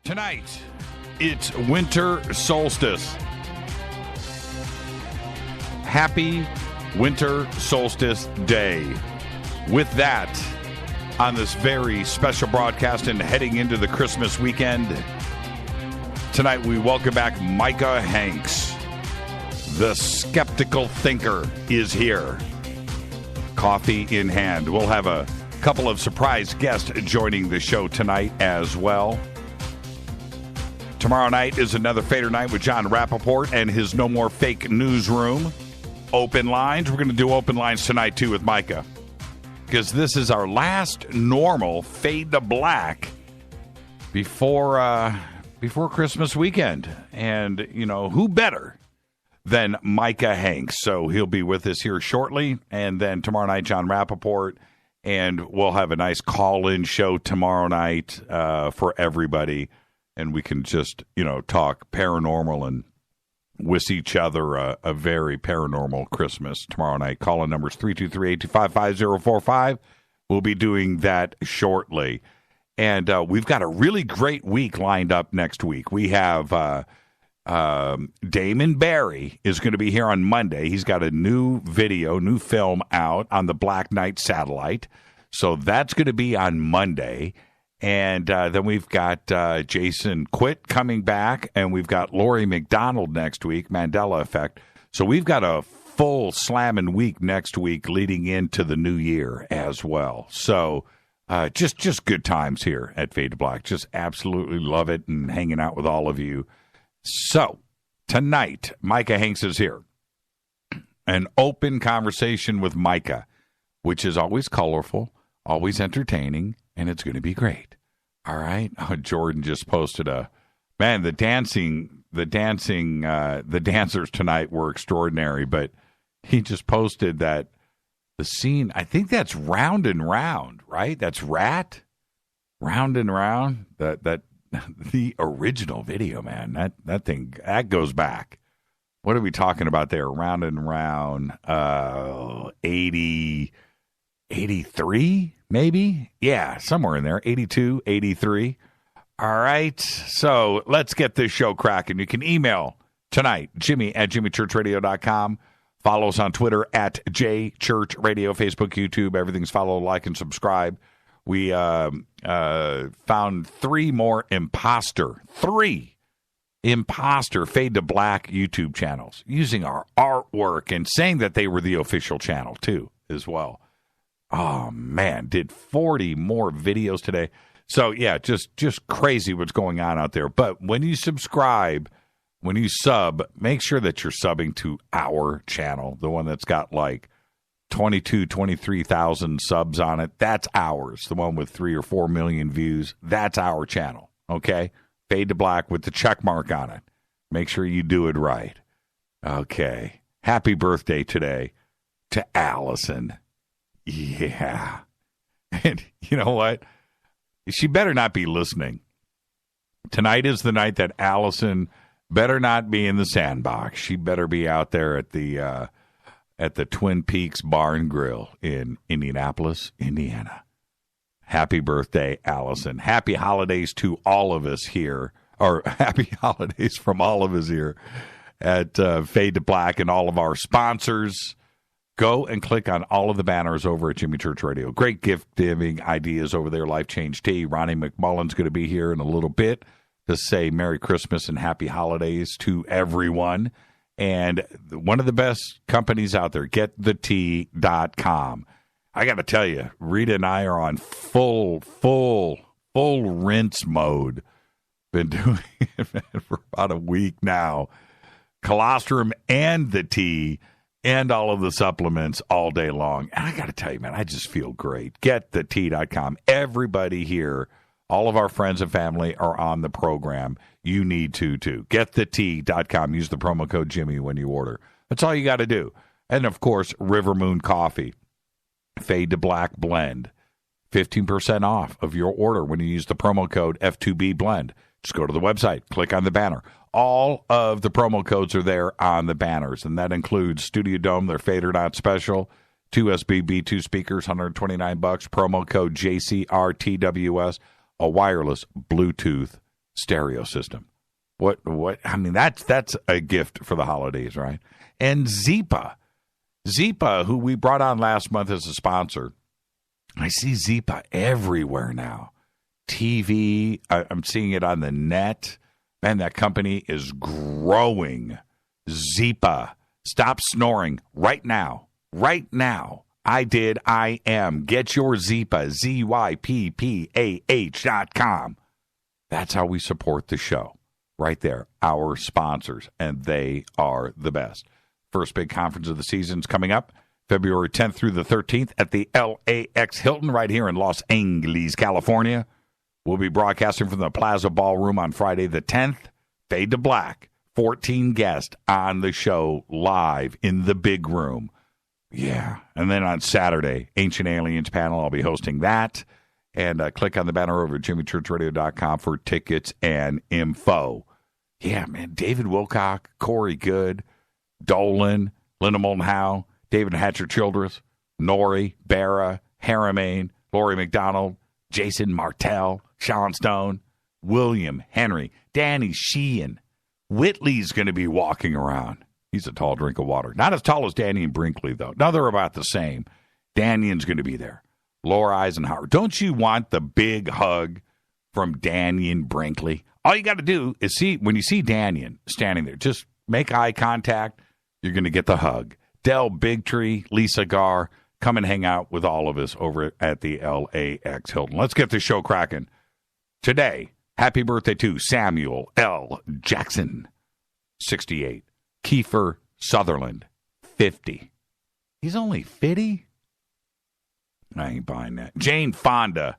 Tonight, it's winter solstice. Happy winter solstice day. With that, on this very special broadcast and heading into the Christmas weekend, tonight we welcome back Micah Hanks. The skeptical thinker is here. Coffee in hand. We'll have a couple of surprise guests joining the show tonight as well. Tomorrow night is another Fader night with John Rappaport and his No More Fake newsroom. Open lines. We're going to do open lines tonight, too, with Micah. Because this is our last normal Fade to Black before Christmas weekend. And, you know, who better than Micah Hanks? So he'll be with us here shortly. And then tomorrow night, John Rappaport. And we'll have a nice call-in show tomorrow night for everybody. And we can just, you know, talk paranormal and wish each other a very paranormal Christmas tomorrow night. Call-in numbers 323-825-5045. We'll be doing that shortly. And we've got a really great week lined up next week. We have Damon Barry is going to be here on Monday. He's got a new film out on the Black Knight satellite. So that's going to be on Monday. And then we've got Jason Quitt coming back, and we've got Lori McDonald next week, Mandela Effect. So we've got a full slamming week next week leading into the new year as well. So just good times here at Fade to Black. Just absolutely love it and hanging out with all of you. So tonight, Micah Hanks is here. An open conversation with Micah, which is always colorful, always entertaining, and it's going to be great. All right. Oh, Jordan just posted the dancers tonight were extraordinary, but he just posted that the scene, I think that's Round and Round, right? That's Rat, Round and Round, that the original video, man. That thing, that goes back. What are we talking about there? Round and Round, 83, maybe? Yeah, somewhere in there. 82, 83. All right. So let's get this show cracking. You can email tonight, Jimmy@jimmychurchradio.com. Follow us on Twitter @JChurchRadio, Facebook, YouTube. Everything's follow, like, and subscribe. We found three imposter Fade to Black YouTube channels using our artwork and saying that they were the official channel, too, as well. Oh, man, did 40 more videos today. So, yeah, just crazy what's going on out there. But when you subscribe, when you sub, make sure that you're subbing to our channel, the one that's got like 23,000 subs on it. That's ours. The one with 3 or 4 million views. That's our channel, okay? Fade to Black with the check mark on it. Make sure you do it right. Okay. Happy birthday today to Allison. Yeah. And you know what? She better not be listening. Tonight is the night that Allison better not be in the sandbox. She better be out there at the Twin Peaks Bar and Grill in Indianapolis, Indiana. Happy birthday, Allison. Happy holidays to all of us here, or happy holidays from all of us here at Fade to Black and all of our sponsors. Go and click on all of the banners over at Jimmy Church Radio. Great gift-giving ideas over there. Life Change Tea. Ronnie McMullen's going to be here in a little bit to say Merry Christmas and Happy Holidays to everyone. And one of the best companies out there, getthetea.com. I got to tell you, Rita and I are on full rinse mode. Been doing it for about a week now. Colostrum and the tea. And all of the supplements all day long. And I got to tell you, man, I just feel great. GetTheTea.com. Everybody here, all of our friends and family are on the program. You need to, too. GetTheTea.com. Use the promo code Jimmy when you order. That's all you got to do. And, of course, River Moon Coffee. Fade to Black Blend. 15% off of your order when you use the promo code F2B Blend. Just go to the website. Click on the banner. All of the promo codes are there on the banners, and that includes Studio Dome, their Fade or Not special, 2 SBB2 speakers, $129, promo code JCRTWS, a wireless Bluetooth stereo system. What, I mean, that's a gift for the holidays, right? And Zeepa, who we brought on last month as a sponsor, I see Zeepa everywhere now. TV, I'm seeing it on the net. Man, that company is growing. Zeepa, stop snoring right now. Right now. I am. Get your Zeepa, ZYPPAH.com. That's how we support the show. Right there, our sponsors, and they are the best. First big conference of the season is coming up February 10th through the 13th at the LAX Hilton right here in Los Angeles, California. We'll be broadcasting from the Plaza Ballroom on Friday the 10th. Fade to black. 14 guests on the show live in the big room. Yeah. And then on Saturday, Ancient Aliens panel. I'll be hosting that. And click on the banner over at jimmychurchradio.com for tickets and info. Yeah, man. David Wilcock, Corey Good, Dolan, Linda Moulton Howe, David Hatcher Childress, Noory, Barra, Harrimain, Laurie McDonald, Jason Martell, Sean Stone, William Henry, Danny Sheehan. Whitley's going to be walking around. He's a tall drink of water. Not as tall as Danny and Brinkley, though. No, they're about the same. Danion's going to be there. Laura Eisenhower. Don't you want the big hug from Danian Brinkley? All you got to do is when you see Danian standing there, just make eye contact. You're going to get the hug. Del Bigtree, Lisa Garr, come and hang out with all of us over at the LAX Hilton. Let's get this show cracking. Today, happy birthday to Samuel L. Jackson, 68. Kiefer Sutherland, 50. He's only 50? I ain't buying that. Jane Fonda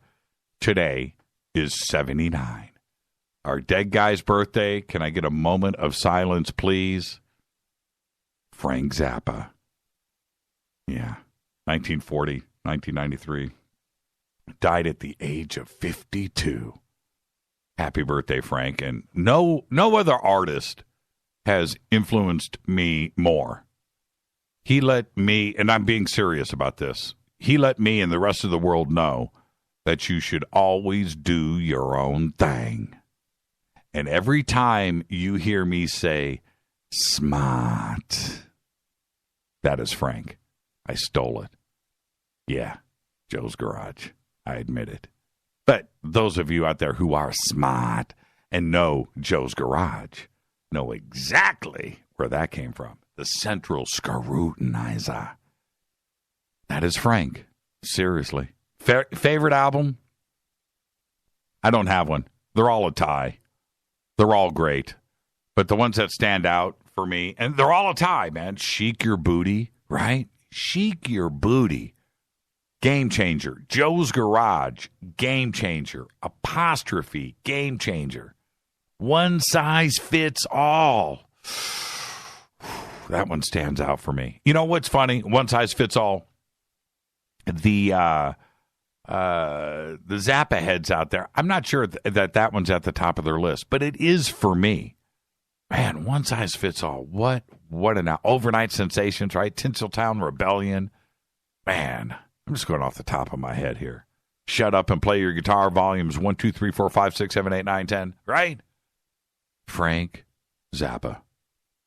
today is 79. Our dead guy's birthday. Can I get a moment of silence, please? Frank Zappa. Yeah. 1940, 1993. Died at the age of 52. Happy birthday, Frank. And no other artist has influenced me more. He let me, and I'm being serious about this, he let me and the rest of the world know that you should always do your own thing. And every time you hear me say, smart, that is Frank. I stole it. Yeah, Joe's Garage. I admit it. But those of you out there who are smart and know Joe's Garage know exactly where that came from. The central scrutinizer. That is Frank. Seriously. Favorite album? I don't have one. They're all a tie. They're all great. But the ones that stand out for me, and they're all a tie, man. Chic Your Booty, right? Chic Your Booty. Game Changer. Joe's Garage. Game Changer. Apostrophe. Game Changer. One Size Fits All. That one stands out for me. You know what's funny? One Size Fits All. The Zappa heads out there, I'm not sure that one's at the top of their list, but it is for me. Man, One Size Fits All. What an overnight sensations, right? Tinseltown Rebellion. Man, I'm just going off the top of my head here. Shut Up and Play Your Guitar, volumes 1, 2, 3, 4, 5, 6, 7, 8, 9, 10, right? Frank Zappa.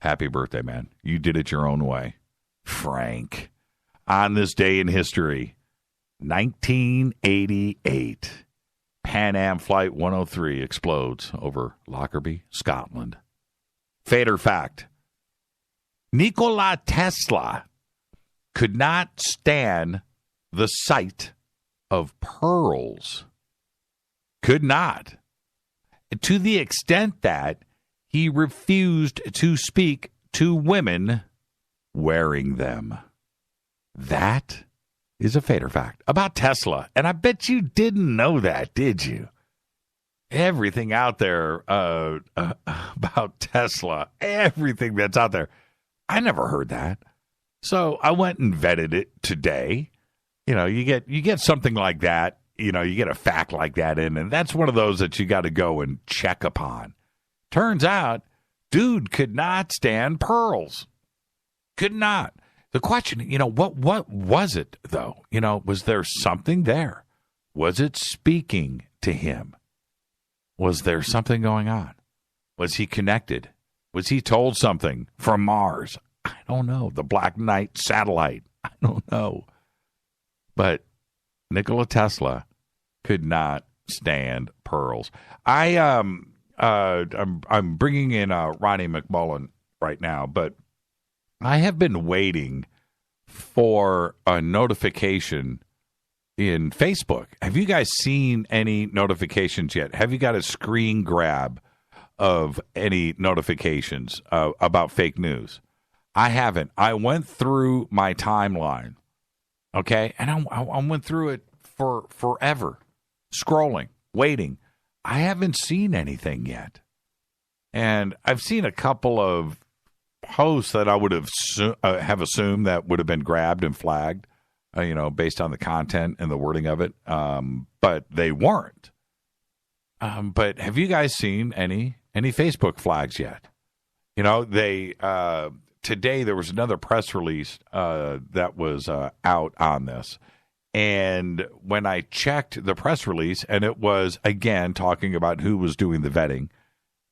Happy birthday, man. You did it your own way. Frank. On this day in history, 1988, Pan Am Flight 103 explodes over Lockerbie, Scotland. Fader fact, Nikola Tesla could not stand the sight of pearls. Could not. To the extent that he refused to speak to women wearing them. That is a fader fact about Tesla. And I bet you didn't know that, did you? Everything out there about Tesla, everything that's out there. I never heard that. So I went and vetted it today. You know, you get something like that, you know, you get a fact like that in, and that's one of those that you got to go and check upon. Turns out, dude could not stand pearls. Could not. The question, you know, what was it, though? You know, was there something there? Was it speaking to him? Was there something going on? Was he connected? Was he told something from Mars? I don't know. The Black Knight satellite. I don't know. But Nikola Tesla could not stand pearls. I'm bringing in Ronnie McMullen right now, but I have been waiting for a notification in Facebook. Have you guys seen any notifications yet? Have you got a screen grab of any notifications about fake news? I haven't. I went through my timeline, okay, and I went through it for forever, scrolling, waiting. I haven't seen anything yet. And I've seen a couple of posts that I would have assumed that would have been grabbed and flagged, based on the content and the wording of it, but they weren't. But have you guys seen any Facebook flags yet? Today there was another press release that was out on this. And when I checked the press release, and it was, again, talking about who was doing the vetting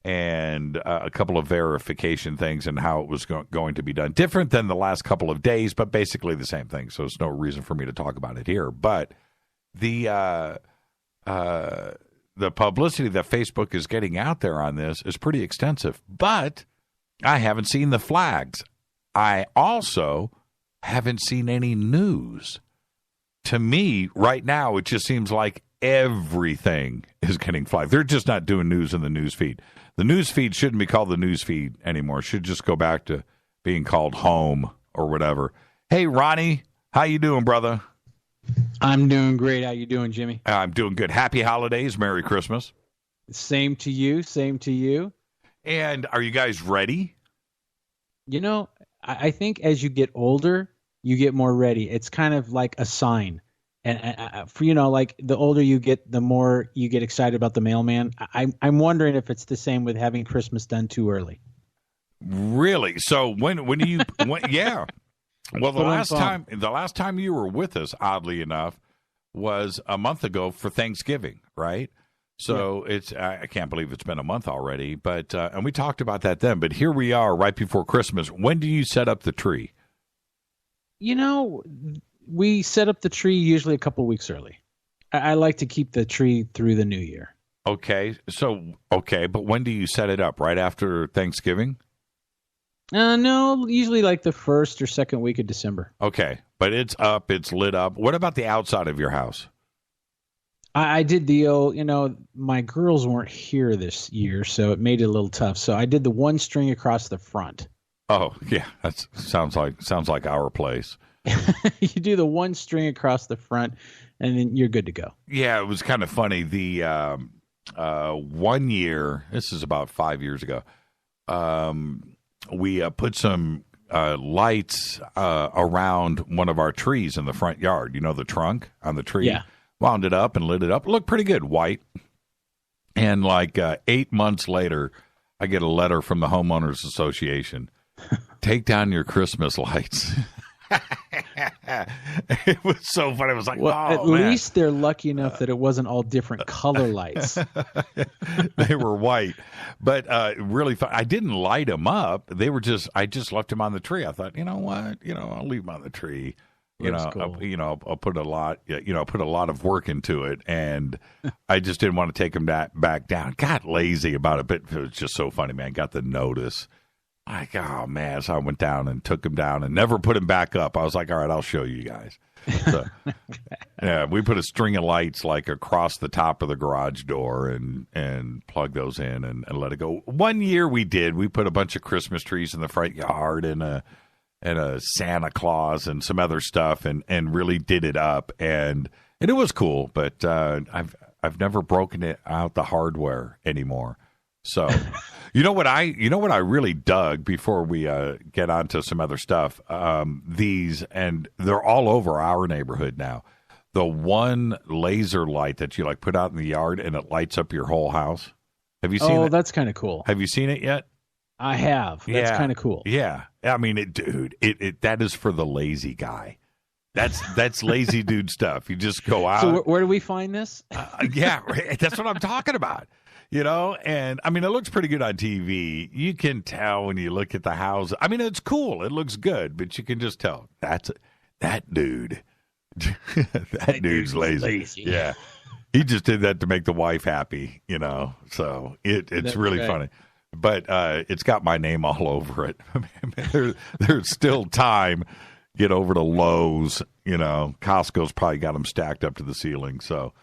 and a couple of verification things and how it was going to be done. Different than the last couple of days, but basically the same thing. So there's no reason for me to talk about it here. But the publicity that Facebook is getting out there on this is pretty extensive. But I haven't seen the flags. I also haven't seen any news. To me, right now, it just seems like everything is getting flagged. They're just not doing news in the news feed. The news feed shouldn't be called the news feed anymore. It should just go back to being called home or whatever. Hey, Ronnie, how you doing, brother? I'm doing great. How you doing, Jimmy? I'm doing good. Happy holidays. Merry Christmas. Same to you. Same to you. And are you guys ready? I think as you get older, you get more ready. It's kind of like a sign. And like the older you get, the more you get excited about the mailman. I'm wondering if it's the same with having Christmas done too early. Really? So when do you? Yeah. Well, the last time you were with us, oddly enough, was a month ago for Thanksgiving, right? So I can't believe it's been a month already. But and we talked about that then. But here we are, right before Christmas. When do you set up the tree? We set up the tree usually a couple weeks early. I like to keep the tree through the new year. Okay. But when do you set it up? Right after Thanksgiving? No, usually like the first or second week of December. Okay. But it's up, it's lit up. What about the outside of your house? I did the old, my girls weren't here this year, so it made it a little tough. So I did the one string across the front. Oh, yeah. That sounds like our place. You do the one string across the front, and then you're good to go. Yeah, it was kind of funny. The 1 year, this is about 5 years ago, we put some lights around one of our trees in the front yard. The trunk on the tree? Yeah. Wound it up and lit it up. It looked pretty good, white. And 8 months later, I get a letter from the Homeowners Association. Take down your Christmas lights. It was so funny. It was like, at least they're lucky enough that it wasn't all different color lights. They were white, but really fun. I didn't light them up. I just left them on the tree. I thought, you know what? I'll leave them on the tree. Cool. I'll put a lot of work into it, and I just didn't want to take them back down. Got lazy about it, but it was just so funny, man. Got the notice. Like, oh, man. So I went down and took him down and never put him back up. I was like, all right, I'll show you guys. So, yeah, we put a string of lights across the top of the garage door and plug those in and let it go. 1 year we did. We put a bunch of Christmas trees in the front yard and a Santa Claus and some other stuff and really did it up. And it was cool, but I've never broken it out the hardware anymore. So, you know what I really dug before we get on to some other stuff. These, and they're all over our neighborhood now. The one laser light that you put out in the yard and it lights up your whole house. Have you seen it? Oh, that's kind of cool. Have you seen it yet? I have. That's kind of cool. Yeah. I mean, that is for the lazy guy. That's lazy dude stuff. You just go out. So where do we find this? Yeah, that's what I'm talking about. And I mean, it looks pretty good on TV. You can tell when you look at the house. I mean, it's cool. It looks good, but you can just tell that dude, that dude's lazy. Yeah. He just did that to make the wife happy, so it's That's really right. funny. But it's got my name all over it. I mean, there's still time. Get over to Lowe's, Costco's probably got them stacked up to the ceiling. So,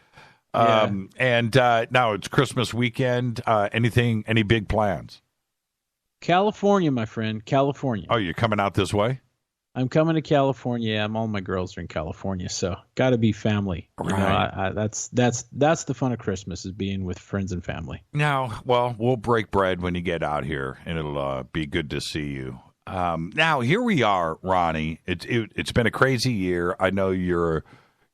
and now it's Christmas weekend. Any big plans? California, my friend, California. Oh, you're coming out this way? I'm coming to California. Yeah, all my girls are in California, so got to be family. Right. That's the fun of Christmas, is being with friends and family. Now, well, we'll break bread when you get out here, and it'll be good to see you. Now, here we are, Ronnie. It's been a crazy year. I know you're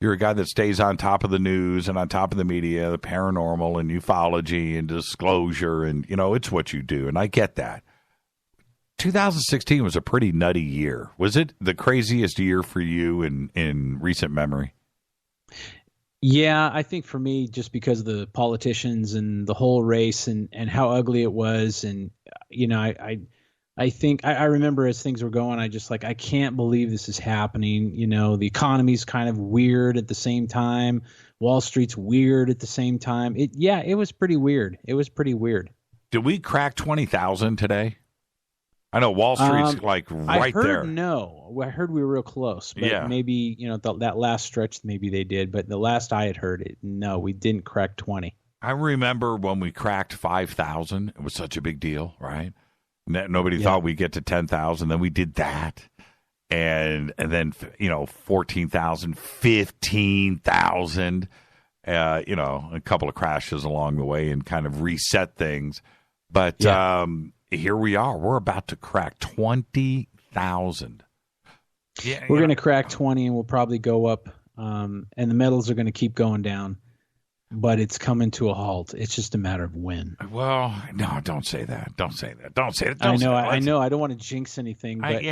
a guy that stays on top of the news and on top of the media, the paranormal and ufology and disclosure, and it's what you do, and I get that. 2016 was a pretty nutty year. Was it the craziest year for you in recent memory? Yeah, I think for me, just because of the politicians and the whole race and how ugly it was, and I think I remember as things were going, I can't believe this is happening. The economy's kind of weird at the same time. Wall Street's weird at the same time. It was pretty weird. It was pretty weird. Did we crack 20,000 today? I know Wall Street's right there. No, I heard we were real close, but maybe that last stretch, maybe they did. But the last I had heard, no, we didn't crack 20. I remember when we cracked 5,000. It was such a big deal, right? Nobody thought we'd get to 10,000. Then we did that, and then 14,000, 15,000. A couple of crashes along the way and kind of reset things, but. Here we are. We're about to crack 20,000. Yeah, we're going to crack 20, and we'll probably go up, and the metals are going to keep going down, but it's coming to a halt. It's just a matter of when. Well, no, don't say that. Don't say that. I know. I don't want to jinx anything, but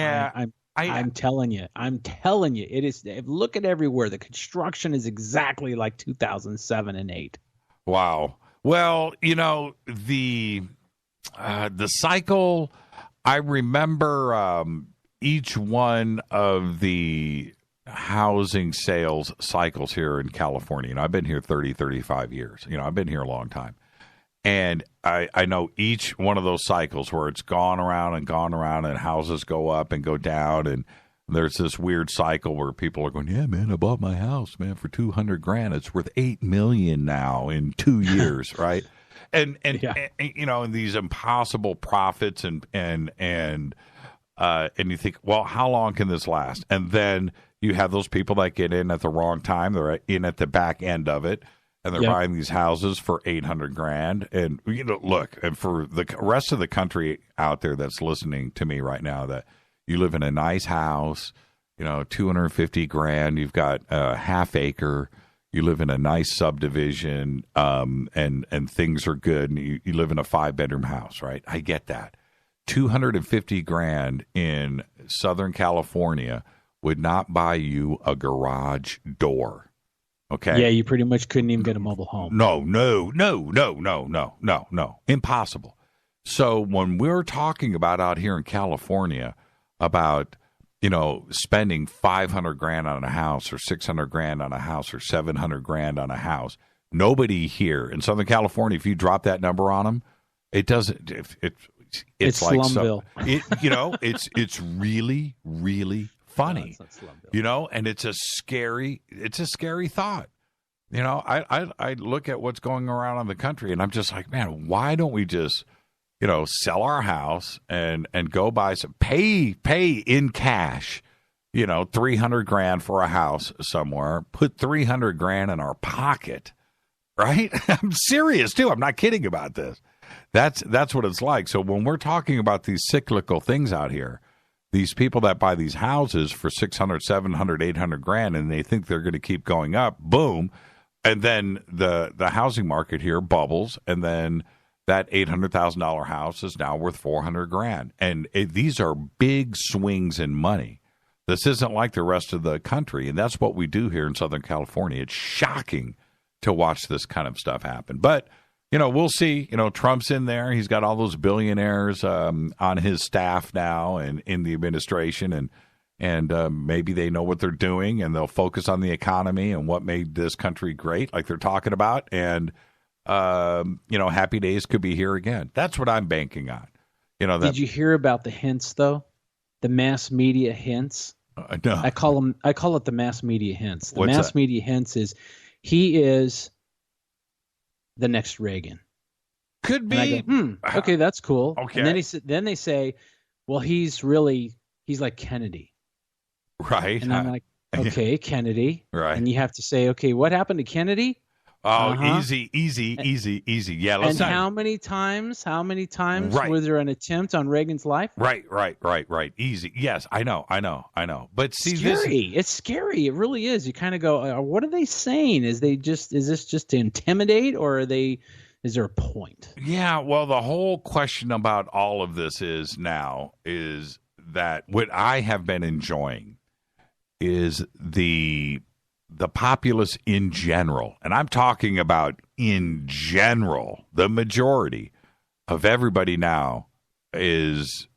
I'm telling you. It is. Look at everywhere. The construction is exactly like 2007 and 8. Wow. Well, the cycle, I remember each one of the housing sales cycles here in California. I've been here 30, 35 years. I've been here a long time. And I know each one of those cycles where it's gone around and houses go up and go down. And there's this weird cycle where people are going, yeah, man, I bought my house, man, for $200,000. It's worth $8 million now in 2 years, right? And these impossible profits and you think, well, how long can this last? And then you have those people that get in at the wrong time. They're in at the back end of it, and they're buying these houses for $800,000. And look, and for the rest of the country out there that's listening to me right now, that you live in a nice house, $250,000. You've got a half acre. You live in a nice subdivision, and things are good, and you live in a 5-bedroom house, right? I get that. $250,000 in Southern California would not buy you a garage door. Okay. Yeah, you pretty much couldn't even get a mobile home. No. Impossible. So when we're talking about out here in California about spending $500,000 on a house or $600,000 on a house or $700,000 on a house. Nobody here in Southern California, if you drop that number on them, it doesn't. It's like Slumville. It's really, really funny. No, it's not Slumville. And it's a scary thought. I look at what's going around in the country, and I'm just like, man, why don't we just sell our house and go buy some, pay in cash, $300,000 for a house somewhere, put $300,000 in our pocket, right? I'm serious too. I'm not kidding about this. That's what it's like. So when we're talking about these cyclical things out here, these people that buy these houses for $600,000, $700,000, $800,000, and they think they're going to keep going up, boom. And then the housing market here bubbles, and then that $800,000 house is now worth $400,000. And these are big swings in money. This isn't like the rest of the country, and that's what we do here in Southern California. It's shocking to watch this kind of stuff happen. But we'll see. Trump's in there. He's got all those billionaires on his staff now and in the administration, and maybe they know what they're doing, and they'll focus on the economy and what made this country great, like they're talking about. And happy days could be here again. That's what I'm banking on. Did you hear about the hints though? The mass media hints. No. I call it the mass media hints. The What's mass that? media hints is he is the next Reagan. Could And I be. go, okay, that's cool. Okay. And then they say, well, he's like Kennedy. Right. And I'm like, okay, Kennedy. Right. And you have to say, okay, what happened to Kennedy? Oh, Uh-huh. easy. Yeah. And how many times Right. was there an attempt on Reagan's life? Right. Easy. Yes, I know. But see, Scary. It's scary. It really is. You kind of go, what are they saying? Is this just to intimidate, or is there a point? Yeah, well, the whole question about all of this is that what I have been enjoying is the populace in general, and I'm talking about in general, the majority of everybody now is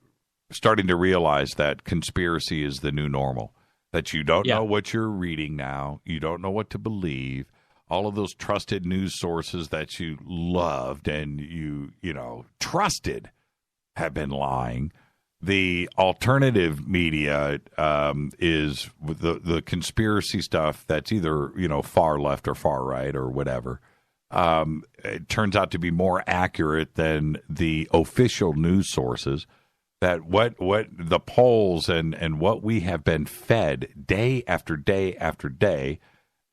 starting to realize that conspiracy is the new normal, that you don't know what you're reading now, you don't know what to believe. All of those trusted news sources that you loved and you trusted have been lying. The alternative media is the conspiracy stuff that's either far left or far right or whatever. It turns out to be more accurate than the official news sources. That what the polls and what we have been fed day after day after day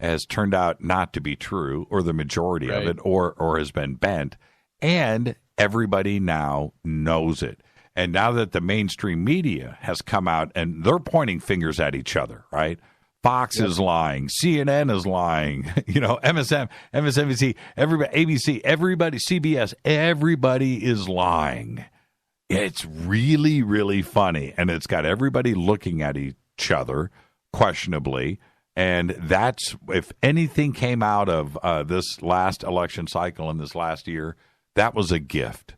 has turned out not to be true, or the majority of it, or has been bent, and everybody now knows it. And now that the mainstream media has come out and they're pointing fingers at each other, right? Fox is lying, CNN is lying, MSNBC, everybody, ABC, everybody, CBS, everybody is lying. It's really, really funny, and it's got everybody looking at each other questionably. And that's, if anything came out of this last election cycle in this last year, that was a gift.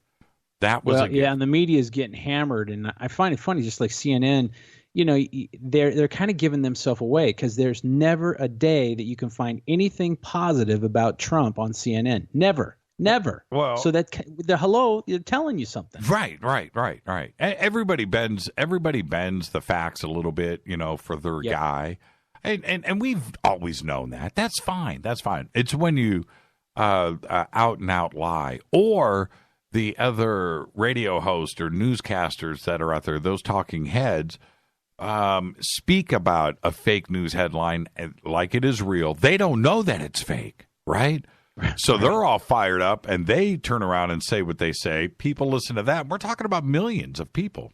That was a gift. Yeah, and the media is getting hammered, and I find it funny, just like CNN, they're kind of giving themselves away, because there's never a day that you can find anything positive about Trump on CNN. Never. Well, so that they're telling you something. Right. Everybody bends the facts a little bit, for their guy. And we've always known that. That's fine. It's when you out and out lie, or the other radio hosts or newscasters that are out there, those talking heads, speak about a fake news headline like it is real. They don't know that it's fake, right? So they're all fired up, and they turn around and say what they say. People listen to that. We're talking about millions of people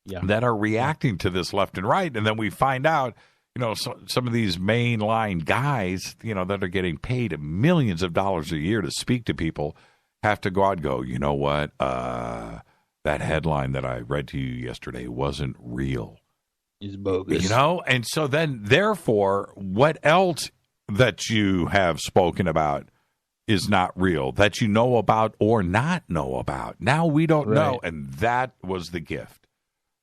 that are reacting to this left and right, and then we find out, some of these mainline guys, that are getting paid millions of dollars a year to speak to people, have to go out and go, you know what? That headline that I read to you yesterday wasn't real. It's bogus. And so then, therefore, what else that you have spoken about is not real, that you know about or not know about. Now we don't know, and that was the gift.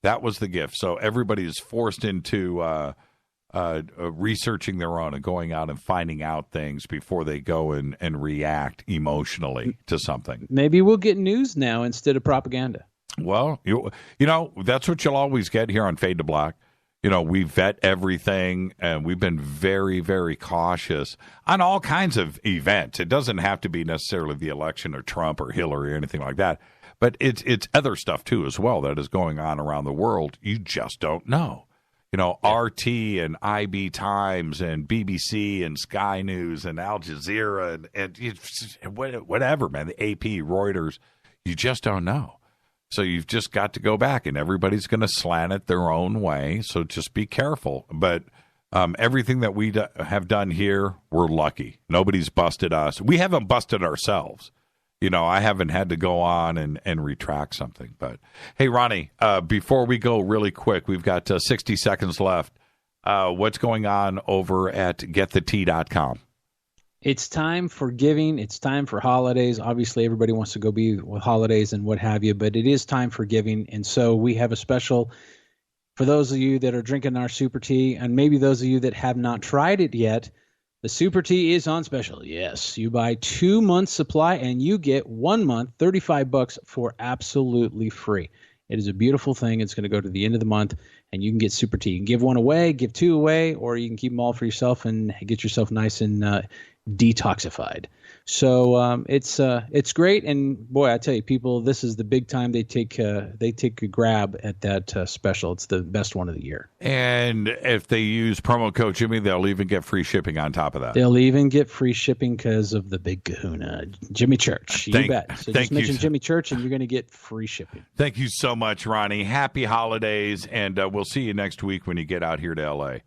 So everybody is forced into researching their own and going out and finding out things before they go and react emotionally to something. Maybe we'll get news now instead of propaganda. Well, that's what you'll always get here on Fade to Black. We vet everything, and we've been very, very cautious on all kinds of events. It doesn't have to be necessarily the election or Trump or Hillary or anything like that, but it's other stuff too as well that is going on around the world. You just don't know. RT and IB Times and BBC and Sky News and Al Jazeera and whatever, man, the AP, Reuters, you just don't know. So you've just got to go back, and everybody's going to slant it their own way. So just be careful. But everything that we have done here, we're lucky. Nobody's busted us. We haven't busted ourselves. I haven't had to go on and retract something. But, hey, Ronnie, before we go really quick, we've got 60 seconds left. What's going on over at getthetea.com? It's time for giving. It's time for holidays. Obviously, everybody wants to go be with holidays and what have you, but it is time for giving. And so we have a special for those of you that are drinking our super tea, and maybe those of you that have not tried it yet. The super tea is on special. Yes, you buy 2 months supply and you get 1 month, $35 for absolutely free. It is a beautiful thing. It's going to go to the end of the month, and you can get super tea. You can give one away, give two away, or you can keep them all for yourself and get yourself nice and detoxified. So it's great, and boy, I tell you, people, this is the big time they take a grab at that special. It's the best one of the year. And if they use promo code Jimmy, they'll even get free shipping on top of that. They'll even get free shipping because of the big kahuna, Jimmy Church. You bet. So just mention Jimmy Church, and you're going to get free shipping. Thank you so much, Ronnie. Happy holidays, and we'll see you next week when you get out here to L.A.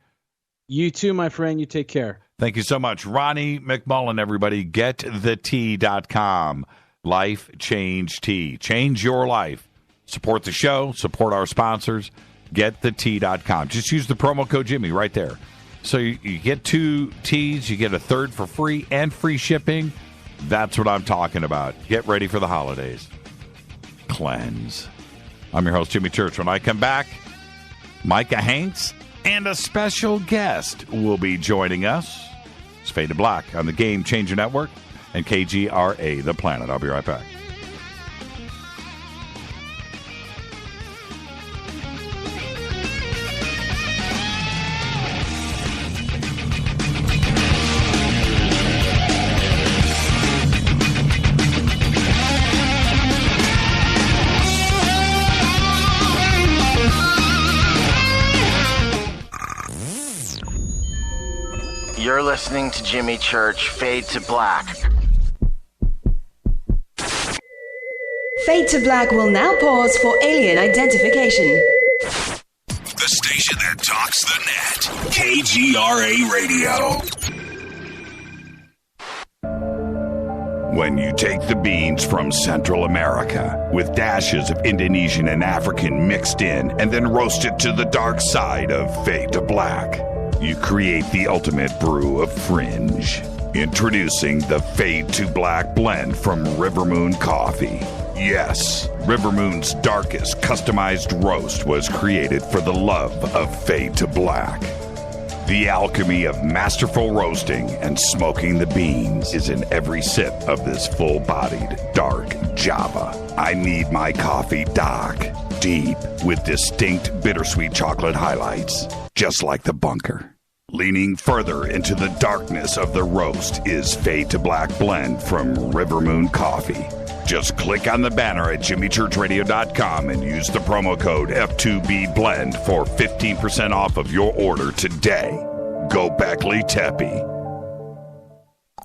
You too, my friend. You take care. Thank you so much. Ronnie McMullen, everybody. GetTheTea.com. Life Change Tea. Change your life. Support the show. Support our sponsors. GetTheTea.com. Just use the promo code Jimmy right there. So you get 2 teas. You get a third for free and free shipping. That's what I'm talking about. Get ready for the holidays. Cleanse. I'm your host, Jimmy Church. When I come back, Micah Hanks and a special guest will be joining us. It's Fade to Black on the Game Changer Network and KGRA the Planet. I'll be right back. You're listening to Jimmy Church, Fade to Black. Fade to Black will now pause for alien identification. The station that talks the net. KGRA Radio. When you take the beans from Central America with dashes of Indonesian and African mixed in and then roast it to the dark side of Fade to Black, you create the ultimate brew of fringe. Introducing the Fade to Black blend from Rivermoon Coffee. Yes, Rivermoon's darkest customized roast was created for the love of Fade to Black. The alchemy of masterful roasting and smoking the beans is in every sip of this full-bodied, dark Java. I need my coffee dark, deep, with distinct bittersweet chocolate highlights, just like the bunker. Leaning further into the darkness of the roast is Fade to Black blend from Rivermoon Coffee. Just click on the banner at jimmychurchradio.com and use the promo code F2BBLEND for 15% off of your order today. Go Beckley Teppy.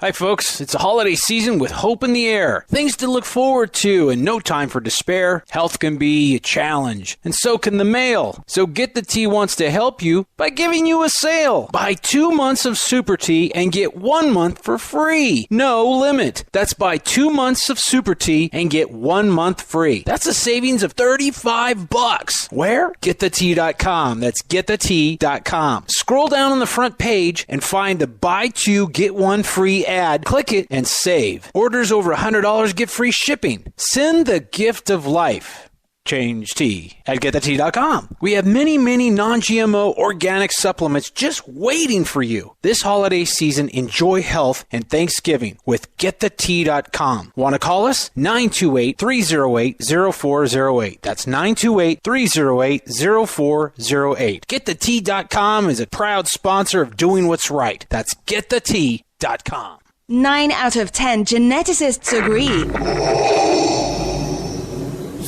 Hi, folks. It's a holiday season with hope in the air. Things to look forward to and no time for despair. Health can be a challenge, and so can the mail. So Get the Tea wants to help you by giving you a sale. Buy 2 months of Super Tea and get 1 month for free. No limit. That's buy 2 months of Super Tea and get 1 month free. That's a savings of $35. Where? GetTheTea.com. That's GetTheTea.com. Scroll down on the front page and find the buy 2, get 1 free ad. Click it and save. Orders over $100 get free shipping. Send the gift of life. Change tea at GetTheTea.com. We have many non-GMO organic supplements just waiting for you. This holiday season, enjoy health and Thanksgiving with GetTheTea.com. Want to call us? 928-308-0408. That's 928-308-0408. GetTheTea.com is a proud sponsor of doing what's right. That's GetTheTea.com. 9 out of 10 geneticists agree.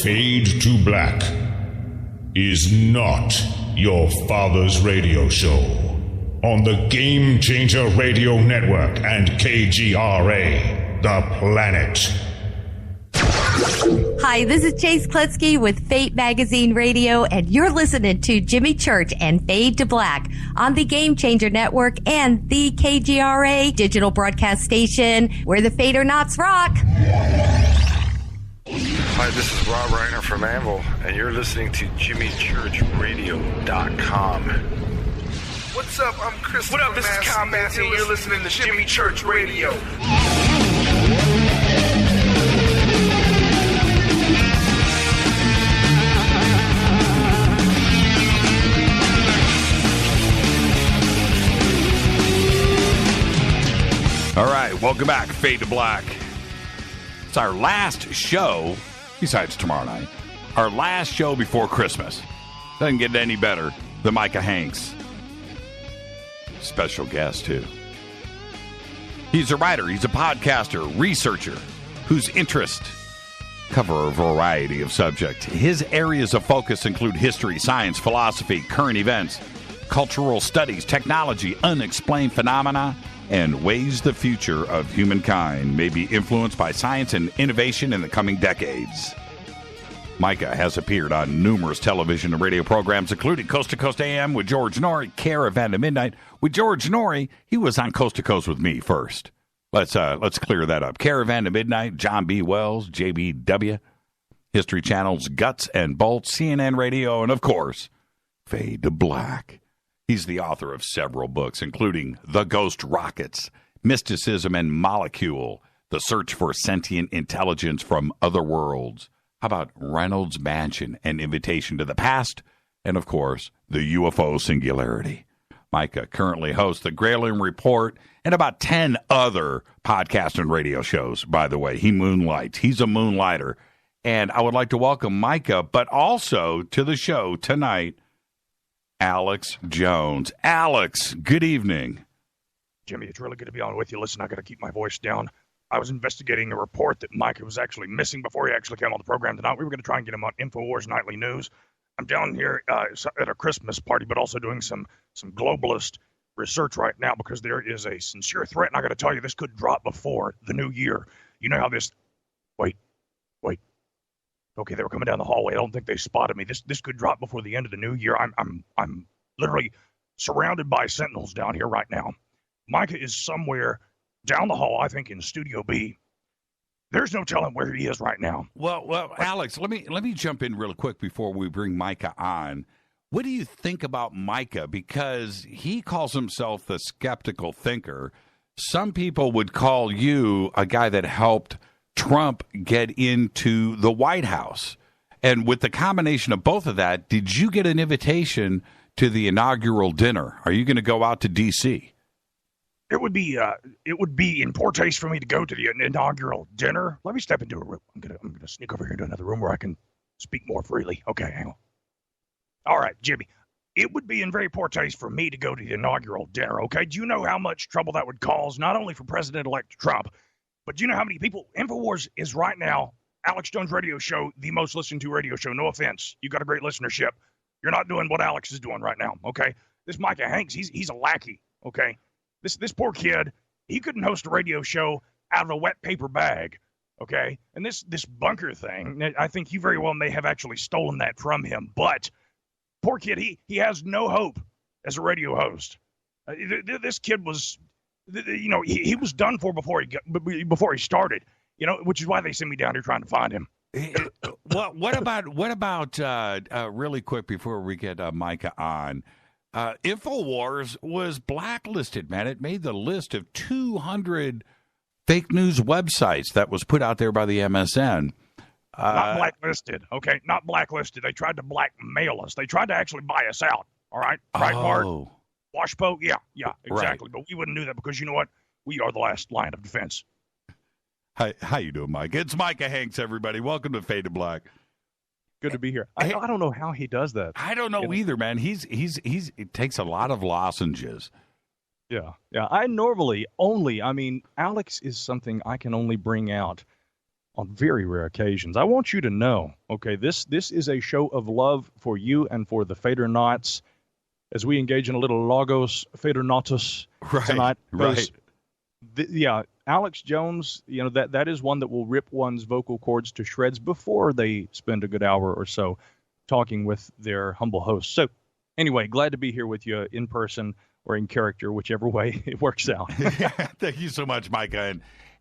Fade to Black is not your father's radio show on the Game Changer Radio Network and KGRA the Planet. Hi, this is Chase Kletsky with Fate Magazine Radio, and you're listening to Jimmy Church and Fade to Black on the Game Changer Network and the KGRA digital broadcast station where the Fade or Nots rock. Hi, this is Rob Reiner from Anvil, and you're listening to JimmyChurchRadio.com. What's up? I'm Chris. What up? This is Kyle Massey, and you're listening to Jimmy Church Radio. All right, welcome back, Fade to Black. It's our last show, besides tomorrow night, our last show before Christmas. Doesn't get any better than Micah Hanks. Special guest, too. He's a writer, he's a podcaster, researcher, whose interests cover a variety of subjects. His areas of focus include history, science, philosophy, current events, cultural studies, technology, unexplained phenomena, and ways the future of humankind may be influenced by science and innovation in the coming decades. Micah has appeared on numerous television and radio programs, including Coast to Coast AM with George Noory, Caravan at Midnight with George Noory. He was on Coast to Coast with me first. Let's clear that up. Caravan at Midnight, John B. Wells, JBW, History Channel's Guts and Bolts, CNN Radio, and of course, Fade to Black. He's the author of several books, including The Ghost Rockets, Mysticism and Molecule, The Search for Sentient Intelligence from Other Worlds. How about Reynolds Mansion, An Invitation to the Past, and, of course, the UFO Singularity. Micah currently hosts the Gralien Report and about 10 other podcast and radio shows, by the way. He moonlights. He's a moonlighter. And I would like to welcome Micah, but also to the show tonight, Alex Jones. Alex, good evening. Jimmy, it's really good to be on with you. Listen, I got to keep my voice down. I was investigating a report that Micah was actually missing before he actually came on the program tonight. We were going to try and get him on InfoWars Nightly News. I'm down here at a Christmas party, but also doing some globalist research right now because there is a sincere threat, and I got to tell you, this could drop before the new year. You know how this... Wait. Okay, they were coming down the hallway. I don't think they spotted me. This could drop before the end of the new year. I'm literally surrounded by sentinels down here right now. Micah is somewhere down the hall, I think, in Studio B. There's no telling where he is right now. Well, Alex, let me jump in real quick before we bring Micah on. What do you think about Micah? Because he calls himself the skeptical thinker. Some people would call you a guy that helped Trump get into the White House. And with the combination of both of that, did you get an invitation to the inaugural dinner? Are you going to go out to D.C.? It would be in poor taste for me to go to the inaugural dinner. Let me step into a room. I'm gonna sneak over here into another room where I can speak more freely. Okay, hang on. All right, Jimmy. It would be in very poor taste for me to go to the inaugural dinner. Okay, do you know how much trouble that would cause, not only for President-elect Trump, but do you know how many people? InfoWars is right now, Alex Jones' radio show, the most listened to radio show. No offense. You got a great listenership. You're not doing what Alex is doing right now, okay? This Micah Hanks, he's a lackey, okay? This poor kid, he couldn't host a radio show out of a wet paper bag, okay? And this bunker thing, I think you very well may have actually stolen that from him. But poor kid, he has no hope as a radio host. This kid was... he was done for before he started, which is why they sent me down here trying to find him. Well, what about really quick before we get Micah on? InfoWars was blacklisted, man. It made the list of 200 fake news websites that was put out there by the MSN. Not blacklisted, okay? Not blacklisted. They tried to blackmail us. They tried to actually buy us out, all right? Breitbart. Washpo, yeah, exactly. Right. But we wouldn't do that because you know what? We are the last line of defense. Hi, how you doing, Mike? It's Micah Hanks, everybody. Welcome to Fade to Black. Good to be here. I don't know how he does that. I don't know either, man. It takes a lot of lozenges. Yeah. I normally Alex is something I can only bring out on very rare occasions. I want you to know, okay, this is a show of love for you and for the Fadernauts as we engage in a little Logos Fadernautus tonight. Right. Alex Jones, that is one that will rip one's vocal cords to shreds before they spend a good hour or so talking with their humble host. So anyway, glad to be here with you in person or in character, whichever way it works out. Thank you so much, Micah.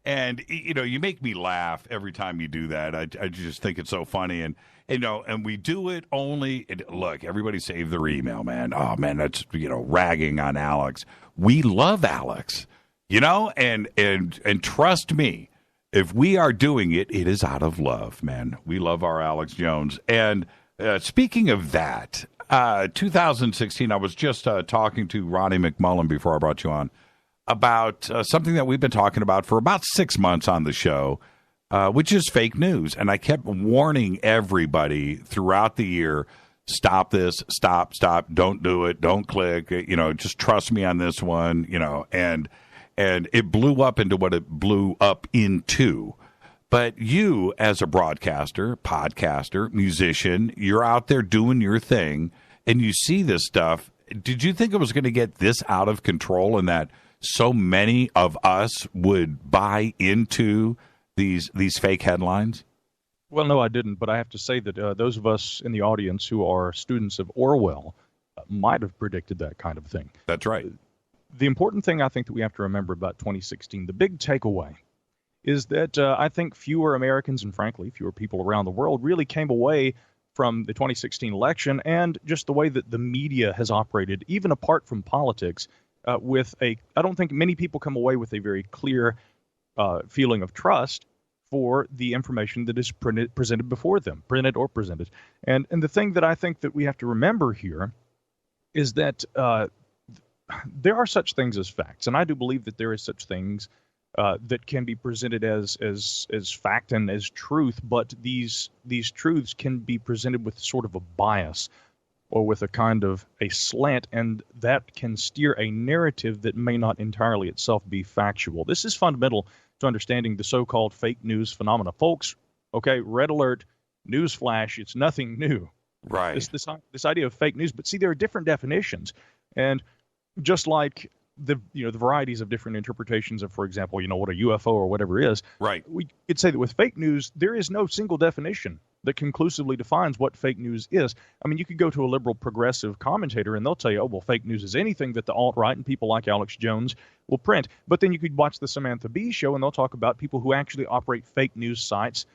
And, you make me laugh every time you do that. I just think it's so funny. And we do it only, look, everybody save their email, man. Oh, man, that's, ragging on Alex. We love Alex, and trust me, if we are doing it, it is out of love, man. We love our Alex Jones. And speaking of that, 2016, I was just talking to Ronnie McMullen before I brought you on about something that we've been talking about for about 6 months on the show, which is fake news. And I kept warning everybody throughout the year, stop this, stop, don't do it, don't click, just trust me on this one, and it blew up into what it blew up into. But you, as a broadcaster, podcaster, musician, you're out there doing your thing, and you see this stuff. Did you think it was going to get this out of control and that so many of us would buy into these fake headlines? Well, no, I didn't. But I have to say that those of us in the audience who are students of Orwell might have predicted that kind of thing. That's right. The important thing I think that we have to remember about 2016, the big takeaway, is that I think fewer Americans and, frankly, fewer people around the world really came away from the 2016 election and just the way that the media has operated, even apart from politics, I don't think many people come away with a very clear feeling of trust for the information that is presented before them, printed or presented. And the thing that I think that we have to remember here is that there are such things as facts, and I do believe that there is such things that can be presented as fact and as truth, but these truths can be presented with sort of a bias or with a kind of a slant, and that can steer a narrative that may not entirely itself be factual. This is fundamental to understanding the so-called fake news phenomena. Folks, okay, red alert, news flash, it's nothing new. Right. This idea of fake news, but see, there are different definitions, and just like the varieties of different interpretations of, for example, what a UFO or whatever is. Right. We could say that with fake news, there is no single definition that conclusively defines what fake news is. I mean, you could go to a liberal progressive commentator and they'll tell you, oh, well, fake news is anything that the alt-right and people like Alex Jones will print. But then you could watch the Samantha Bee show and they'll talk about people who actually operate fake news sites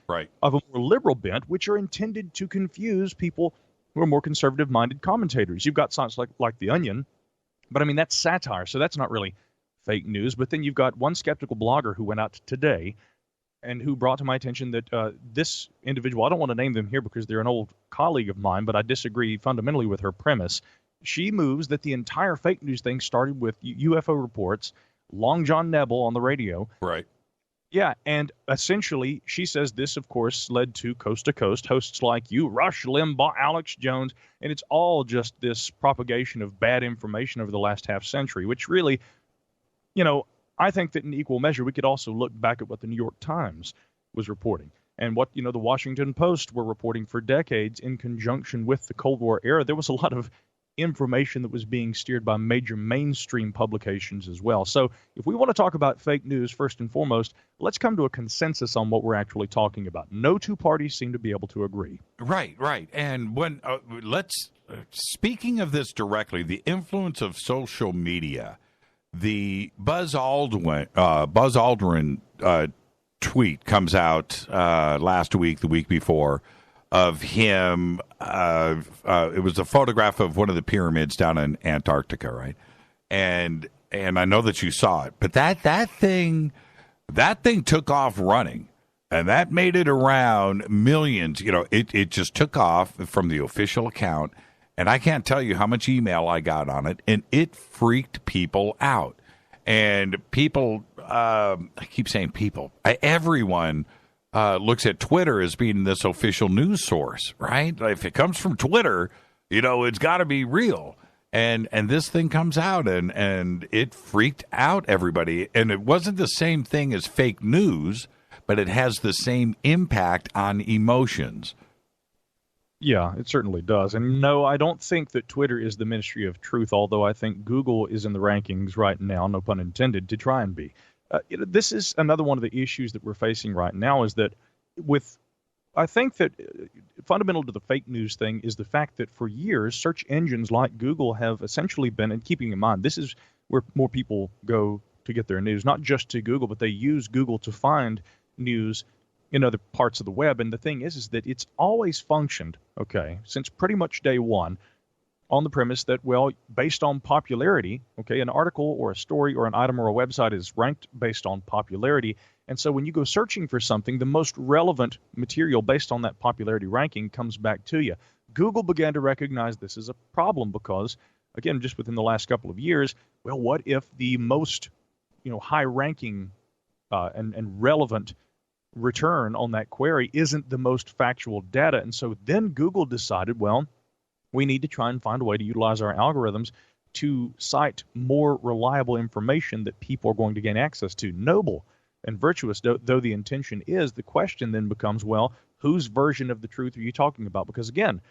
of a more liberal bent, which are intended to confuse people who are more conservative-minded commentators. You've got sites like The Onion, but I mean, that's satire, so that's not really fake news. But then you've got one skeptical blogger who went out today and who brought to my attention that this individual, I don't want to name them here because they're an old colleague of mine, but I disagree fundamentally with her premise. She moves that the entire fake news thing started with UFO reports, Long John Nebel on the radio. Right. Yeah, and essentially she says this, of course, led to Coast to Coast, hosts like you, Rush Limbaugh, Alex Jones, and it's all just this propagation of bad information over the last half century, which really, I think that in equal measure we could also look back at what the New York Times was reporting and what, the Washington Post were reporting for decades in conjunction with the Cold War era. There was a lot of information that was being steered by major mainstream publications as well. So if we want to talk about fake news, first and foremost, let's come to a consensus on what we're actually talking about. No two parties seem to be able to agree. Right. And when speaking of this directly, the influence of social media, the Buzz Aldrin tweet comes out last week, the week before, of him. It was a photograph of one of the pyramids down in Antarctica, right? And I know that you saw it, but that thing took off running, and that made it around millions. It just took off from the official account, and I can't tell you how much email I got on it, and it freaked people out. And people, I keep saying people, everyone looks at Twitter as being this official news source, right? If it comes from Twitter, it's got to be real. And this thing comes out, and it freaked out everybody. And it wasn't the same thing as fake news, but it has the same impact on emotions. Yeah, it certainly does. And no, I don't think that Twitter is the ministry of truth, although I think Google is in the rankings right now, no pun intended, to try and be. This is another one of the issues that we're facing right now, is that I think that fundamental to the fake news thing is the fact that for years, search engines like Google have essentially been, and keeping in mind, this is where more people go to get their news, not just to Google, but they use Google to find news in other parts of the web. And the thing is that it's always functioned, okay, since pretty much day one, on the premise that, well, based on popularity, okay, an article or a story or an item or a website is ranked based on popularity. And so when you go searching for something, the most relevant material based on that popularity ranking comes back to you. Google began to recognize this as a problem because, again, just within the last couple of years, well, what if the most, high-ranking and relevant return on that query isn't the most factual data? And so then Google decided, well, we need to try and find a way to utilize our algorithms to cite more reliable information that people are going to gain access to. Noble and virtuous, though the intention is, the question then becomes, well, whose version of the truth are you talking about? Because, again,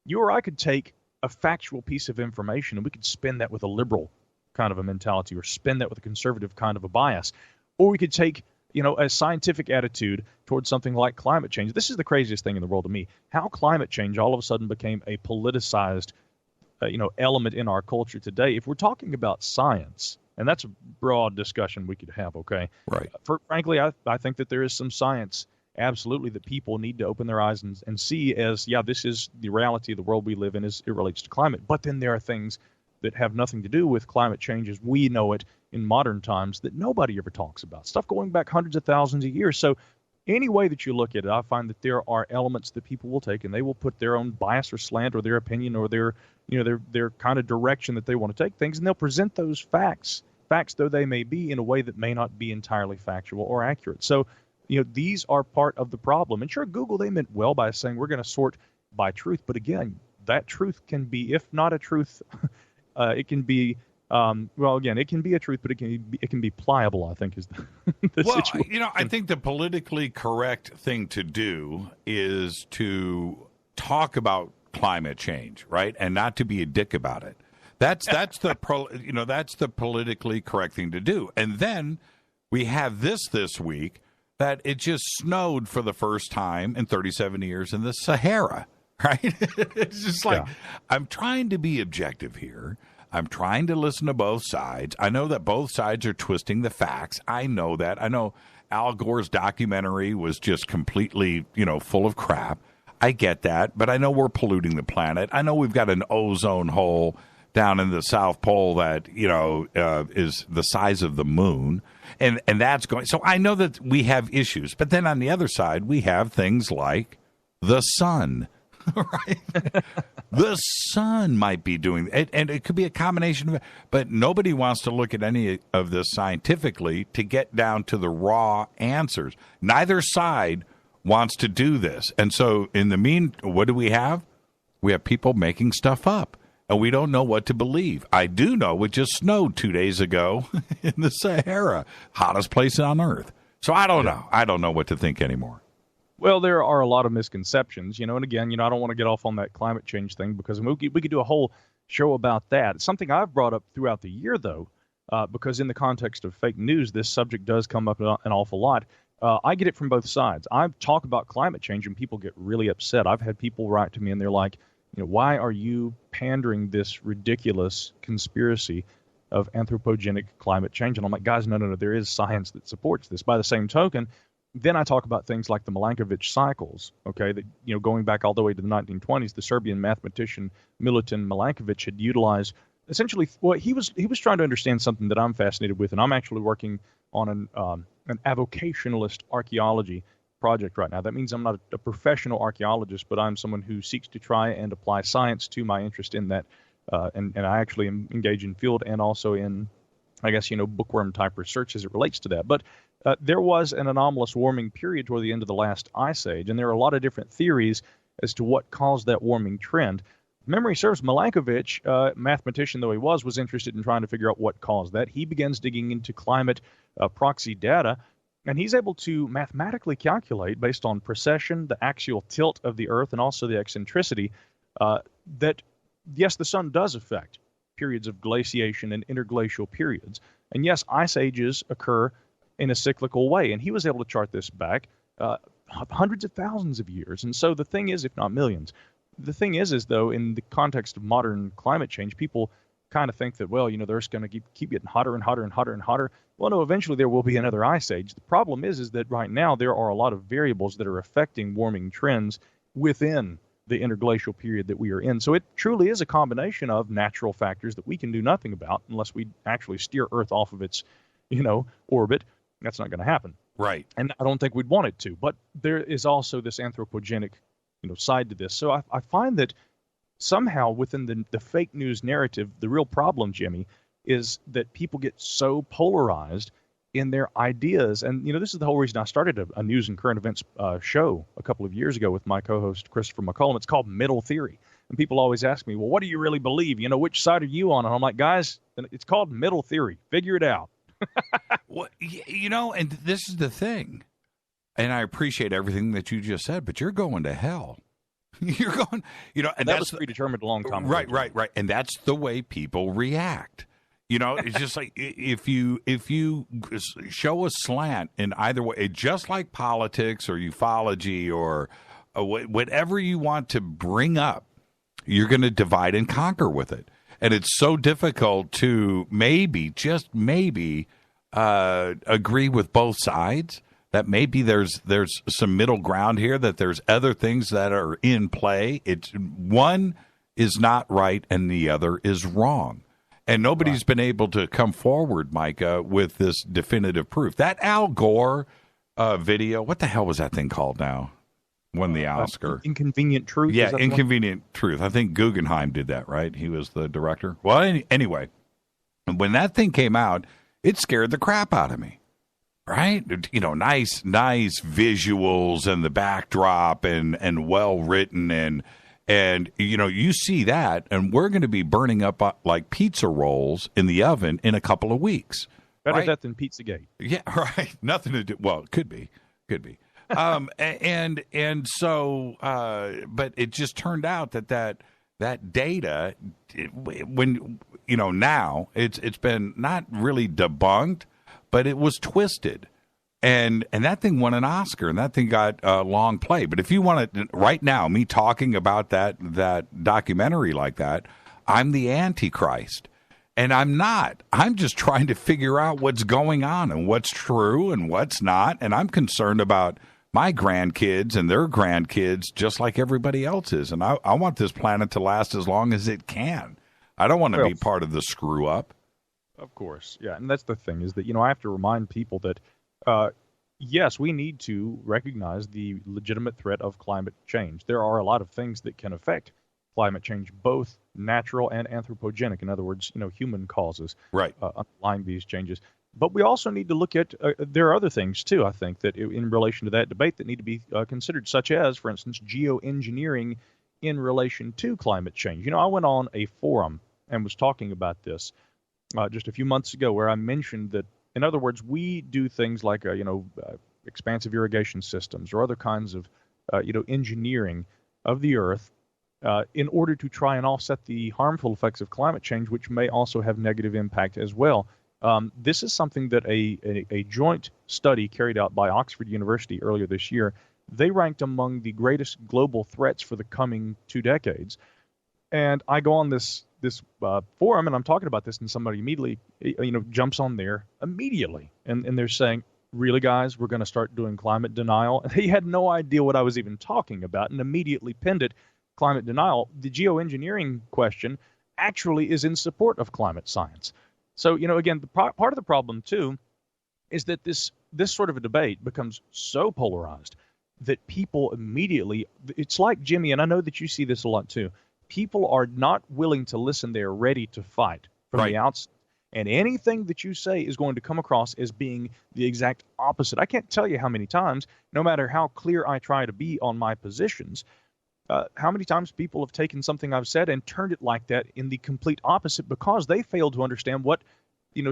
you or I could take a factual piece of information and we could spin that with a liberal kind of a mentality or spin that with a conservative kind of a bias. Or we could take a scientific attitude towards something like climate change. This is the craziest thing in the world to me, how climate change all of a sudden became a politicized, element in our culture today. If we're talking about science, and that's a broad discussion we could have, okay? Right. Frankly, I think that there is some science, absolutely, that people need to open their eyes and see as, yeah, this is the reality of the world we live in as it relates to climate. But then there are things that have nothing to do with climate change as we know it in modern times that nobody ever talks about. Stuff going back hundreds of thousands of years. So any way that you look at it, I find that there are elements that people will take and they will put their own bias or slant or their opinion or their kind of direction that they want to take things, and they'll present those facts though they may be, in a way that may not be entirely factual or accurate. So, these are part of the problem. And sure, Google, they meant well by saying we're going to sort by truth. But again, that truth can be, if not a truth, it can be, it can be a truth, but it can be pliable, I think, is the situation. I think the politically correct thing to do is to talk about climate change, right? And not to be a dick about it. That's the politically correct thing to do. And then we have this week that it just snowed for the first time in 37 years in the Sahara, right? It's just like, I'm trying to be objective here. I'm trying to listen to both sides. I know that both sides are twisting the facts. I know that. I know Al Gore's documentary was just completely, full of crap. I get that, but I know we're polluting the planet. I know we've got an ozone hole down in the South Pole that, is the size of the moon. And that's going. So I know that we have issues. But then on the other side, we have things like the sun, right? The sun might be doing it. And it could be a combination of it. But nobody wants to look at any of this scientifically to get down to the raw answers. Neither side wants to do this. And so what do we have? We have people making stuff up. And we don't know what to believe. I do know it just snowed 2 days ago in the Sahara, hottest place on Earth. So I don't know. I don't know what to think anymore. Well, there are a lot of misconceptions, and again, I don't want to get off on that climate change thing because we could do a whole show about that. It's something I've brought up throughout the year, though, because in the context of fake news, this subject does come up an awful lot. I get it from both sides. I talk about climate change and people get really upset. I've had people write to me and they're like, why are you pandering this ridiculous conspiracy of anthropogenic climate change? And I'm like, guys, no, there is science that supports this. By the same token, then I talk about things like the Milankovitch cycles, okay, that, going back all the way to the 1920s, the Serbian mathematician Milutin Milankovitch had utilized essentially, well, he was trying to understand something that I'm fascinated with, and I'm actually working on an avocationalist archaeology project right now. That means I'm not a professional archaeologist, but I'm someone who seeks to try and apply science to my interest in that, and I actually am engaged in field and also in, I guess, bookworm type research as it relates to that. But there was an anomalous warming period toward the end of the last ice age, and there are a lot of different theories as to what caused that warming trend. Memory serves, Milankovitch, mathematician though he was interested in trying to figure out what caused that. He begins digging into climate proxy data, and he's able to mathematically calculate, based on precession, the axial tilt of the Earth, and also the eccentricity, that, yes, the sun does affect periods of glaciation and interglacial periods. And yes, ice ages occur in a cyclical way. And he was able to chart this back hundreds of thousands of years. And so the thing is, if not millions, the thing is though, in the context of modern climate change, people kind of think that, well, the Earth's going to keep getting hotter and hotter and hotter and hotter. Well, no, eventually there will be another ice age. The problem is that right now there are a lot of variables that are affecting warming trends within the interglacial period that we are in. So it truly is a combination of natural factors that we can do nothing about unless we actually steer Earth off of its, orbit. That's not going to happen. Right. And I don't think we'd want it to. But there is also this anthropogenic, side to this. So I find that somehow within the fake news narrative, the real problem, Jimmy, is that people get so polarized in their ideas. And, this is the whole reason I started a news and current events show a couple of years ago with my co-host, Christopher McCollum. It's called Middle Theory. And people always ask me, well, what do you really believe? Which side are you on? And I'm like, guys, it's called Middle Theory. Figure it out. Well, and this is the thing. And I appreciate everything that you just said, but you're going to hell. You're going, and that was predetermined a long time ago. Right. And that's the way people react. It's just like if you show a slant in either way, just like politics or ufology or whatever you want to bring up, you're going to divide and conquer with it. And it's so difficult to just maybe agree with both sides. That maybe there's some middle ground here, that there's other things that are in play. One is not right and the other is wrong. And nobody's been able to come forward, Micah, with this definitive proof. That Al Gore video, what the hell was that thing called now? Won the Oscar. Inconvenient Truth? Yeah, Inconvenient Truth. I think Guggenheim did that, right? He was the director. Well, anyway, when that thing came out, it scared the crap out of me. Right? Nice visuals and the backdrop and well written and you see that, and we're going to be burning up like pizza rolls in the oven in a couple of weeks. Better that than Pizzagate. Yeah, right. Nothing to do. Well, it could be. And so, but it just turned out that data, when now it's been not really debunked, but it was twisted, and that thing won an Oscar, and that thing got long play. But if you want to, right now, me talking about that documentary like that, I'm the Antichrist, and I'm not. I'm just trying to figure out what's going on and what's true and what's not, and I'm concerned about my grandkids and their grandkids just like everybody else is, and I want this planet to last as long as it can. I don't want to be part of the screw up. Of course, yeah, and that's the thing is that I have to remind people that yes, we need to recognize the legitimate threat of climate change. There are a lot of things that can affect climate change, both natural and anthropogenic. In other words, human causes underlying these changes. But we also need to look at there are other things too. I think that in relation to that debate that need to be considered, such as, for instance, geoengineering in relation to climate change. I went on a forum and was talking about this just a few months ago, where I mentioned that, in other words, we do things like, expansive irrigation systems or other kinds of, engineering of the earth in order to try and offset the harmful effects of climate change, which may also have negative impact as well. This is something that a joint study carried out by Oxford University earlier this year, they ranked among the greatest global threats for the coming 2 decades. And I go on this forum and I'm talking about this, and somebody immediately, jumps on there immediately. And they're saying, really, guys, we're going to start doing climate denial. And he had no idea what I was even talking about and immediately pinned it, climate denial. The geoengineering question actually is in support of climate science. So, again, part of the problem, too, is that this sort of a debate becomes so polarized that people immediately, it's like, Jimmy, and I know that you see this a lot, too, people are not willing to listen. They're ready to fight from the outset. And anything that you say is going to come across as being the exact opposite. I can't tell you how many times, no matter how clear I try to be on my positions, how many times people have taken something I've said and turned it like that in the complete opposite because they failed to understand what,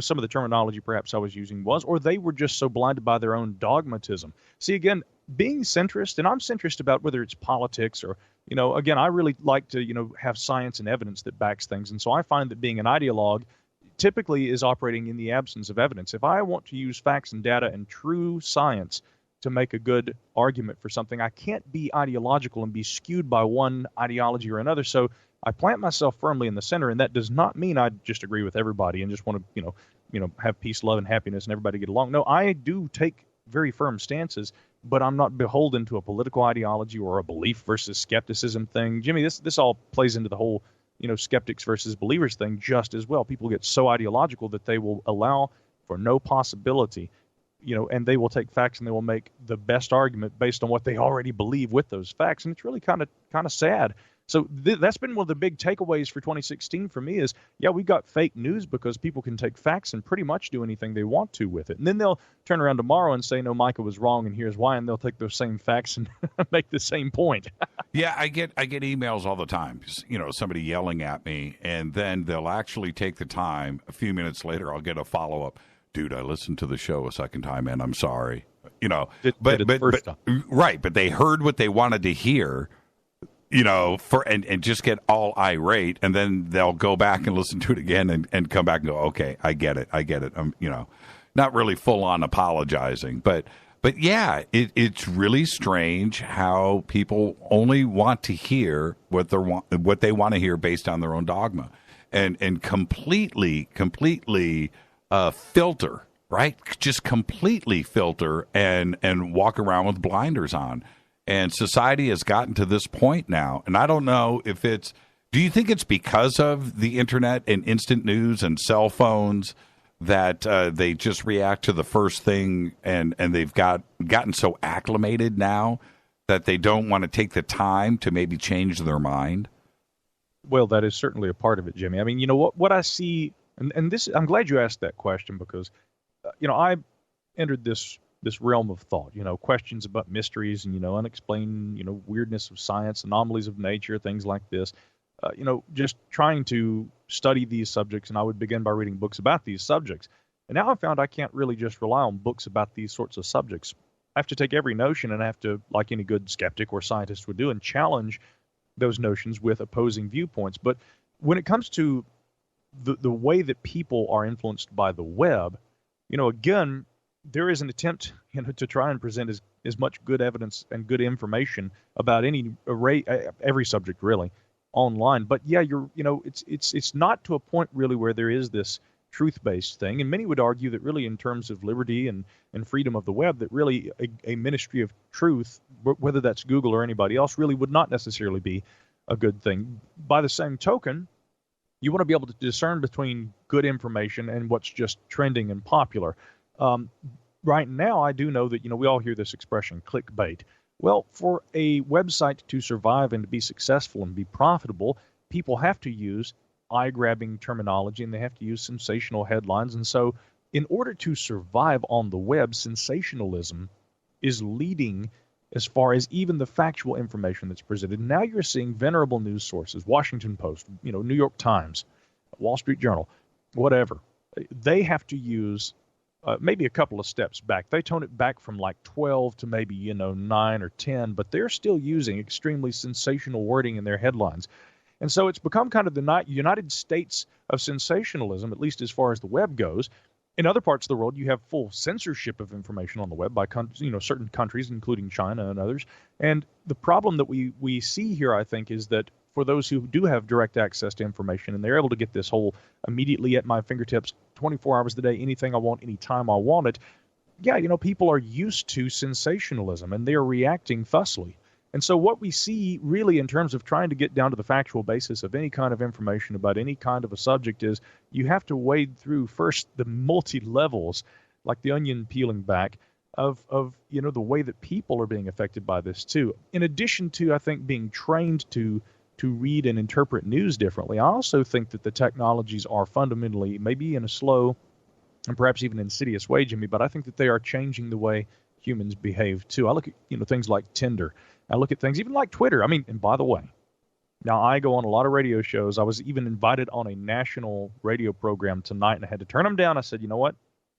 some of the terminology perhaps I was using was, or they were just so blinded by their own dogmatism. See, again, being centrist, and I'm centrist about whether it's politics or, again, I really like to, have science and evidence that backs things. And so I find that being an ideologue typically is operating in the absence of evidence. If I want to use facts and data and true science to make a good argument for something, I can't be ideological and be skewed by one ideology or another. So I plant myself firmly in the center, and that does not mean I just agree with everybody and just want to, have peace, love, and happiness and everybody get along. No, I do take very firm stances, but I'm not beholden to a political ideology or a belief versus skepticism thing. Jimmy, this all plays into the whole, skeptics versus believers thing just as well. People get so ideological that they will allow for no possibility, and they will take facts and they will make the best argument based on what they already believe with those facts. And it's really kind of sad. So that's been one of the big takeaways for 2016 for me is, we got fake news because people can take facts and pretty much do anything they want to with it. And then they'll turn around tomorrow and say, no, Micah was wrong and here's why, and they'll take those same facts and make the same point. Yeah, I get emails all the time, somebody yelling at me, and then they'll actually take the time. A few minutes later, I'll get a follow-up. Dude, I listened to the show a second time, and I'm sorry. But they heard what they wanted to hear, and just get all irate, and then they'll go back and listen to it again and come back and go, okay, I get it. I'm, not really full on apologizing, but yeah, it's really strange how people only want to hear what they want to hear based on their own dogma, and completely filter, right? Just completely filter and walk around with blinders on. And society has gotten to this point now. And I don't know if do you think it's because of the internet and instant news and cell phones that they just react to the first thing and they've gotten so acclimated now that they don't want to take the time to maybe change their mind? Well, that is certainly a part of it, Jimmy. I mean, what I see, and this, I'm glad you asked that question because, I entered this realm of thought, questions about mysteries and, unexplained, weirdness of science, anomalies of nature, things like this, just trying to study these subjects. And I would begin by reading books about these subjects. And now I've found I can't really just rely on books about these sorts of subjects. I have to take every notion and I have to, like any good skeptic or scientist would do, and challenge those notions with opposing viewpoints. But when it comes to the way that people are influenced by the web, again, there is an attempt, to try and present as much good evidence and good information about every subject really online. But yeah, it's not to a point really where there is this truth-based thing. And many would argue that really in terms of liberty and freedom of the web, that really a ministry of truth, whether that's Google or anybody else, really would not necessarily be a good thing. By the same token, you want to be able to discern between good information and what's just trending and popular. Right now, I do know that, we all hear this expression, clickbait. Well, for a website to survive and to be successful and be profitable, people have to use eye-grabbing terminology and they have to use sensational headlines. And so in order to survive on the web, sensationalism is leading as far as even the factual information that's presented. Now you're seeing venerable news sources, Washington Post, New York Times, Wall Street Journal, whatever. They have to use maybe a couple of steps back. They tone it back from like 12 to maybe, 9 or 10, but they're still using extremely sensational wording in their headlines. And so it's become kind of the United States of sensationalism, at least as far as the web goes. In other parts of the world, you have full censorship of information on the web by certain countries, including China and others. And the problem that we see here, I think, is that for those who do have direct access to information and they're able to get this whole immediately at my fingertips, 24 hours a day, anything I want, anytime I want it, people are used to sensationalism and they're reacting fussily. And so what we see really in terms of trying to get down to the factual basis of any kind of information about any kind of a subject is you have to wade through first the multi-levels, like the onion peeling back, of the way that people are being affected by this too. In addition to, I think, being trained to read and interpret news differently, I also think that the technologies are fundamentally, maybe in a slow and perhaps even insidious way, Jimmy, but I think that they are changing the way humans behave too. I look at things like Tinder. I look at things even like Twitter. I mean, and by the way, now I go on a lot of radio shows. I was even invited on a national radio program tonight, and I had to turn them down. I said, you know what?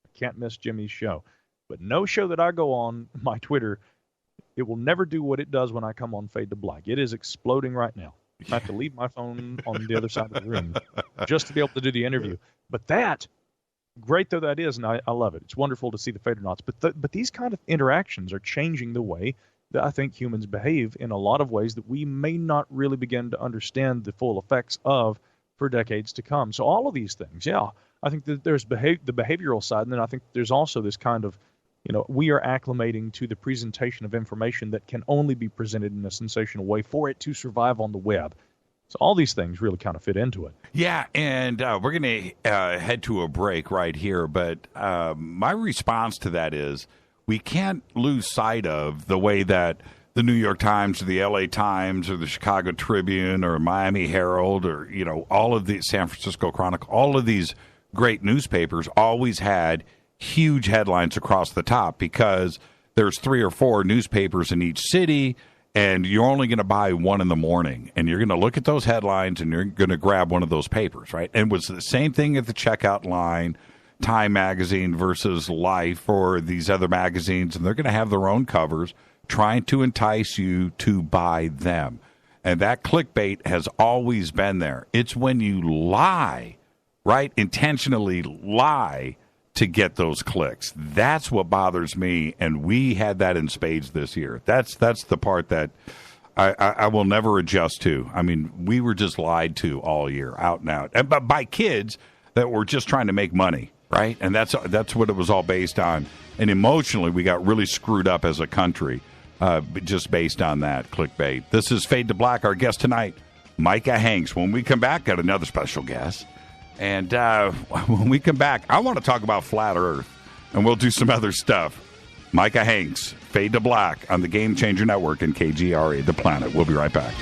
I can't miss Jimmy's show. But no show that I go on my Twitter, it will never do what it does when I come on Fade to Black. It is exploding right now. I have to leave my phone on the other side of the room just to be able to do the interview. But that, great though that is, and I love it. It's wonderful to see the Fadernauts. But these kind of interactions are changing the way that I think humans behave in a lot of ways that we may not really begin to understand the full effects of for decades to come. So all of these things, I think that there's the behavioral side, and then I think there's also this kind of, we are acclimating to the presentation of information that can only be presented in a sensational way for it to survive on the web. So all these things really kind of fit into it. Yeah, and we're going to head to a break right here, but my response to that is we can't lose sight of the way that the New York Times or the LA Times or the Chicago Tribune or Miami Herald or, all of the San Francisco Chronicle, all of these great newspapers always had huge headlines across the top because there's 3 or 4 newspapers in each city, and you're only going to buy one in the morning, and you're going to look at those headlines, and you're going to grab one of those papers, right? And it was the same thing at the checkout line, Time Magazine versus Life or these other magazines, and they're going to have their own covers trying to entice you to buy them. And that clickbait has always been there. It's when you lie, right, intentionally lie to get those clicks. That's what bothers me, and we had that in spades this year. That's the part that I will never adjust to. I mean, we were just lied to all year, out and out, but by kids that were just trying to make money, right? And that's what it was all based on. And emotionally, we got really screwed up as a country just based on that clickbait. This is Fade to Black. Our guest tonight, Micah Hanks. When we come back, got another special guest. And when we come back, I want to talk about Flat Earth, and we'll do some other stuff. Micah Hanks, Fade to Black on the Game Changer Network and KGRA the Planet. We'll be right back.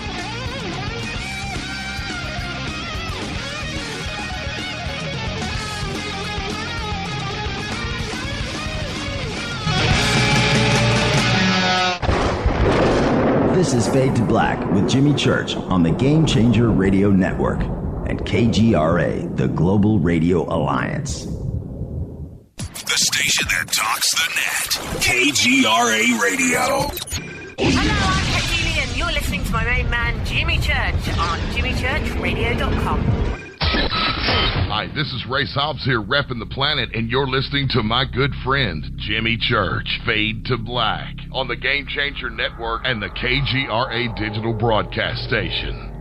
This is Fade to Black with Jimmy Church on the Game Changer Radio Network and KGRA, the Global Radio Alliance. The station that talks the net. KGRA Radio. Hello, I'm Katie, and you're listening to my main man, Jimmy Church, on jimmychurchradio.com. Hi, this is Ray Hobbs here, repping the planet, and you're listening to my good friend, Jimmy Church, Fade to Black, on the Game Changer Network and the KGRA digital broadcast station.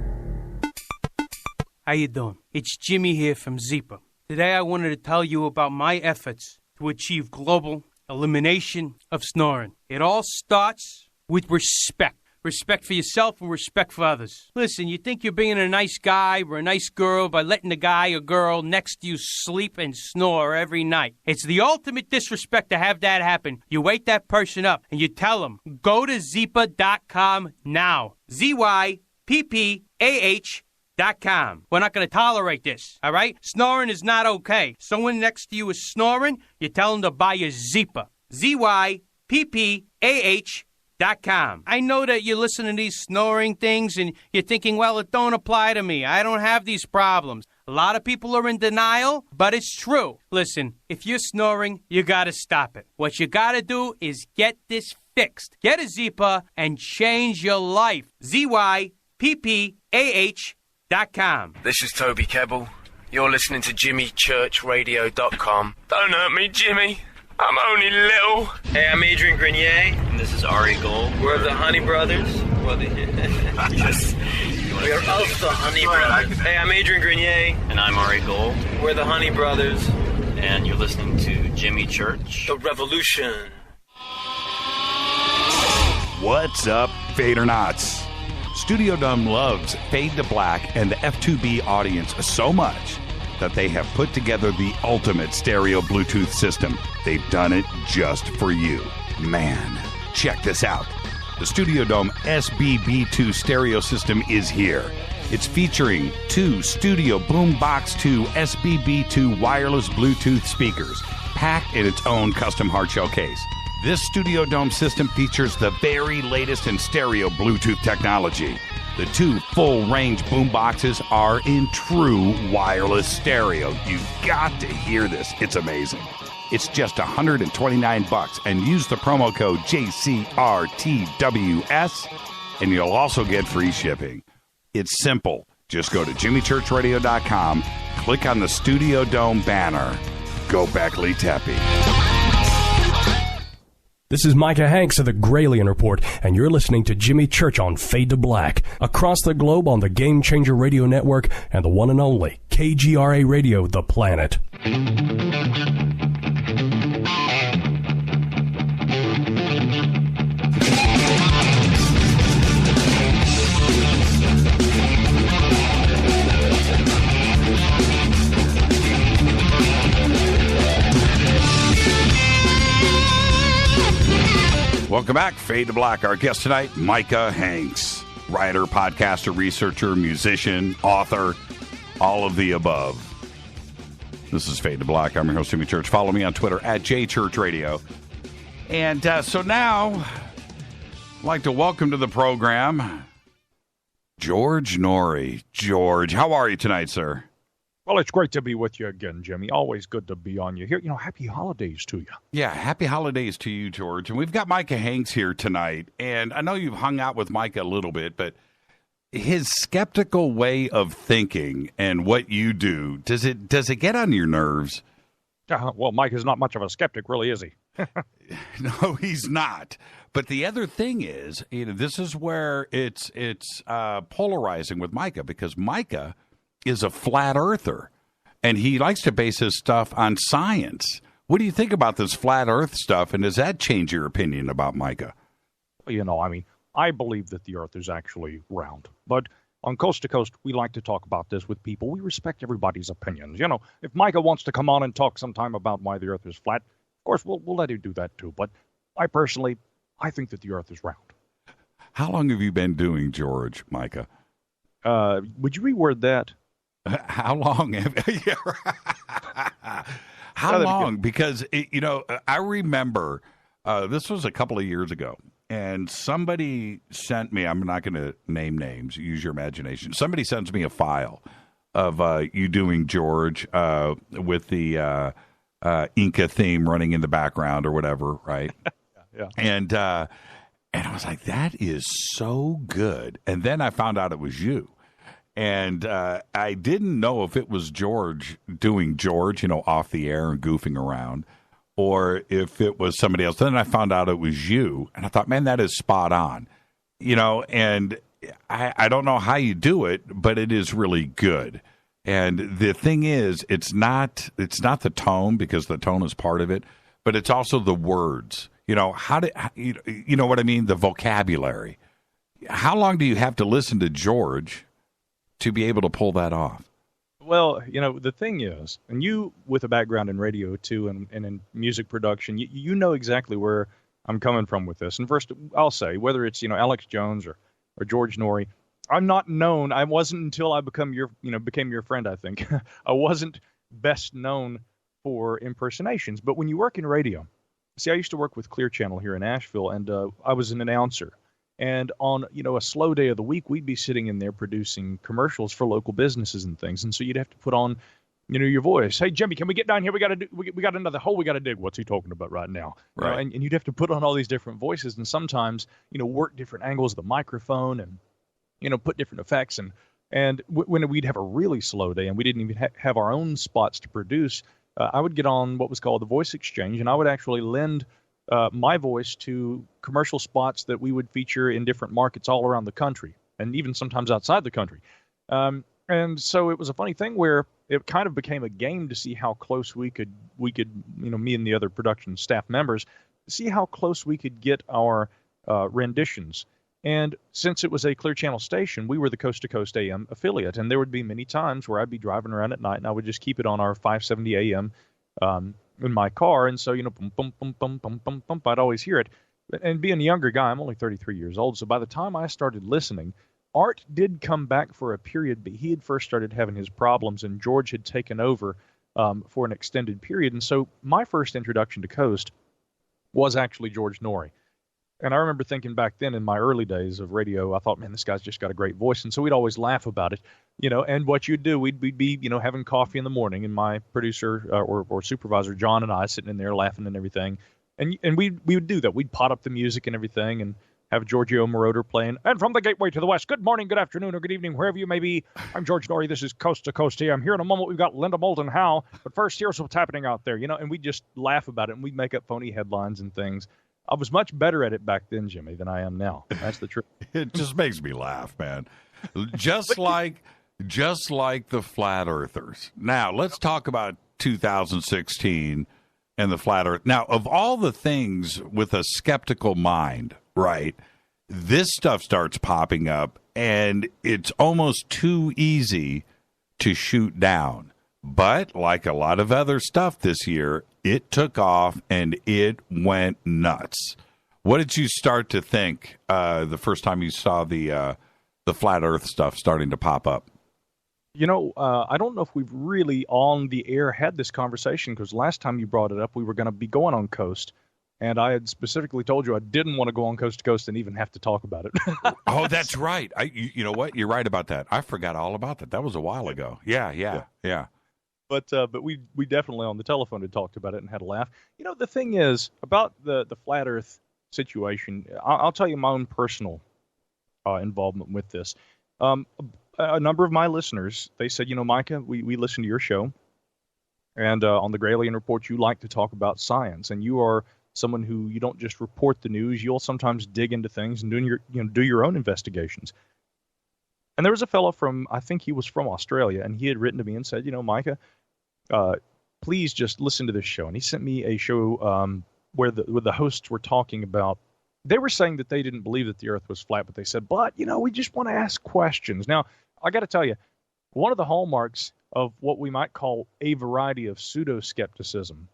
How you doing? It's Jimmy here from Zipa. Today I wanted to tell you about my efforts to achieve global elimination of snoring. It all starts with respect. Respect for yourself and respect for others. Listen, you think you're being a nice guy or a nice girl by letting the guy or girl next to you sleep and snore every night. It's the ultimate disrespect to have that happen. You wake that person up and you tell them, go to Zipa.com now. ZYPPAH.com. We're not going to tolerate this, all right? Snoring is not okay. Someone next to you is snoring, you tell them to buy a Zipa. ZYPPAH.com. I know that you're listening to these snoring things and you're thinking, well, it don't apply to me. I don't have these problems. A lot of people are in denial, but it's true. Listen, if you're snoring, you got to stop it. What you got to do is get this fixed. Get a Zipa and change your life. ZYPPAH.com. This is Toby Kebbell. You're listening to jimmychurchradio.com. Don't hurt me, Jimmy. I'm only little. Hey, I'm Adrian Grenier. And this is Ari Gold. We're the Honey Brothers. Yes. We are of the Honey Brothers. Hey, I'm Adrian Grenier. And I'm Ari Gold. We're the Honey Brothers. And you're listening to Jimmy Church. The Revolution. What's up, Fadernauts? Studio Dome loves Fade to Black and the F2B audience so much that they have put together the ultimate stereo Bluetooth system. They've done it just for you. Man, check this out. The Studio Dome SBB2 stereo system is here. It's featuring 2 Studio Boombox 2 SBB2 wireless Bluetooth speakers, packed in its own custom hard shell case. This Studio Dome system features the very latest in stereo Bluetooth technology. The 2 full-range boomboxes are in true wireless stereo. You've got to hear this. It's amazing. It's just $129, and use the promo code JCRTWS, and you'll also get free shipping. It's simple. Just go to jimmychurchradio.com, click on the Studio Dome banner. Go Beckley Teppy. This is Micah Hanks of the Gralien Report, and you're listening to Jimmy Church on Fade to Black, across the globe on the Game Changer Radio Network and the one and only KGRA Radio the Planet. Welcome back, Fade to Black. Our guest tonight, Micah Hanks, writer, podcaster, researcher, musician, author, all of the above. This is Fade to Black. I'm your host, Jimmy Church. Follow me on Twitter at JChurchRadio. And so now, I'd like to welcome to the program George Noory. George, how are you tonight, sir? Well, it's great to be with you again, Jimmy. Always good to be on you here. Happy holidays to you. Yeah, happy holidays to you, George. And we've got Micah Hanks here tonight. And I know you've hung out with Micah a little bit, but his skeptical way of thinking and what you do, does it get on your nerves? Well, Micah's not much of a skeptic, really, is he? No, he's not. But the other thing is, this is where it's polarizing with Micah, because Micah is a flat earther, and he likes to base his stuff on science. What do you think about this flat earth stuff, and does that change your opinion about Micah? I believe that the earth is actually round. But on Coast to Coast, we like to talk about this with people. We respect everybody's opinions. If Micah wants to come on and talk sometime about why the earth is flat, of course, we'll let him do that too. But I think that the earth is round. How long have you been doing George, Micah? Would you reword that? How long? How long? Because, I remember this was a couple of years ago, and somebody sent me, I'm not going to name names, use your imagination. Somebody sends me a file of you doing George with the Inca theme running in the background or whatever, right? Yeah. And I was like, that is so good. And then I found out it was you. And I didn't know if it was George doing George, off the air and goofing around, or if it was somebody else. Then I found out it was you. And I thought, man, that is spot on. And I don't know how you do it, but it is really good. And the thing is, it's not the tone, because the tone is part of it, but it's also the words. You know what I mean? The vocabulary. How long do you have to listen to George to be able to pull that off? Well, the thing is, and you with a background in radio too, and in music production, you know exactly where I'm coming from with this. And first, I'll say, whether it's Alex Jones or George Noory, I'm not known. I wasn't until I became your friend. I think I wasn't best known for impersonations. But when you work in radio, see, I used to work with Clear Channel here in Asheville, and I was an announcer. And on, a slow day of the week, we'd be sitting in there producing commercials for local businesses and things. And so you'd have to put on, your voice. Hey, Jimmy, can we get down here? We got another hole we got to dig. What's he talking about right now? Right. And you'd have to put on all these different voices, and sometimes, work different angles of the microphone and, put different effects. And when we'd have a really slow day and we didn't even have our own spots to produce, I would get on what was called the voice exchange, and I would actually lend my voice to commercial spots that we would feature in different markets all around the country, and even sometimes outside the country. And so it was a funny thing where it kind of became a game to see how close we could, me and the other production staff members, see how close we could get our renditions. And since it was a Clear Channel station, we were the Coast to Coast AM affiliate, and there would be many times where I'd be driving around at night and I would just keep it on our 570 AM in my car, and so boom, boom, boom, boom, boom, boom, boom, I'd always hear it. And being a younger guy, I'm only 33 years old, so by the time I started listening, Art did come back for a period, but he had first started having his problems, and George had taken over for an extended period. And so my first introduction to Coast was actually George Noory. And I remember thinking back then in my early days of radio, I thought, man, this guy's just got a great voice. And so we'd always laugh about it, and what you'd do, we'd be, having coffee in the morning, and my producer or supervisor, John, and I sitting in there laughing and everything. And we would do that. We'd pot up the music and everything and have Giorgio Moroder playing. And from the gateway to the west, good morning, good afternoon, or good evening, wherever you may be. I'm George Noory. This is Coast to Coast AM. Here in a moment, we've got Linda Moulton Howe. But first, here's what's happening out there, and we just laugh about it, and we'd make up phony headlines and things. I was much better at it back then, Jimmy, than I am now. That's the truth. It just makes me laugh, man. Just like the flat earthers. Now, let's talk about 2016 and the flat earth. Now, of all the things with a skeptical mind, right, this stuff starts popping up, and it's almost too easy to shoot down. But like a lot of other stuff this year, it took off and it went nuts. What did you start to think the first time you saw the flat Earth stuff starting to pop up? You know, I don't know if we've really on the air had this conversation, because last time you brought it up, we were going to be going on coast. And I had specifically told you I didn't want to go on coast to coast and even have to talk about it. Oh, that's right. You know what? You're right about that. I forgot all about that. That was a while ago. Yeah. But we definitely on the telephone had talked about it and had a laugh. You know, the thing is about the flat Earth situation. I'll tell you my own personal involvement with this. A number of my listeners, they said, you know, Micah, we listen to your show, and on the Gralien Report, you like to talk about science, and you are someone who you don't just report the news. You'll sometimes dig into things and do your own investigations. And there was a fellow I think he was from Australia, and he had written to me and said, you know, Micah, please just listen to this show. And he sent me a show where the hosts were talking about, they were saying that they didn't believe that the Earth was flat, but they said, but, you know, we just want to ask questions. Now, I got to tell you, one of the hallmarks of what we might call a variety of pseudo-skepticism,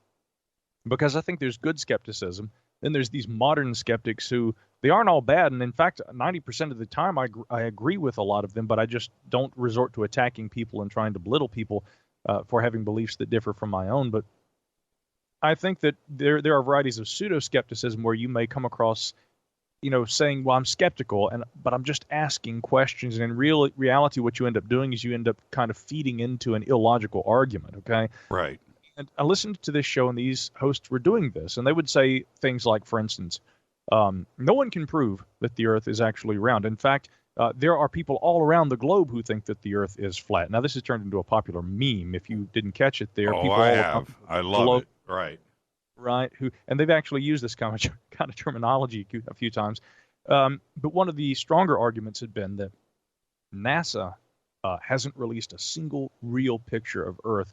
because I think there's good skepticism, then there's these modern skeptics who, they aren't all bad, and in fact, 90% of the time I agree with a lot of them, but I just don't resort to attacking people and trying to belittle people for having beliefs that differ from my own. But I think that there are varieties of pseudo-skepticism where you may come across, you know, saying, well, I'm skeptical, but I'm just asking questions, and in reality, what you end up doing is you end up kind of feeding into an illogical argument, okay? Right. And I listened to this show, and these hosts were doing this, and they would say things like, for instance, no one can prove that the Earth is actually round. In fact, there are people all around the globe who think that the Earth is flat. Now, this has turned into a popular meme. If you didn't catch it, there are people I all have. around I the love globe, it. Right. Right. And they've actually used this kind of terminology a few times. But one of the stronger arguments had been that NASA hasn't released a single real picture of Earth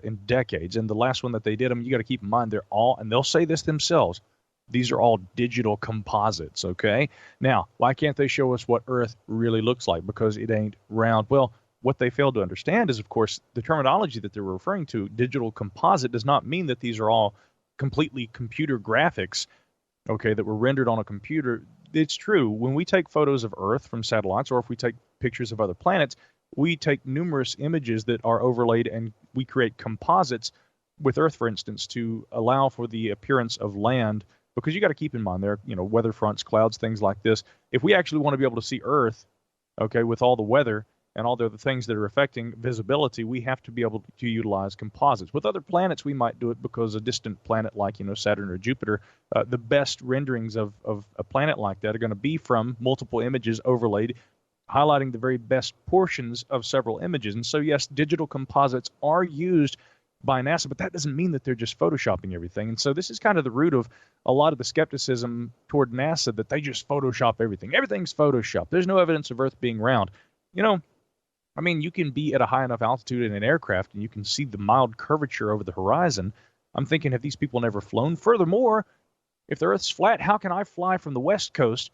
in decades. And the last one that they did, you got to keep in mind, and they'll say this themselves, these are all digital composites, okay? Now, why can't they show us what Earth really looks like? Because it ain't round. Well, what they fail to understand is, of course, the terminology that they're referring to, digital composite, does not mean that these are all completely computer graphics, okay, that were rendered on a computer. It's true. When we take photos of Earth from satellites, or if we take pictures of other planets, we take numerous images that are overlaid, and we create composites with Earth, for instance, to allow for the appearance of land. Because you got to keep in mind, there, weather fronts, clouds, things like this. If we actually want to be able to see Earth, okay, with all the weather and all the other things that are affecting visibility, we have to be able to utilize composites. With other planets, we might do it because a distant planet like, Saturn or Jupiter, the best renderings of a planet like that are going to be from multiple images overlaid, highlighting the very best portions of several images. And so, yes, digital composites are used by NASA, but that doesn't mean that they're just photoshopping everything. And so this is kind of the root of a lot of the skepticism toward NASA, that they just Photoshop everything. Everything's Photoshopped. There's no evidence of Earth being round. You can be at a high enough altitude in an aircraft and you can see the mild curvature over the horizon. I'm thinking, have these people never flown? Furthermore, if the Earth's flat, how can I fly from the West Coast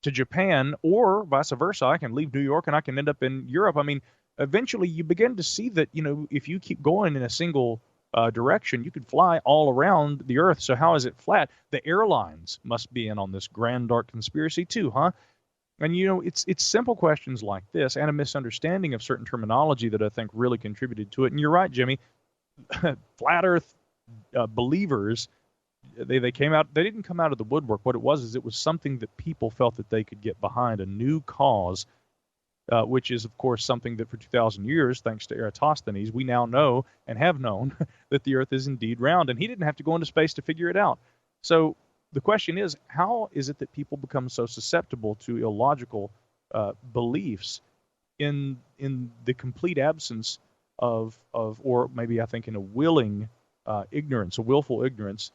to Japan, or vice versa? I can leave New York and I can end up in Europe. Eventually you begin to see that, if you keep going in a single direction, you could fly all around the Earth. So how is it flat? The airlines must be in on this grand dark conspiracy too, huh? And, it's simple questions like this and a misunderstanding of certain terminology that I think really contributed to it. And you're right, Jimmy, flat Earth believers, they came out, they didn't come out of the woodwork. What it was something that people felt that they could get behind, a new cause, which is, of course, something that for 2,000 years, thanks to Eratosthenes, we now know and have known that the Earth is indeed round, and he didn't have to go into space to figure it out. So the question is, how is it that people become so susceptible to illogical beliefs in the complete absence of, or maybe I think in a willing ignorance, a willful ignorance,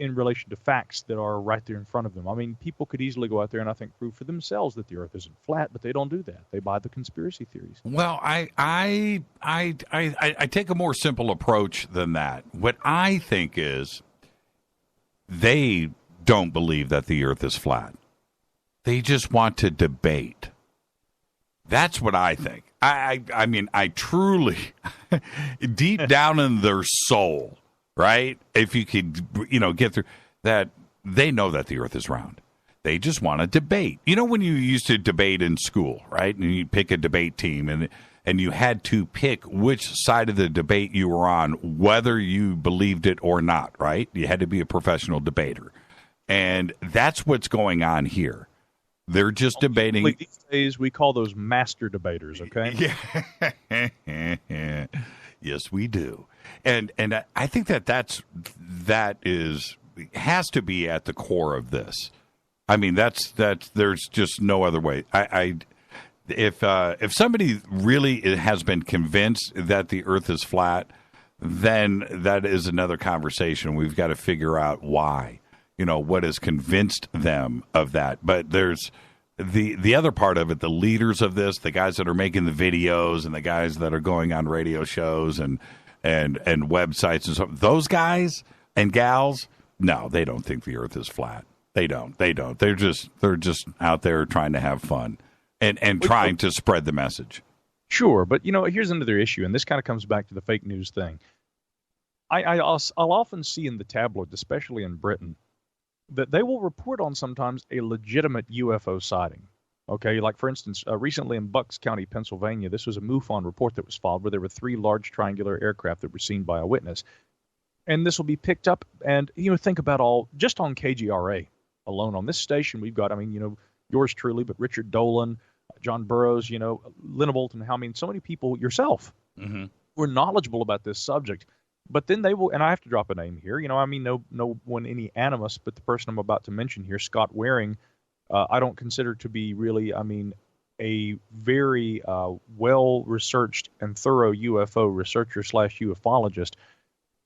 in relation to facts that are right there in front of them. I mean, people could easily go out there and I think prove for themselves that the Earth isn't flat, but they don't do that. They buy the conspiracy theories. Well, I take a more simple approach than that. What I think is they don't believe that the Earth is flat. They just want to debate. That's what I think. I mean, I truly, deep down in their soul, right? If you could, get through that, they know that the Earth is round. They just want to debate. You know, when you used to debate in school, right? And you pick a debate team, and you had to pick which side of the debate you were on, whether you believed it or not, right? You had to be a professional debater. And that's what's going on here. They're just debating. These days, we call those master debaters, okay? Yeah. Yes, we do. And I think that has to be at the core of this. I mean, that's there's just no other way. If somebody really has been convinced that the Earth is flat, then that is another conversation. We've got to figure out why. What has convinced them of that. But there's the other part of it, the leaders of this, the guys that are making the videos and the guys that are going on radio shows and websites and stuff. Those guys and gals, no, they don't think the Earth is flat. They don't. They're just out there trying to have fun and trying to spread the message. Sure, but here's another issue, and this kind of comes back to the fake news thing. I'll often see in the tabloids, especially in Britain, that they will report on sometimes a legitimate UFO sighting. Okay, like for instance, recently in Bucks County, Pennsylvania, this was a MUFON report that was filed where there were 3 large triangular aircraft that were seen by a witness. And this will be picked up, and think about just on KGRA alone on this station, we've got, yours truly, but Richard Dolan, John Burroughs, Lena Bolton, so many people, yourself, who are knowledgeable about this subject. But then they will, and I have to drop a name here, no one any animus, but the person I'm about to mention here, Scott Waring, I don't consider to be really, a very well-researched and thorough UFO researcher / ufologist.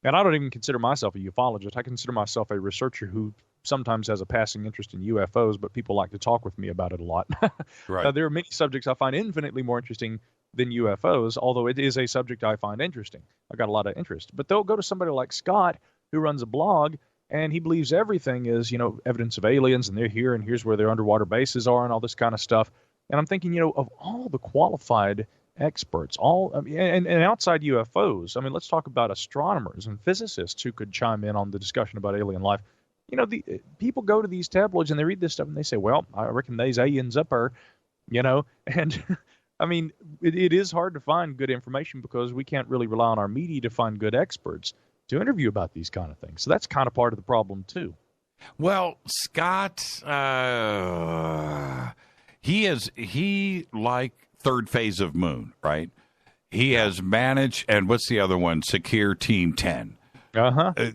And I don't even consider myself a ufologist. I consider myself a researcher who sometimes has a passing interest in UFOs, but people like to talk with me about it a lot. Right. There are many subjects I find infinitely more interesting than UFOs, although it is a subject I find interesting. I got a lot of interest. But they'll go to somebody like Scott, who runs a blog, and he believes everything is, evidence of aliens, and they're here, and here's where their underwater bases are, and all this kind of stuff. And I'm thinking, of all the qualified experts, and outside UFOs, let's talk about astronomers and physicists who could chime in on the discussion about alien life. The people go to these tabloids and they read this stuff and they say, well, I reckon these aliens up there, and it is hard to find good information because we can't really rely on our media to find good experts to interview about these kind of things. So that's kind of part of the problem too. Well, Scott, he like third phase of Moon, right? He has managed, and what's the other one? Secure Team 10.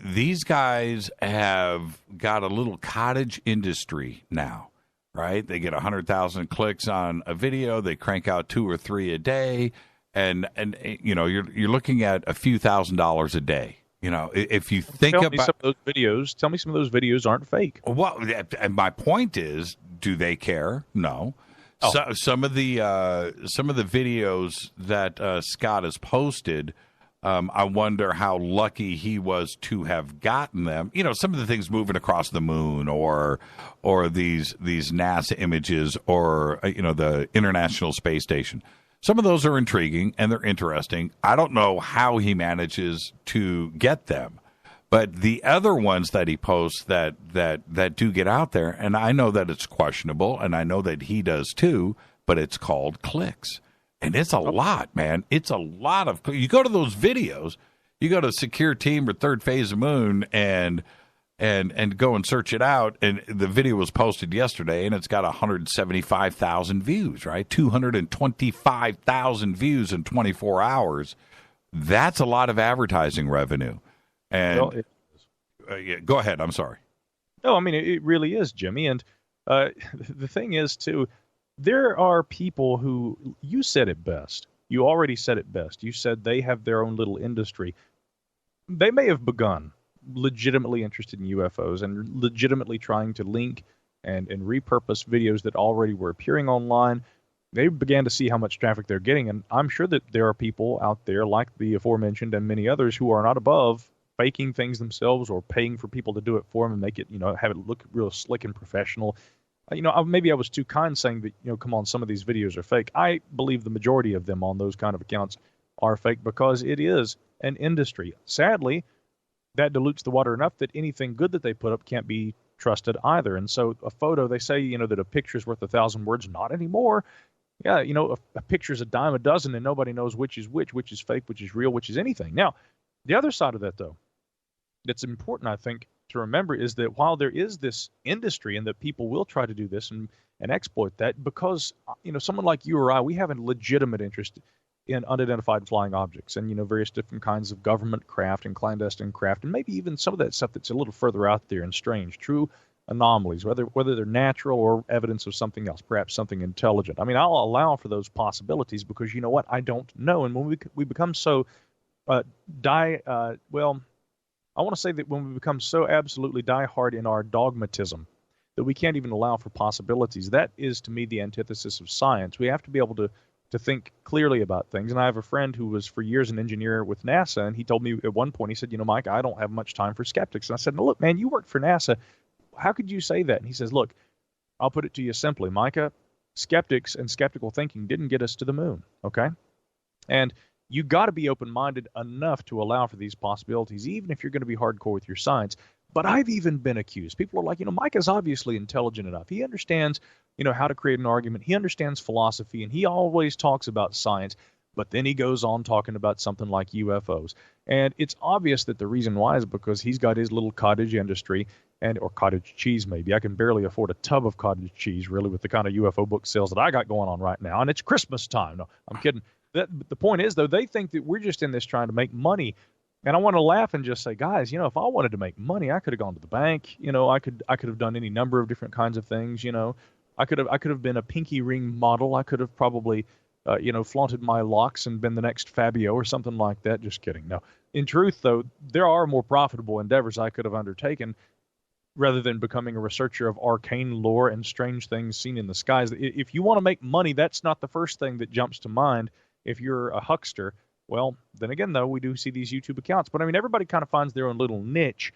These guys have got a little cottage industry now, right? They get 100,000 clicks on a video. They crank out 2 or 3 a day, and you're looking at a few $1,000s a day. If you think tell about me some of those videos, tell me some of those videos aren't fake. Well, and my point is, do they care? No. Oh. So, some of the videos that Scott has posted, I wonder how lucky he was to have gotten them. Some of the things moving across the moon, or these NASA images, or the International Space Station. Some of those are intriguing and they're interesting. I don't know how he manages to get them, but the other ones that he posts that do get out there, and I know that it's questionable, and I know that he does too, but it's called clicks. And it's a lot, man. It's a lot of. You go to those videos, you go to Secure Team or Third Phase of Moon, and go and search it out. And the video was posted yesterday, and it's got 175,000 views, right? 225,000 views in 24 hours. That's a lot of advertising revenue. And go ahead. I'm sorry. No, it really is, Jimmy. And the thing is, too, there are people who, you said it best. You already said it best. You said they have their own little industry. They may have begun legitimately interested in UFOs and legitimately trying to link and repurpose videos that already were appearing online, they began to see how much traffic they're getting. And I'm sure that there are people out there like the aforementioned and many others who are not above faking things themselves or paying for people to do it for them and make it, have it look real slick and professional. Maybe I was too kind saying that, come on, some of these videos are fake. I believe the majority of them on those kind of accounts are fake because it is an industry. Sadly, that dilutes the water enough that anything good that they put up can't be trusted either. And so a photo, they say, that a picture's worth 1,000 words. Not anymore. Yeah, a picture's a dime a dozen and nobody knows which is fake, which is real, which is anything. Now, the other side of that, though, that's important, I think, to remember is that while there is this industry and that people will try to do this and exploit that, because, someone like you or I, we have a legitimate interest in unidentified flying objects and, various different kinds of government craft and clandestine craft, and maybe even some of that stuff that's a little further out there and strange, true anomalies, whether they're natural or evidence of something else, perhaps something intelligent. I mean, I'll allow for those possibilities because you know what? I don't know. And when we become so I want to say that when we become so absolutely diehard in our dogmatism that we can't even allow for possibilities, that is, to me, the antithesis of science. We have to be able to think clearly about things. And I have a friend who was for years an engineer with NASA, and he told me at one point, he said, Mike, I don't have much time for skeptics. And I said, no, look, man, you worked for NASA. How could you say that? And he says, look, I'll put it to you simply, Micah, skeptics and skeptical thinking didn't get us to the moon, okay? And you got to be open-minded enough to allow for these possibilities, even if you're going to be hardcore with your science. But I've even been accused. People are like, Micah's obviously intelligent enough. He understands, how to create an argument. He understands philosophy, and he always talks about science. But then he goes on talking about something like UFOs. And it's obvious that the reason why is because he's got his little cottage industry or cottage cheese maybe. I can barely afford a tub of cottage cheese, really, with the kind of UFO book sales that I got going on right now. And it's Christmas time. No, I'm kidding. The point is, though, they think that we're just in this trying to make money. And I want to laugh and just say, guys, if I wanted to make money, I could have gone to the bank. I could have done any number of different kinds of things. I could have been a pinky ring model. I could have probably, flaunted my locks and been the next Fabio or something like that. Just kidding. No. In truth, though, there are more profitable endeavors I could have undertaken rather than becoming a researcher of arcane lore and strange things seen in the skies. If you want to make money, that's not the first thing that jumps to mind. If you're a huckster, well, then again, though, we do see these YouTube accounts. But, I mean, everybody kind of finds their own little niche.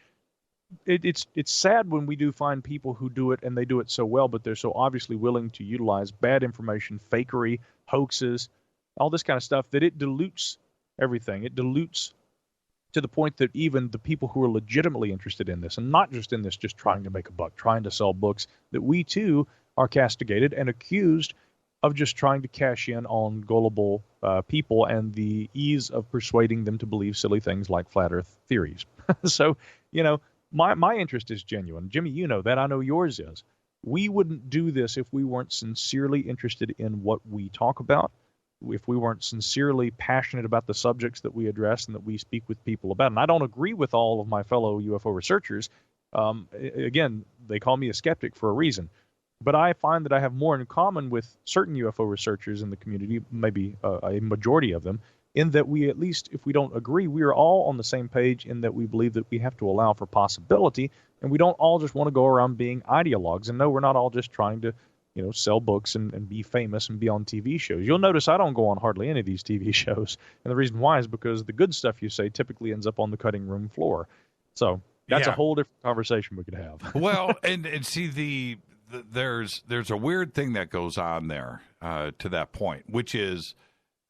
It's sad when we do find people who do it, and they do it so well, but they're so obviously willing to utilize bad information, fakery, hoaxes, all this kind of stuff, that it dilutes everything. It dilutes to the point that even the people who are legitimately interested in this, and not just in this, just trying to make a buck, trying to sell books, that we, too, are castigated and accused of just trying to cash in on gullible people and the ease of persuading them to believe silly things like flat earth theories. So, my interest is genuine. Jimmy, you know that. I know yours is. We wouldn't do this if we weren't sincerely interested in what we talk about, if we weren't sincerely passionate about the subjects that we address and that we speak with people about. And I don't agree with all of my fellow UFO researchers. Again, they call me a skeptic for a reason. But I find that I have more in common with certain UFO researchers in the community, maybe a majority of them, in that we, at least if we don't agree, we are all on the same page in that we believe that we have to allow for possibility, and we don't all just want to go around being ideologues. And no, we're not all just trying to, sell books and be famous and be on TV shows. You'll notice I don't go on hardly any of these TV shows, and the reason why is because the good stuff you say typically ends up on the cutting room floor. So that's a whole different conversation we could have. Well, and see there's a weird thing that goes on there to that point, which is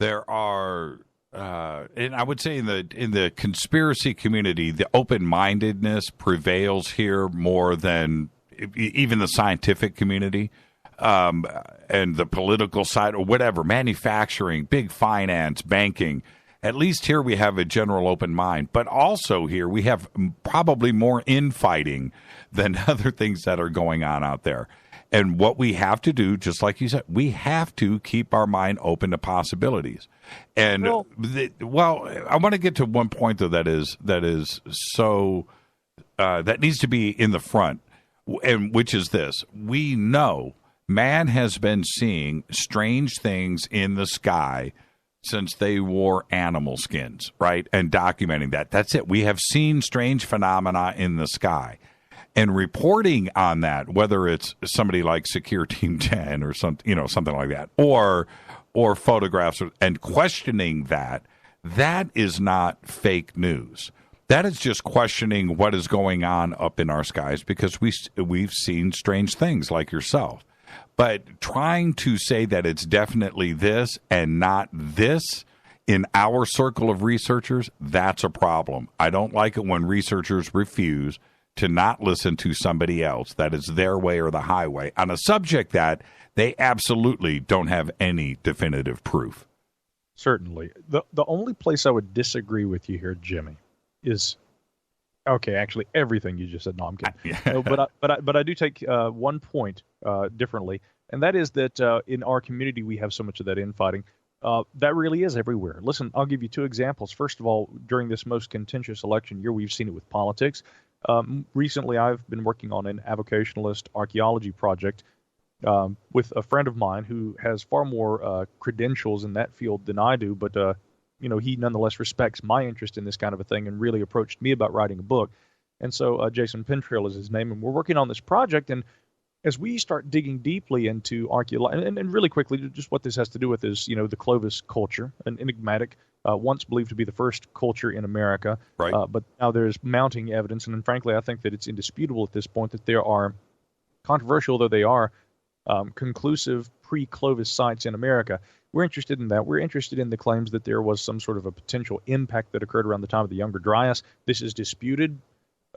there are, and I would say in the conspiracy community, the open-mindedness prevails here more than even the scientific community, and the political side or whatever, manufacturing, big finance, banking. At least here we have a general open mind, but also here we have probably more infighting than other things that are going on out there. And what we have to do, just like you said, we have to keep our mind open to possibilities. And I want to get to one point though that is so that needs to be in the front, and which is this: we know man has been seeing strange things in the sky since they wore animal skins, right? And documenting that. That's it. We have seen strange phenomena in the sky. And reporting on that, whether it's somebody like Secure Team 10 or something like that, or photographs, and questioning that is not fake news. That is just questioning what is going on up in our skies, because we've seen strange things like yourself. But trying to say that it's definitely this and not this in our circle of researchers, that's a problem. I don't like it when researchers refuse to not listen to somebody else, that is their way or the highway, on a subject that they absolutely don't have any definitive proof. Certainly. The only place I would disagree with you here, Jimmy, is actually everything you just said. No, I'm kidding. No, but I do take one point differently, and that is that in our community we have so much of that infighting. That really is everywhere. Listen, I'll give you two examples. First of all, during this most contentious election year, we've seen it with politics. Recently, I've been working on an avocationalist archaeology project with a friend of mine who has far more credentials in that field than I do, but he nonetheless respects my interest in this kind of a thing and really approached me about writing a book. And so Jason Pentrail is his name, and we're working on this project. And as we start digging deeply into archaeology, and really quickly, just what this has to do with is, the Clovis culture, an enigmatic, once believed to be the first culture in America. Right. But now there's mounting evidence, and frankly, I think that it's indisputable at this point that there are, controversial though they are, conclusive pre-Clovis sites in America. We're interested in that. We're interested in the claims that there was some sort of a potential impact that occurred around the time of the Younger Dryas. This is disputed,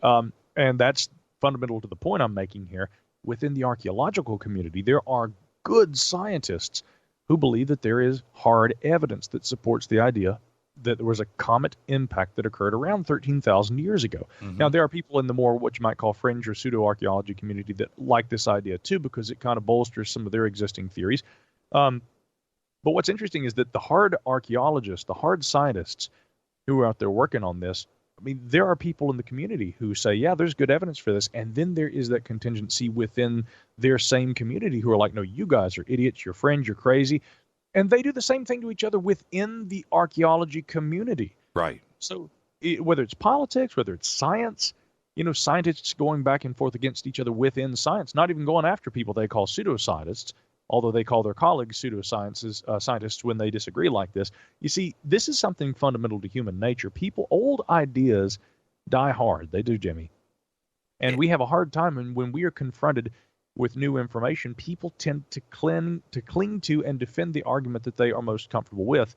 and that's fundamental to the point I'm making here. Within the archaeological community, there are good scientists who believe that there is hard evidence that supports the idea that there was a comet impact that occurred around 13,000 years ago. Mm-hmm. Now, there are people in the more what you might call fringe or pseudo-archaeology community that like this idea too, because it kind of bolsters some of their existing theories. But what's interesting is that the hard archaeologists, the hard scientists who are out there working on this, I mean, there are people in the community who say, yeah, there's good evidence for this. And then there is that contingency within their same community who are like, no, you guys are idiots, you're fringe, you're crazy. And they do the same thing to each other within the archaeology community. Right. So whether it's politics, whether it's science, scientists going back and forth against each other within science, not even going after people they call pseudoscientists, although they call their colleagues scientists when they disagree like this. You see, this is something fundamental to human nature. Old ideas die hard. They do, Jimmy. And we have a hard time, and when we are confronted with new information, people tend to cling to and defend the argument that they are most comfortable with.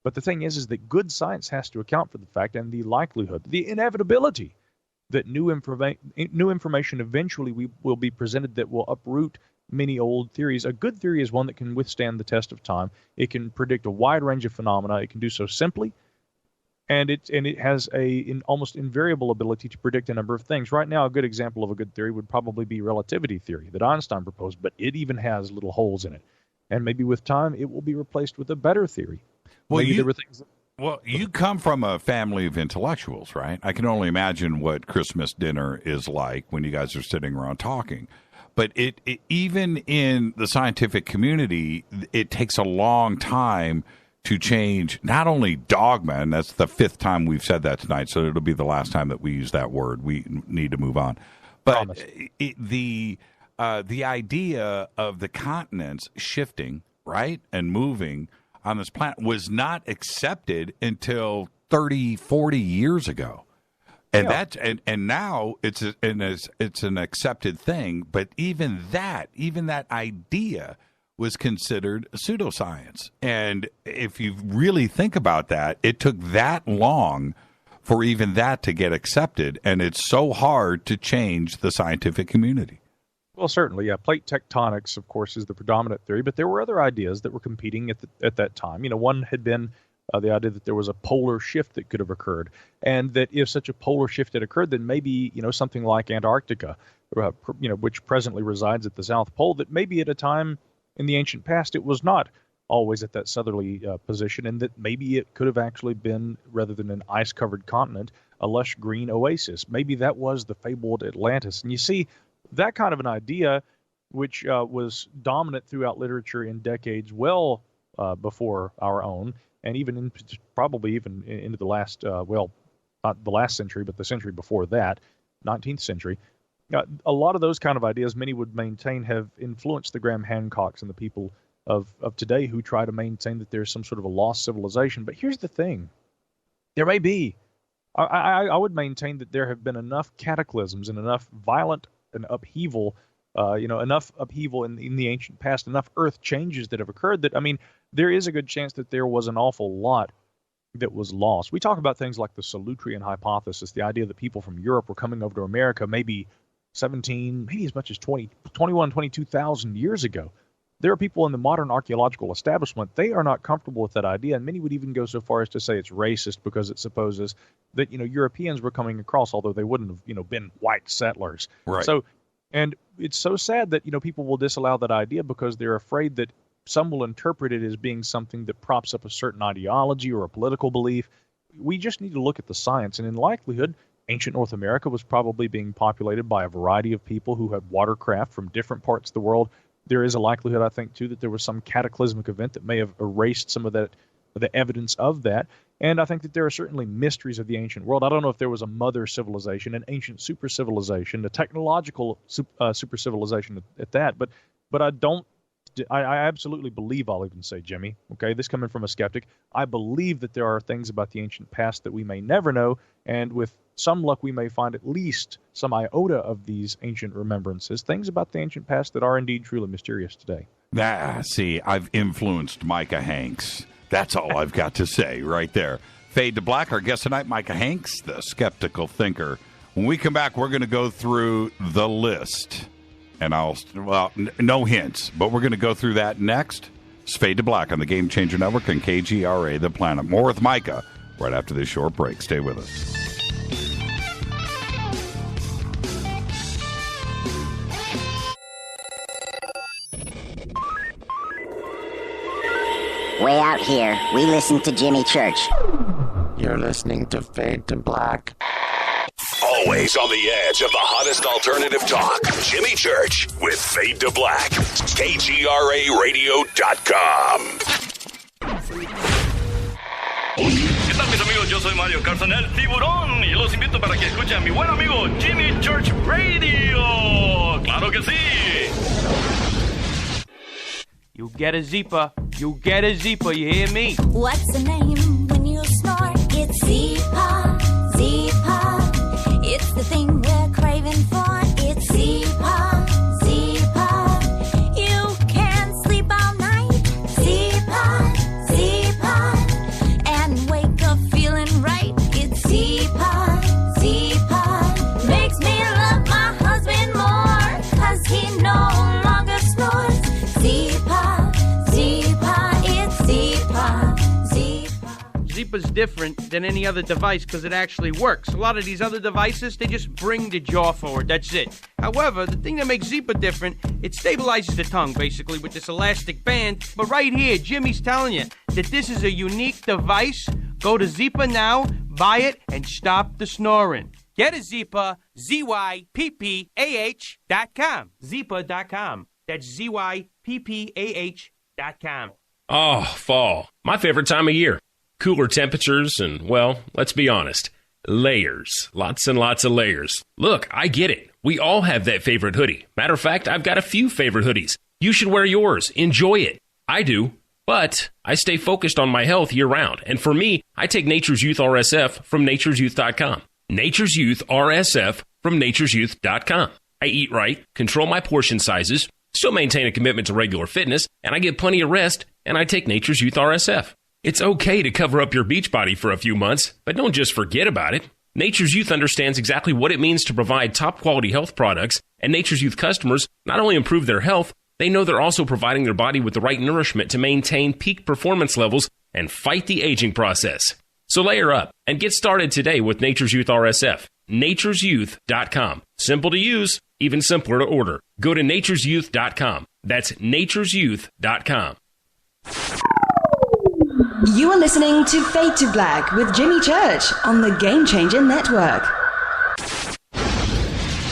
But the thing is that good science has to account for the fact and the likelihood, the inevitability that new information eventually will be presented that will uproot many old theories. A good theory is one that can withstand the test of time. It can predict a wide range of phenomena. It can do so simply, and it has an almost invariable ability to predict a number of things. Right now, a good example of a good theory would probably be relativity theory that Einstein proposed, but it even has little holes in it. And maybe with time, it will be replaced with a better theory. Well, you come from a family of intellectuals, right? I can only imagine what Christmas dinner is like when you guys are sitting around talking. But it even in the scientific community, it takes a long time to change not only dogma, and that's the fifth time we've said that tonight, so it'll be the last time that we use that word. We need to move on. But the idea of the continents shifting, right, and moving on this planet was not accepted until 30, 40 years ago. And and now it's an accepted thing, but even that idea was considered pseudoscience. And if you really think about that, it took that long for even that to get accepted, and it's so hard to change the scientific community. Well, certainly, yeah. Plate tectonics, of course, is the predominant theory, but there were other ideas that were competing at that time. One had been the idea that there was a polar shift that could have occurred, and that if such a polar shift had occurred, then maybe something like Antarctica, which presently resides at the South Pole, that maybe at a time in the ancient past it was not always at that southerly position, and that maybe it could have actually been, rather than an ice-covered continent, a lush green oasis. Maybe that was the fabled Atlantis. And you see, that kind of an idea, which was dominant throughout literature in decades well before our own, and even probably into the last, not the last century, but the century before that, 19th century. A lot of those kind of ideas, many would maintain, have influenced the Graham Hancocks and the people of today who try to maintain that there's some sort of a lost civilization. But here's the thing. There may be. I would maintain that there have been enough cataclysms and enough violent and upheaval, enough upheaval in the ancient past, enough earth changes that have occurred that, I mean, there is a good chance that there was an awful lot that was lost. We talk about things like the Solutrean hypothesis, the idea that people from Europe were coming over to America maybe 17, maybe as much as 22,000 years ago. There are people in the modern archaeological establishment, they are not comfortable with that idea, and many would even go so far as to say it's racist because it supposes that, Europeans were coming across, although they wouldn't have, been white settlers. Right. So, and it's so sad that, people will disallow that idea because they're afraid that some will interpret it as being something that props up a certain ideology or a political belief. We just need to look at the science, and in likelihood, ancient North America was probably being populated by a variety of people who had watercraft from different parts of the world. There is a likelihood, I think, too, that there was some cataclysmic event that may have erased some of the evidence of that. And I think that there are certainly mysteries of the ancient world. I don't know if there was a mother civilization, an ancient super civilization, a technological super civilization at that. But I absolutely believe, I'll even say, Jimmy, okay, this coming from a skeptic, I believe that there are things about the ancient past that we may never know, and with some luck we may find at least some iota of these ancient remembrances, things about the ancient past that are indeed truly mysterious today. See, I've influenced Micah Hanks. That's all I've got to say right there. Fade to Black, our guest tonight, Micah Hanks, the skeptical thinker. When we come back, we're going to go through the list. And no hints, but we're going to go through that next. It's Fade to Black on the Game Changer Network and KGRA the Planet. More with Micah right after this short break. Stay with us. Way out here, we listen to Jimmy Church. You're listening to Fade to Black. Always on the edge of the hottest alternative talk. Jimmy Church with Fade to Black. KGRAradio.com. ¿Qué tal, mis amigos? Yo soy Mario Carson, el tiburón, y los invito para que escuchen a mi buen amigo Jimmy Church Radio. ¡Claro que sí! You get a Zeepa. You get a Zeepa, you hear me? What's the name when you snort? It's Zeepa, Zeepa. It's the thing we're craving for. It's Zeepa, Zeepa. You can't sleep all night. Zeepa, Zeepa. And wake up feeling right. It's Zeepa, Zeepa. Makes me love my husband more, 'cause he no longer snores. Zeepa, Zeepa. It's Zeepa, Zeepa. Zeepa's different than any other device because it actually works. A lot of these other devices, they just bring the jaw forward. That's it. However, the thing that makes Zeepa different, it stabilizes the tongue, basically, with this elastic band. But right here, Jimmy's telling you that this is a unique device. Go to Zeepa now, buy it, and stop the snoring. Get a Zeepa, ZYPPAH.com. Zeepa.com. That's ZYPPAH.com. Oh, fall. My favorite time of year. Cooler temperatures and, well, let's be honest, layers. Lots and lots of layers. Look, I get it. We all have that favorite hoodie. Matter of fact, I've got a few favorite hoodies. You should wear yours. Enjoy it. I do. But I stay focused on my health year-round. And for me, I take Nature's Youth RSF from nature'syouth.com. Nature's Youth RSF from nature'syouth.com. I eat right, control my portion sizes, still maintain a commitment to regular fitness, and I get plenty of rest, and I take Nature's Youth RSF. It's okay to cover up your beach body for a few months, but don't just forget about it. Nature's Youth understands exactly what it means to provide top-quality health products, and Nature's Youth customers not only improve their health, they know they're also providing their body with the right nourishment to maintain peak performance levels and fight the aging process. So layer up and get started today with Nature's Youth RSF. nature'syouth.com. Simple to use, even simpler to order. Go to nature'syouth.com. That's nature'syouth.com. You are listening to Fade to Black with Jimmy Church on the Game Changer Network.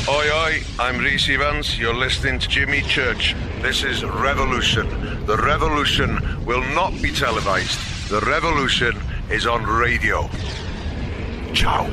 Oi, Hi, I'm Reese Evans. You're listening to Jimmy Church. This is Revolution. The revolution will not be televised. The revolution is on radio. Ciao.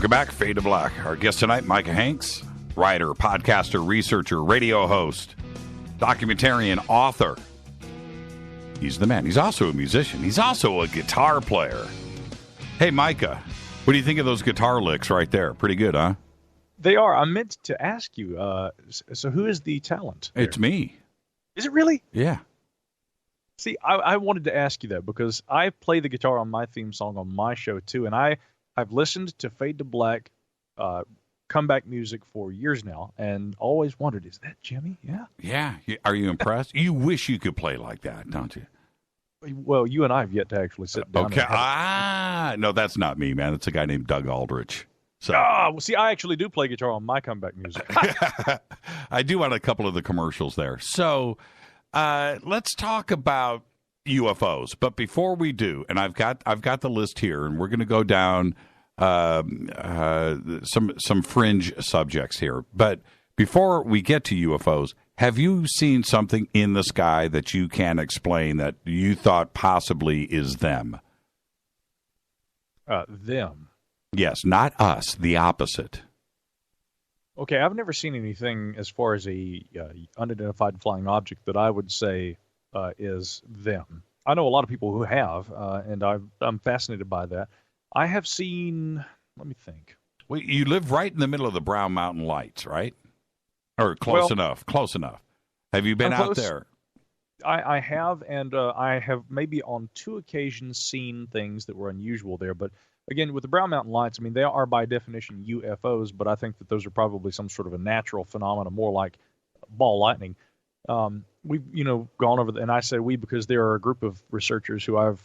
Back, Fade to Black. Our guest tonight, Micah Hanks, writer, podcaster, researcher, radio host, documentarian, author. He's the man. He's also a musician. He's also a guitar player. Hey, Micah, what do you think of those guitar licks right there? Pretty good, huh? They are. I meant to ask you, so who is the talent there? It's me. Is it really? Yeah. See, I wanted to ask you that because I play the guitar on my theme song on my show, too, and I've listened to Fade to Black comeback music for years now and always wondered, is that Jimmy? Yeah. Yeah. Are you impressed? You wish you could play like that, don't you? Well, you and I have yet to actually sit down. Okay. No, that's not me, man. It's a guy named Doug Aldrich. So. Well, see, I actually do play guitar on my comeback music. I do on a couple of the commercials there. So let's talk about UFOs, but before we do, and I've got the list here, and we're going to go down some fringe subjects here. But before we get to UFOs, have you seen something in the sky that you can explain that you thought possibly is them? Them? Yes, not us. The opposite. Okay, I've never seen anything as far as a unidentified flying object that I would say is them. I know a lot of people who have, and I'm fascinated by that. I have seen, let me think. Well, you live right in the middle of the Brown Mountain Lights, right? Or close enough. Have you been out there? I have, and I have maybe on 2 occasions seen things that were unusual there. But again, with the Brown Mountain Lights, I mean, they are by definition UFOs, but I think that those are probably some sort of a natural phenomenon, more like ball lightning. We've, gone over, and I say we because there are a group of researchers who I've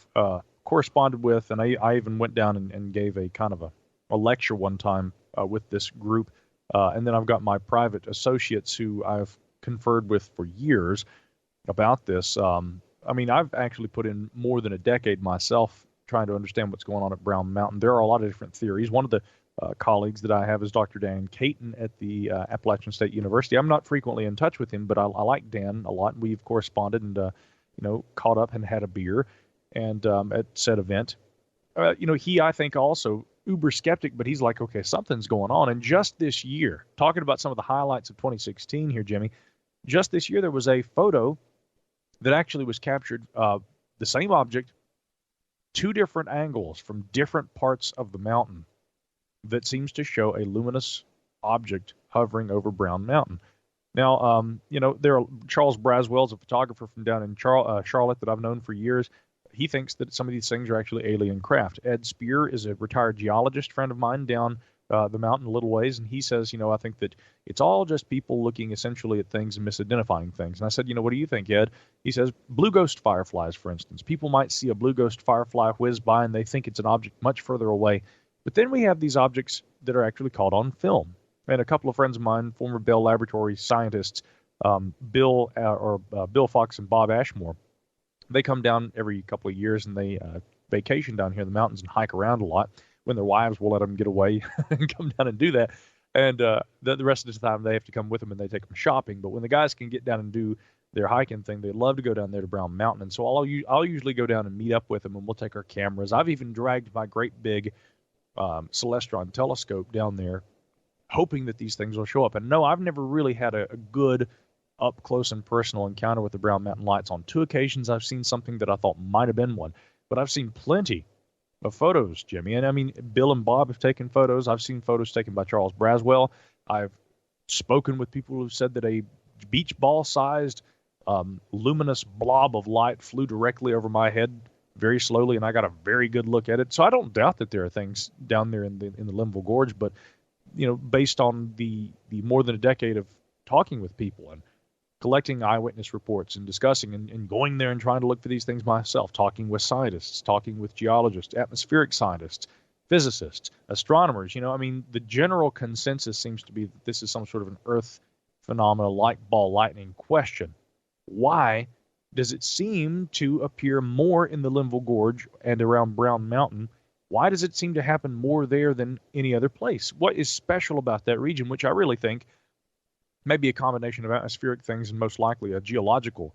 corresponded with, and I even went down and gave a kind of a lecture one time with this group. And then I've got my private associates who I've conferred with for years about this. I mean, I've actually put in more than a decade myself trying to understand what's going on at Brown Mountain. There are a lot of different theories. One of the colleagues that I have is Dr. Dan Caton at the Appalachian State University. I'm not frequently in touch with him, but I like Dan a lot. We've corresponded and, caught up and had a beer and at said event. He, I think, also uber skeptic, but he's like, okay, something's going on. And just this year, talking about some of the highlights of 2016 here, Jimmy, just this year there was a photo that actually was captured, the same object, 2 different angles from different parts of the mountain that seems to show a luminous object hovering over Brown Mountain. Now, there are Charles Braswell's a photographer from down in Charlotte that I've known for years. He thinks that some of these things are actually alien craft. Ed Spear is a retired geologist friend of mine down the mountain a little ways, and he says, I think that it's all just people looking essentially at things and misidentifying things. And I said, what do you think, Ed? He says, blue ghost fireflies, for instance. People might see a blue ghost firefly whiz by, and they think it's an object much further away. But then we have these objects that are actually caught on film. And a couple of friends of mine, former Bell Laboratory scientists, Bill Fox and Bob Ashmore, they come down every couple of years and they vacation down here in the mountains and hike around a lot when their wives will let them get away and come down and do that. And the rest of the time they have to come with them and they take them shopping. But when the guys can get down and do their hiking thing, they love to go down there to Brown Mountain. And so I'll usually go down and meet up with them and we'll take our cameras. I've even dragged my great big Celestron telescope down there hoping that these things will show up. And no, I've never really had a good up close and personal encounter with the Brown Mountain Lights. On 2 occasions, I've seen something that I thought might have been one, but I've seen plenty of photos, Jimmy. And I mean, Bill and Bob have taken photos. I've seen photos taken by Charles Braswell. I've spoken with people who said that a beach ball sized luminous blob of light flew directly over my head very slowly, and I got a very good look at it. So I don't doubt that there are things down there in the Linville Gorge, but based on the more than a decade of talking with people and collecting eyewitness reports and discussing and going there and trying to look for these things myself, talking with scientists, talking with geologists, atmospheric scientists, physicists, astronomers, the general consensus seems to be that this is some sort of an Earth phenomena, light ball lightning question. Why does it seem to appear more in the Linville Gorge and around Brown Mountain? Why does it seem to happen more there than any other place? What is special about that region, which I really think may be a combination of atmospheric things and most likely a geological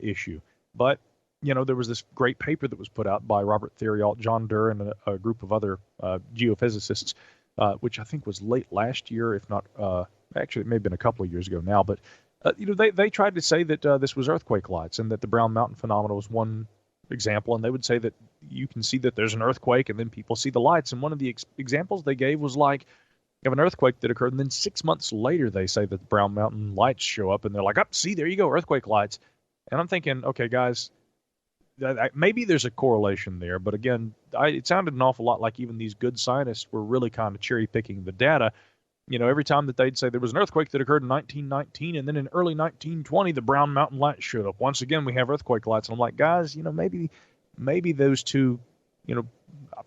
issue? But, there was this great paper that was put out by Robert Theriault, John Durr, and a group of other geophysicists, which I think was late last year, if not, actually it may have been a couple of years ago now, but they tried to say that this was earthquake lights and that the Brown Mountain phenomena was one example, and they would say that you can see that there's an earthquake and then people see the lights. And one of the examples they gave was like of an earthquake that occurred, and then 6 months later they say that the Brown Mountain lights show up, and they're like, see, there you go, earthquake lights. And I'm thinking, okay, guys, maybe there's a correlation there, but again, it sounded an awful lot like even these good scientists were really kind of cherry-picking the data. Every time that they'd say there was an earthquake that occurred in 1919, and then in early 1920, the Brown Mountain lights showed up. Once again, we have earthquake lights. And I'm like, guys, maybe those two,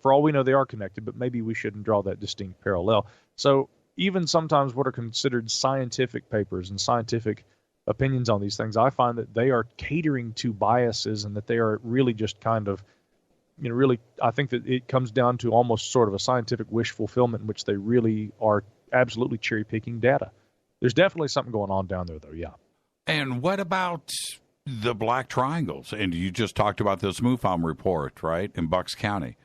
for all we know, they are connected, but maybe we shouldn't draw that distinct parallel. So even sometimes what are considered scientific papers and scientific opinions on these things, I find that they are catering to biases and that they are really just kind of, really, I think that it comes down to almost sort of a scientific wish fulfillment in which they really are absolutely cherry-picking data. There's definitely something going on down there, though, yeah. And what about the black triangles? And you just talked about this MUFON report, right, in Bucks County.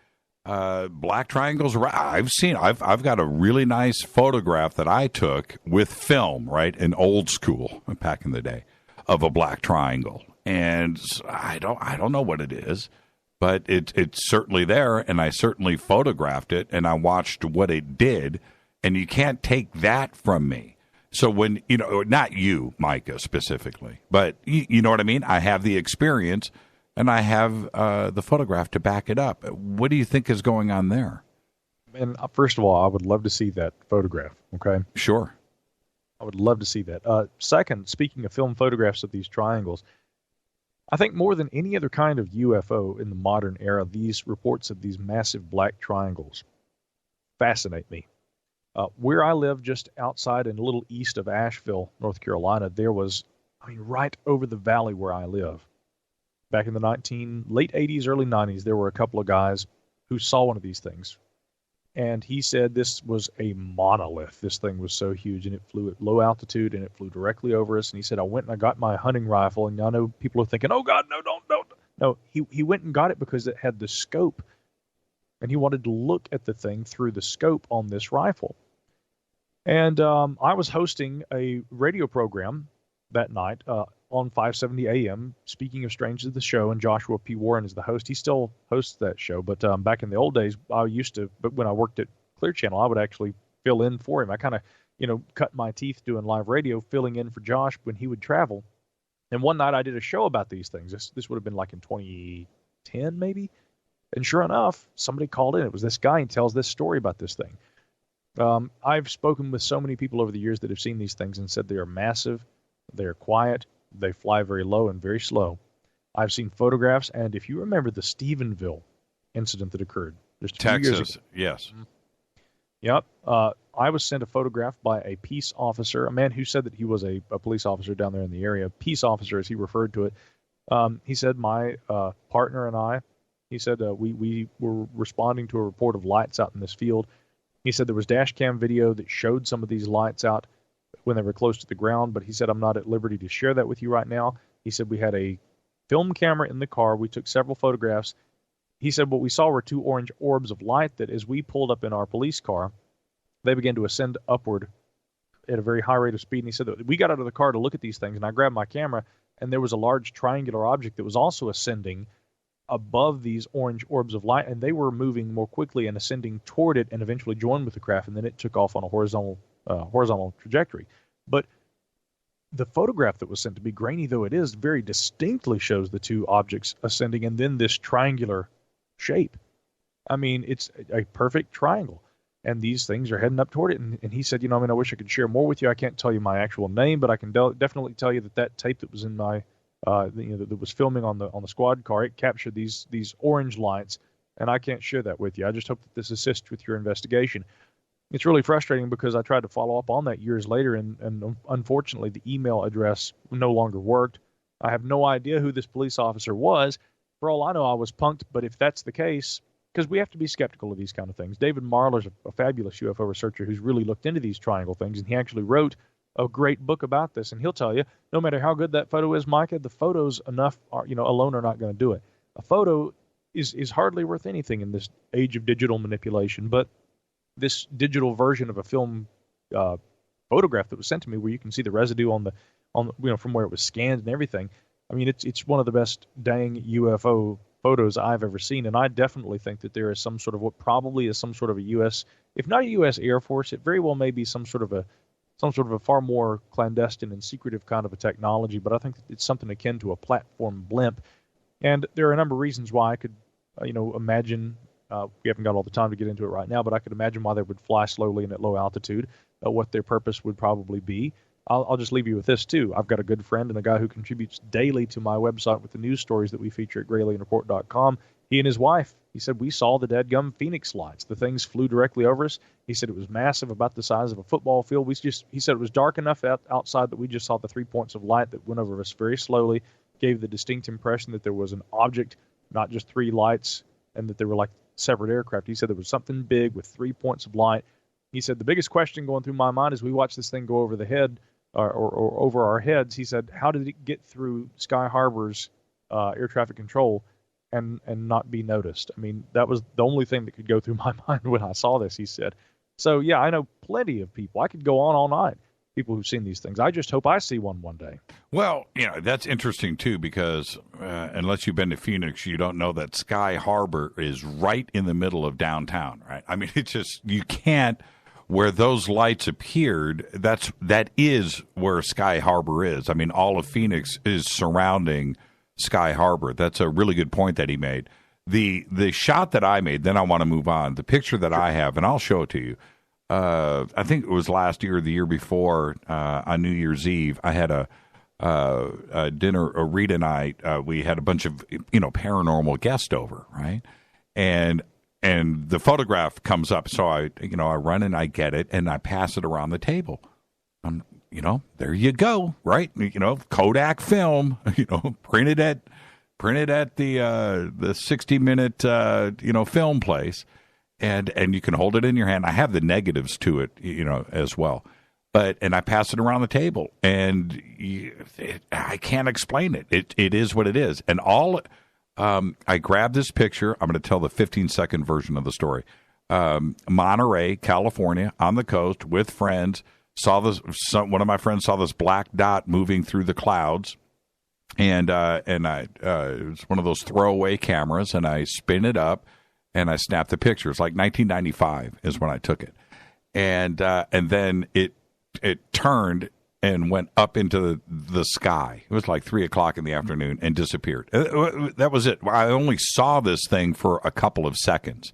Black triangles, I've got a really nice photograph that I took with film, right, in old school, back in the day, of a black triangle. And I don't know what it is, but it's certainly there, and I certainly photographed it, and I watched what it did. And you can't take that from me. So when, not you, Micah, specifically, but you know what I mean? I have the experience, and I have the photograph to back it up. What do you think is going on there? And first of all, I would love to see that photograph, okay? Sure. I would love to see that. Second, speaking of film photographs of these triangles, I think more than any other kind of UFO in the modern era, these reports of these massive black triangles fascinate me. Where I live, just outside and a little east of Asheville, North Carolina, there was, right over the valley where I live, back in the late 80s, early 90s, there were a couple of guys who saw one of these things. And he said this was a monolith. This thing was so huge, and it flew at low altitude, and it flew directly over us. And he said, I went and I got my hunting rifle, and I know people are thinking, oh, God, no, don't. No, he went and got it because it had the scope, and he wanted to look at the thing through the scope on this rifle. And I was hosting a radio program that night on 570 AM, Speaking of Strange to the show, and Joshua P. Warren is the host. He still hosts that show, but back in the old days, but when I worked at Clear Channel, I would actually fill in for him. I kind of, cut my teeth doing live radio, filling in for Josh when he would travel. And one night I did a show about these things. This would have been like in 2010, maybe. And sure enough, somebody called in. It was this guy. He tells this story about this thing. I've spoken with so many people over the years that have seen these things and said they are massive, they are quiet, they fly very low and very slow. I've seen photographs, and if you remember the Stephenville incident that occurred just 2 years ago. Texas, yes. Yep. I was sent a photograph by a peace officer, a man who said that he was a police officer down there in the area, peace officer as he referred to it. He said, my partner and I, he said, we were responding to a report of lights out in this field. He said there was dash cam video that showed some of these lights out when they were close to the ground, but he said, I'm not at liberty to share that with you right now. He said we had a film camera in the car. We took several photographs. He said what we saw were two orange orbs of light that as we pulled up in our police car, they began to ascend upward at a very high rate of speed. And he said that we got out of the car to look at these things, and I grabbed my camera, and there was a large triangular object that was also ascending above these orange orbs of light, and they were moving more quickly and ascending toward it and eventually joined with the craft, and then it took off on a horizontal trajectory. But the photograph that was sent to me, grainy though it is, very distinctly shows the two objects ascending and then this triangular shape. I mean, it's a perfect triangle. And these things are heading up toward it. And he said, I wish I could share more with you. I can't tell you my actual name, but I can definitely tell you that tape that was in my, that was filming on the squad car, it captured these orange lights. And I can't share that with you. I just hope that this assists with your investigation. It's really frustrating because I tried to follow up on that years later, and unfortunately the email address no longer worked. I have no idea who this police officer was. For all I know, I was punked, but if that's the case, because we have to be skeptical of these kind of things. David Marler's a fabulous UFO researcher who's really looked into these triangle things, and he actually wrote a great book about this, and he'll tell you, no matter how good that photo is, Micah, the photos alone are not going to do it. A photo is hardly worth anything in this age of digital manipulation, but this digital version of a film photograph that was sent to me, where you can see the residue on the from where it was scanned and everything. I mean, it's one of the best dang UFO photos I've ever seen, and I definitely think that there is some sort of what probably is some sort of a U.S., if not a U.S. Air Force, it very well may be some sort of a far more clandestine and secretive kind of a technology. But I think that it's something akin to a platform blimp, and there are a number of reasons why I could, imagine. We haven't got all the time to get into it right now, but I could imagine why they would fly slowly and at low altitude, what their purpose would probably be. I'll just leave you with this, too. I've got a good friend and a guy who contributes daily to my website with the news stories that we feature at GralienReport.com. He and his wife, he said, we saw the dadgum Phoenix lights. The things flew directly over us. He said it was massive, about the size of a football field. He said it was dark enough outside that we just saw the 3 points of light that went over us very slowly, gave the distinct impression that there was an object, not just three lights, and that they were like separate aircraft. He said there was something big with 3 points of light. He said the biggest question going through my mind as we watched this thing go over the head, or over our heads, he said, how did it get through Sky Harbor's air traffic control and not be noticed? I mean, that was the only thing that could go through my mind when I saw this, he said. So, yeah, I know plenty of people. I could go on all night, people who've seen these things. I just hope I see one day. Well, that's interesting, too, because unless you've been to Phoenix, you don't know that Sky Harbor is right in the middle of downtown, right? I mean, it's just, you can't. Where those lights appeared, that is where Sky Harbor is. I mean, all of Phoenix is surrounding Sky Harbor. That's a really good point that he made. The shot that I made, then I want to move on. The picture that I have, and I'll show it to you. I think it was last year or the year before on New Year's Eve. I had a dinner. Rita and I, we had a bunch of paranormal guests over, right? And the photograph comes up, so I run and I get it, and I pass it around the table. There you go, right? Kodak film, printed at the 60-minute film place, and you can hold it in your hand. I have the negatives to it, as well, and I pass it around the table, and I can't explain it. It is what it is, and all. I grabbed this picture. I'm going to tell the 15-second version of the story. Monterey, California, on the coast with friends. Saw this. One of my friends saw this black dot moving through the clouds, and it was one of those throwaway cameras, and I spin it up, and I snapped the picture. It's like 1995 is when I took it, and then it turned and went up into the sky. It was like 3:00 in the afternoon and disappeared. That was it. I only saw this thing for a couple of seconds,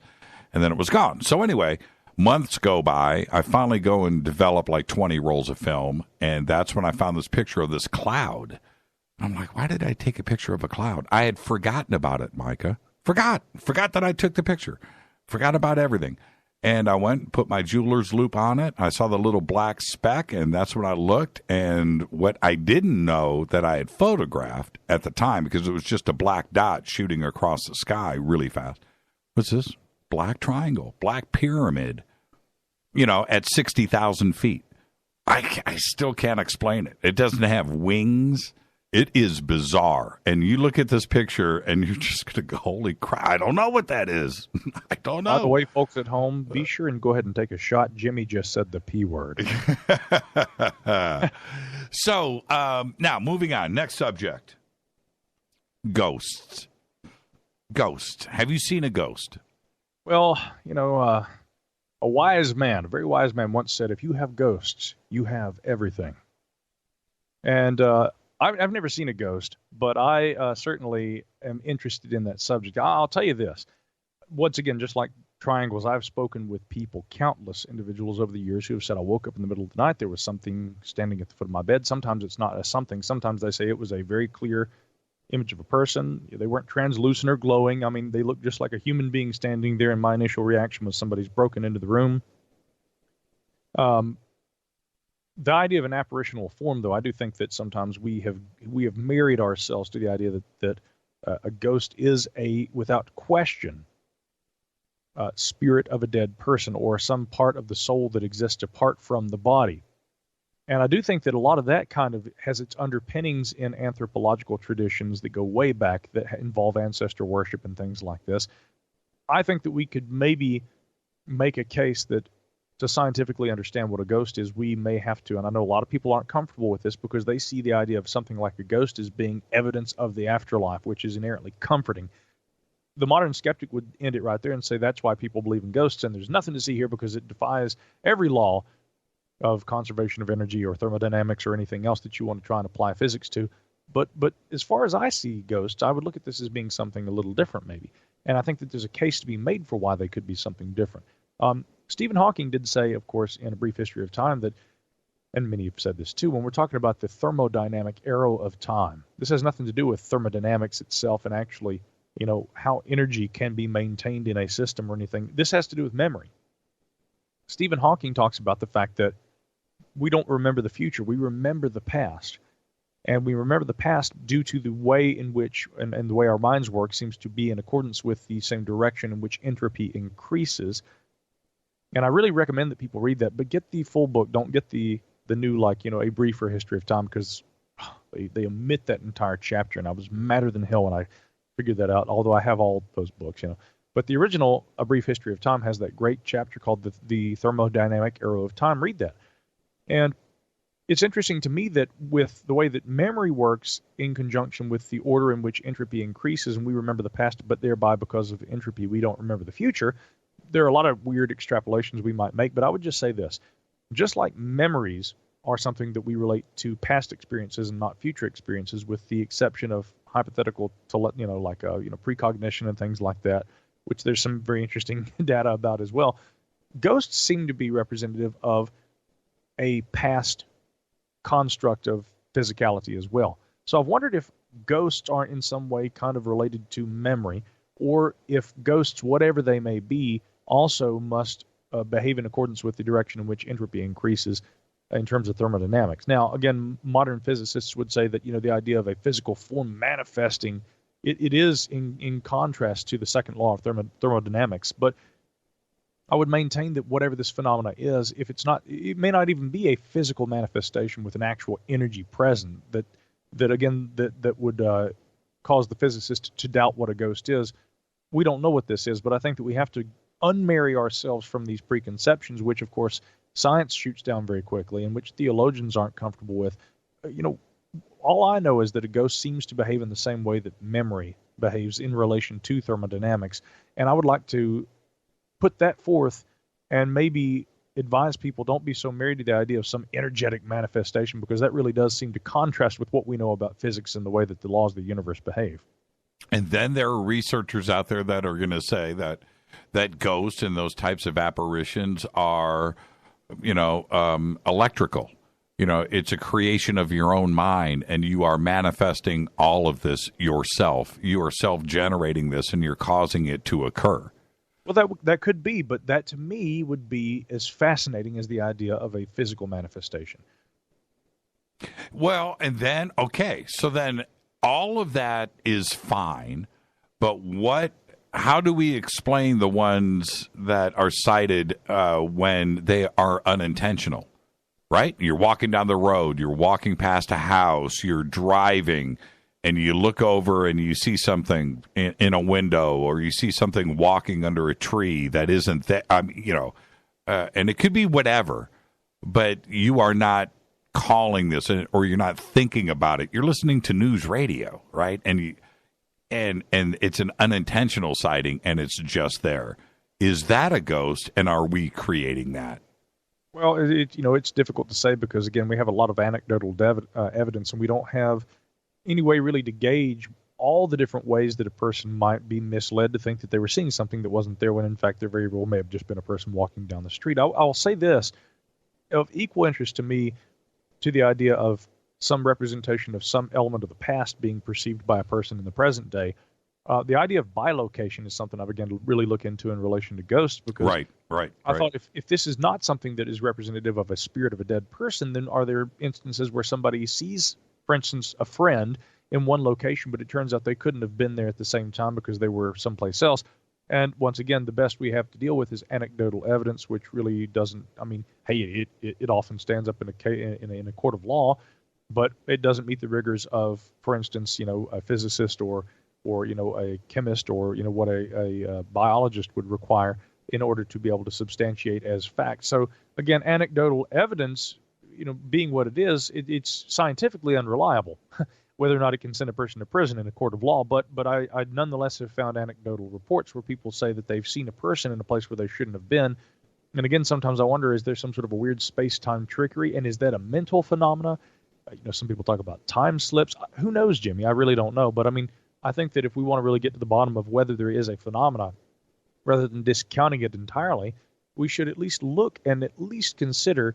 and then it was gone. So anyway, months go by. I finally go and develop like 20 rolls of film, and that's when I found this picture of this cloud. I'm like, why did I take a picture of a cloud? I had forgotten about it, Micah. Forgot that I took the picture. Forgot about everything. And I went and put my jeweler's loop on it. I saw the little black speck, and that's when I looked. And what I didn't know that I had photographed at the time, because it was just a black dot shooting across the sky really fast, was this black triangle, black pyramid, at 60,000 feet. I still can't explain it. It doesn't have wings. It is bizarre. And you look at this picture, and you're just going to go, holy crap, I don't know what that is. I don't know. By the way, folks at home, be sure and go ahead and take a shot. Jimmy just said the P word. So, now, moving on. Next subject. Ghosts. Ghosts. Have you seen a ghost? Well, a very wise man once said, if you have ghosts, you have everything. And I've never seen a ghost, but I certainly am interested in that subject. I'll tell you this. Once again, just like triangles, I've spoken with people, countless individuals over the years who have said, I woke up in the middle of the night, there was something standing at the foot of my bed. Sometimes it's not a something. Sometimes they say it was a very clear image of a person. They weren't translucent or glowing. I mean, they looked just like a human being standing there, and my initial reaction was somebody's broken into the room. The idea of an apparitional form, though, I do think that sometimes we have married ourselves to the idea that a ghost is without question, spirit of a dead person or some part of the soul that exists apart from the body. And I do think that a lot of that kind of has its underpinnings in anthropological traditions that go way back that involve ancestor worship and things like this. I think that we could maybe make a case that to scientifically understand what a ghost is, we may have to, and I know a lot of people aren't comfortable with this because they see the idea of something like a ghost as being evidence of the afterlife, which is inherently comforting. The modern skeptic would end it right there and say that's why people believe in ghosts, and there's nothing to see here because it defies every law of conservation of energy or thermodynamics or anything else that you want to try and apply physics to. But as far as I see ghosts, I would look at this as being something a little different maybe. And I think that there's a case to be made for why they could be something different. Stephen Hawking did say, of course, in A Brief History of Time that, and many have said this too, when we're talking about the thermodynamic arrow of time, this has nothing to do with thermodynamics itself and actually, how energy can be maintained in a system or anything. This has to do with memory. Stephen Hawking talks about the fact that we don't remember the future. We remember the past. And we remember the past due to the way in which, and the way our minds work seems to be in accordance with the same direction in which entropy increases. And I really recommend that people read that, but get the full book. Don't get the new, A Briefer History of Time, because they omit that entire chapter, and I was madder than hell when I figured that out, although I have all those books, But the original A Brief History of Time has that great chapter called the Thermodynamic Arrow of Time. Read that. And it's interesting to me that with the way that memory works in conjunction with the order in which entropy increases, and we remember the past, but thereby because of entropy, we don't remember the future, there are a lot of weird extrapolations we might make, but I would just say this. Just like memories are something that we relate to past experiences and not future experiences, with the exception of hypothetical, precognition and things like that, which there's some very interesting data about as well. Ghosts seem to be representative of a past construct of physicality as well. So I've wondered if ghosts are in some way kind of related to memory, or if ghosts, whatever they may be, also must behave in accordance with the direction in which entropy increases in terms of thermodynamics. Now, again, modern physicists would say that, the idea of a physical form manifesting, it is in contrast to the second law of thermodynamics, but I would maintain that whatever this phenomena is, if it's not, it may not even be a physical manifestation with an actual energy present that would cause the physicist to doubt what a ghost is. We don't know what this is, but I think that we have to unmarry ourselves from these preconceptions, which, of course, science shoots down very quickly and which theologians aren't comfortable with. All I know is that a ghost seems to behave in the same way that memory behaves in relation to thermodynamics, and I would like to put that forth and maybe advise people don't be so married to the idea of some energetic manifestation, because that really does seem to contrast with what we know about physics and the way that the laws of the universe behave. And then there are researchers out there that are going to say that ghosts and those types of apparitions are, electrical. It's a creation of your own mind, and you are manifesting all of this yourself. You are self-generating this, and you're causing it to occur. Well, that could be, but that to me would be as fascinating as the idea of a physical manifestation. Well, and then, okay, so then all of that is fine, but how do we explain the ones that are cited when they are unintentional, right? You're walking down the road, you're walking past a house, you're driving, and you look over and you see something in a window, or you see something walking under a tree that isn't there, and it could be whatever, but you are not calling this, or you're not thinking about it. You're listening to news radio, right? And it's an unintentional sighting, and it's just there. Is that a ghost, and are we creating that? Well, it's difficult to say because, again, we have a lot of anecdotal evidence, and we don't have any way really to gauge all the different ways that a person might be misled to think that they were seeing something that wasn't there when, in fact, there very well may have just been a person walking down the street. I'll say this, of equal interest to me, to the idea of some representation of some element of the past being perceived by a person in the present day. The idea of bilocation is something I've begun to really look into in relation to ghosts, because I thought if this is not something that is representative of a spirit of a dead person, then are there instances where somebody sees, for instance, a friend in one location, but it turns out they couldn't have been there at the same time because they were someplace else? And once again, the best we have to deal with is anecdotal evidence, which really doesn't, I mean, hey, it often stands up in a court of law, but it doesn't meet the rigors of, for instance, a physicist or a chemist or what a biologist would require in order to be able to substantiate as fact. So again, anecdotal evidence, being what it is, it's scientifically unreliable, whether or not it can send a person to prison in a court of law. But I nonetheless have found anecdotal reports where people say that they've seen a person in a place where they shouldn't have been. And again, sometimes I wonder, is there some sort of a weird space-time trickery, and is that a mental phenomena? Some people talk about time slips. Who knows, Jimmy? I really don't know. But I mean, I think that if we want to really get to the bottom of whether there is a phenomena, rather than discounting it entirely, we should at least look and at least consider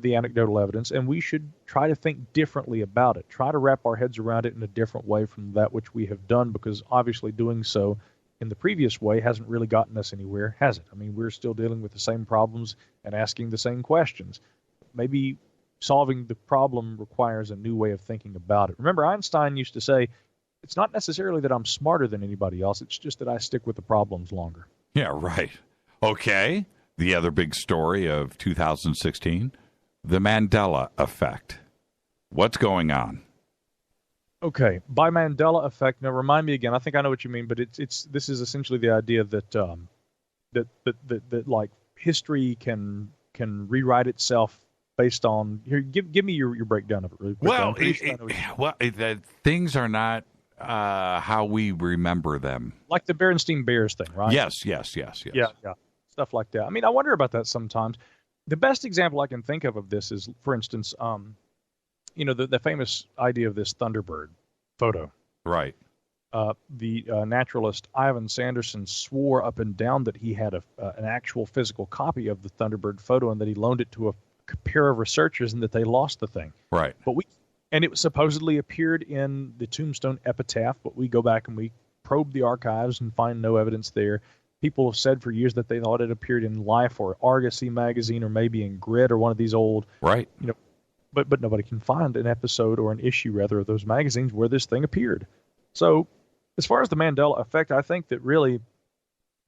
the anecdotal evidence, and we should try to think differently about it, try to wrap our heads around it in a different way from that which we have done, because obviously doing so in the previous way hasn't really gotten us anywhere, has it? I mean, we're still dealing with the same problems and asking the same questions. Maybe solving the problem requires a new way of thinking about it. Remember, Einstein used to say, it's not necessarily that I'm smarter than anybody else. It's just that I stick with the problems longer. Yeah, right. Okay. The other big story of 2016, the Mandela effect. What's going on? Okay. By Mandela effect, now remind me again. I think I know what you mean, but this is essentially the idea that that like history can rewrite itself based on here. Give me your breakdown of it really quick. Things are not how we remember them. Like the Berenstain Bears thing, right? Yes. Yeah. Stuff like that. I mean, I wonder about that sometimes. The best example I can think of this is, for instance, the famous idea of this Thunderbird photo. Right. The naturalist Ivan Sanderson swore up and down that he had an actual physical copy of the Thunderbird photo and that he loaned it to a pair of researchers and that they lost the thing. Right. And it supposedly appeared in the Tombstone epitaph, but we go back and we probe the archives and find no evidence there. People have said for years that they thought it appeared in Life or Argosy magazine or maybe in Grit or one of these old, right? But nobody can find an episode or an issue rather of those magazines where this thing appeared. So, as far as the Mandela effect, I think that really,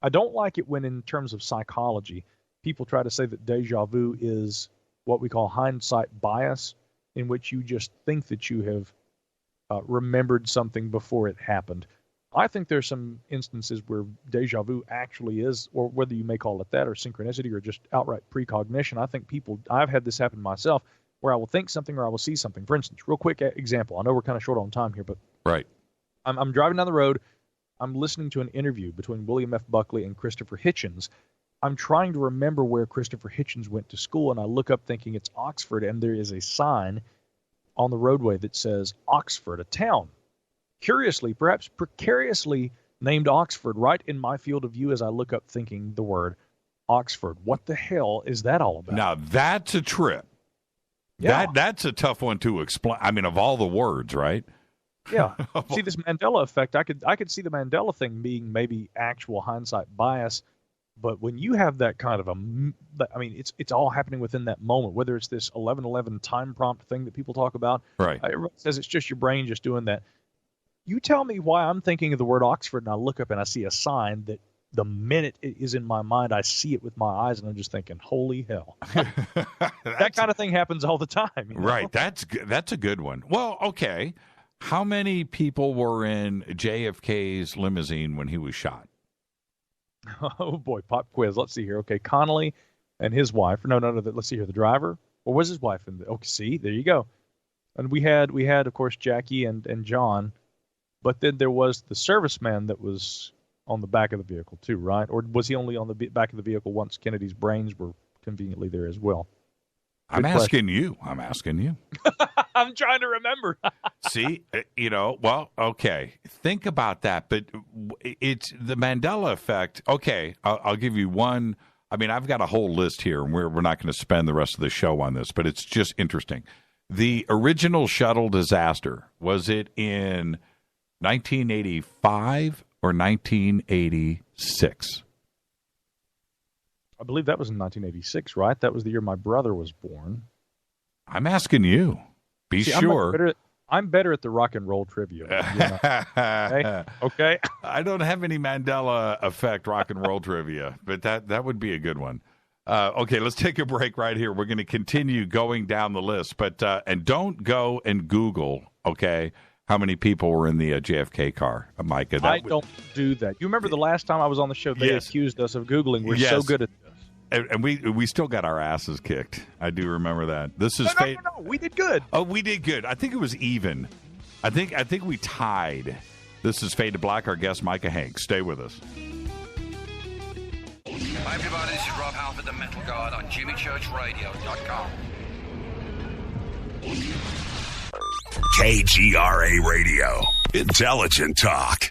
I don't like it when, in terms of psychology, people try to say that deja vu is what we call hindsight bias, in which you just think that you have remembered something before it happened. I think there's some instances where deja vu actually is, or whether you may call it that, or synchronicity, or just outright precognition. I think I've had this happen myself, where I will think something or I will see something. For instance, real quick example. I know we're kind of short on time here, but right. I'm driving down the road. I'm listening to an interview between William F. Buckley and Christopher Hitchens. I'm trying to remember where Christopher Hitchens went to school, and I look up thinking it's Oxford, and there is a sign on the roadway that says Oxford, a town. Curiously, perhaps precariously named Oxford, right in my field of view as I look up thinking the word Oxford. What the hell is that all about? Now, that's a trip. Yeah. That's a tough one to explain. I mean, of all the words, right? Yeah. See, this Mandela effect, I could see the Mandela thing being maybe actual hindsight bias, but when you have that kind of it's all happening within that moment, whether it's this 11:11 time prompt thing that people talk about. Right. Everyone says it's just your brain just doing that. You tell me why I'm thinking of the word Oxford, and I look up and I see a sign that the minute it is in my mind, I see it with my eyes, and I'm just thinking, holy hell. That kind of thing happens all the time. Right. That's a good one. Well, okay. How many people were in JFK's limousine when he was shot? Oh, boy. Pop quiz. Let's see here. Okay. Connolly and his wife. No. Let's see here. The driver. Or was his wife in the... Okay, see? There you go. And we had, of course, Jackie and John. But then there was the serviceman that was on the back of the vehicle too, right? Or was he only on the back of the vehicle once Kennedy's brains were conveniently there as well. I'm asking you. I'm trying to remember. See, well, okay. Think about that. But it's the Mandela effect. Okay, I'll give you one. I mean, I've got a whole list here, and we're not going to spend the rest of the show on this, but it's just interesting. The original shuttle disaster, was it in 1985 or 1986? I believe that was in 1986, right? That was the year my brother was born. I'm asking you. Be sure. I'm better at the rock and roll trivia. Okay. I don't have any Mandela effect rock and roll trivia, but that would be a good one. Okay, let's take a break right here. We're going to continue going down the list, but and don't go and Google, okay, how many people were in the JFK car, Micah. Don't do that. You remember the last time I was on the show, they accused us of Googling. We're so good at this. And we still got our asses kicked. I do remember that. This is no, we did good. Oh, we did good. I think it was even. I think we tied. This is Fade to Black. Our guest, Micah Hanks. Stay with us. Hi, everybody. This is Rob Halford, the Metal God, on JimmyChurchRadio.com. KGRA Radio. Intelligent Talk.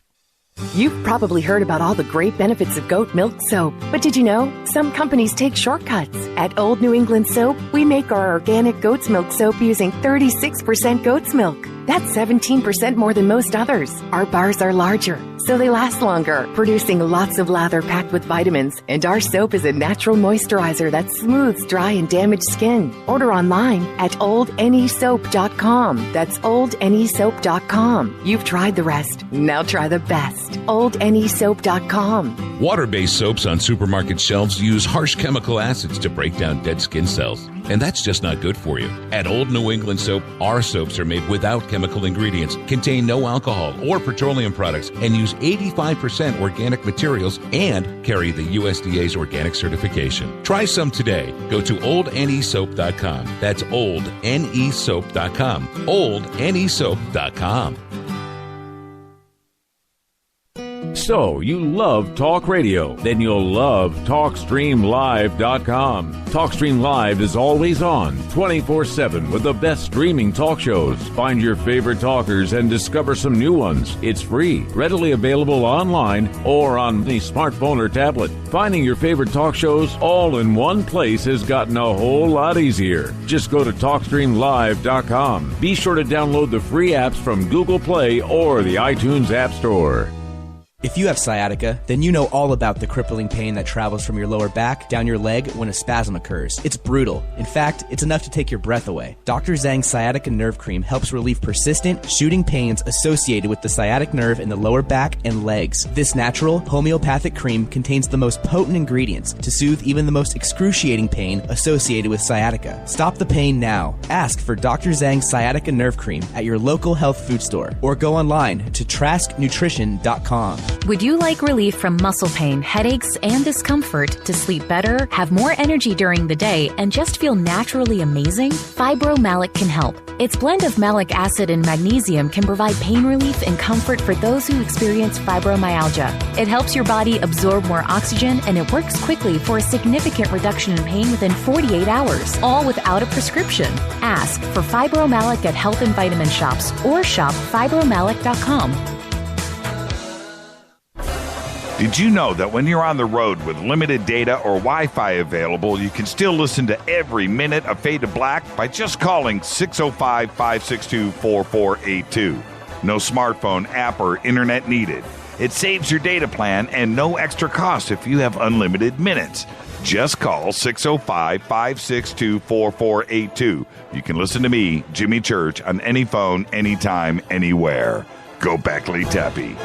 You've probably heard about all the great benefits of goat milk soap, but did you know some companies take shortcuts? At Old New England Soap, we make our organic goat's milk soap using 36% goat's milk. That's 17% more than most others. Our bars are larger, so they last longer, producing lots of lather packed with vitamins. And our soap is a natural moisturizer that smooths dry and damaged skin. Order online at oldnesoap.com. That's oldnesoap.com. You've tried the rest. Now try the best. oldnesoap.com. Water-based soaps on supermarket shelves use harsh chemical acids to break down dead skin cells. And that's just not good for you. At Old New England Soap, our soaps are made without chemical ingredients, contain no alcohol or petroleum products, and use 85% organic materials and carry the USDA's organic certification. Try some today. Go to oldnesoap.com. That's oldnesoap.com. oldnesoap.com. So, you love talk radio? Then you'll love TalkStreamLive.com. TalkStream Live is always on, 24/7, with the best streaming talk shows. Find your favorite talkers and discover some new ones. It's free, readily available online or on the smartphone or tablet. Finding your favorite talk shows all in one place has gotten a whole lot easier. Just go to TalkStreamLive.com. Be sure to download the free apps from Google Play or the iTunes App Store. If you have sciatica, then you know all about the crippling pain that travels from your lower back down your leg when a spasm occurs. It's brutal. In fact, it's enough to take your breath away. Dr. Zhang's Sciatica Nerve Cream helps relieve persistent, shooting pains associated with the sciatic nerve in the lower back and legs. This natural, homeopathic cream contains the most potent ingredients to soothe even the most excruciating pain associated with sciatica. Stop the pain now. Ask for Dr. Zhang's Sciatica Nerve Cream at your local health food store or go online to trasknutrition.com. Would you like relief from muscle pain, headaches, and discomfort to sleep better, have more energy during the day, and just feel naturally amazing? Fibromalic can help. Its blend of malic acid and magnesium can provide pain relief and comfort for those who experience fibromyalgia. It helps your body absorb more oxygen, and it works quickly for a significant reduction in pain within 48 hours, all without a prescription. Ask for Fibromalic at health and vitamin shops or shop fibromalic.com. Did you know that when you're on the road with limited data or Wi-Fi available, you can still listen to every minute of Fade to Black by just calling 605-562-4482. No smartphone, app, or internet needed. It saves your data plan and no extra cost if you have unlimited minutes. Just call 605-562-4482. You can listen to me, Jimmy Church, on any phone, anytime, anywhere. Go Beckley Tappy.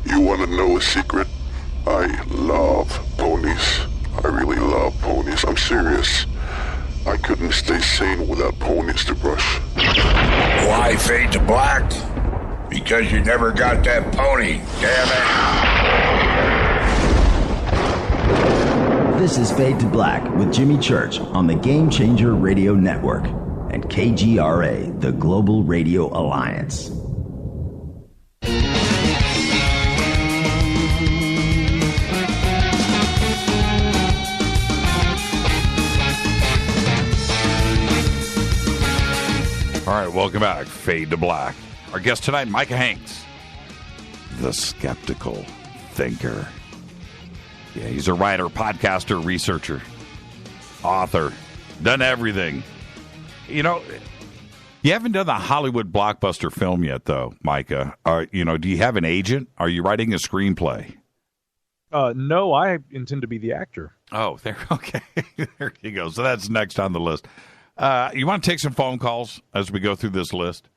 You want to know a secret? I love ponies. I really love ponies. I'm serious. I couldn't stay sane without ponies to brush. Why Fade to Black? Because you never got that pony. Damn it. This is Fade to Black with Jimmy Church on the Game Changer Radio Network. and KGRA, the Global Radio Alliance. All right, welcome back. Fade to Black. Our guest tonight, Micah Hanks, the skeptical thinker. Yeah, he's a writer, podcaster, researcher, author, done everything. You know, you haven't done the Hollywood blockbuster film yet, though, Micah. Do you have an agent? Are you writing a screenplay? No, I intend to be the actor. Oh, okay. There you go. So that's next on the list. You want to take some phone calls as we go through this list?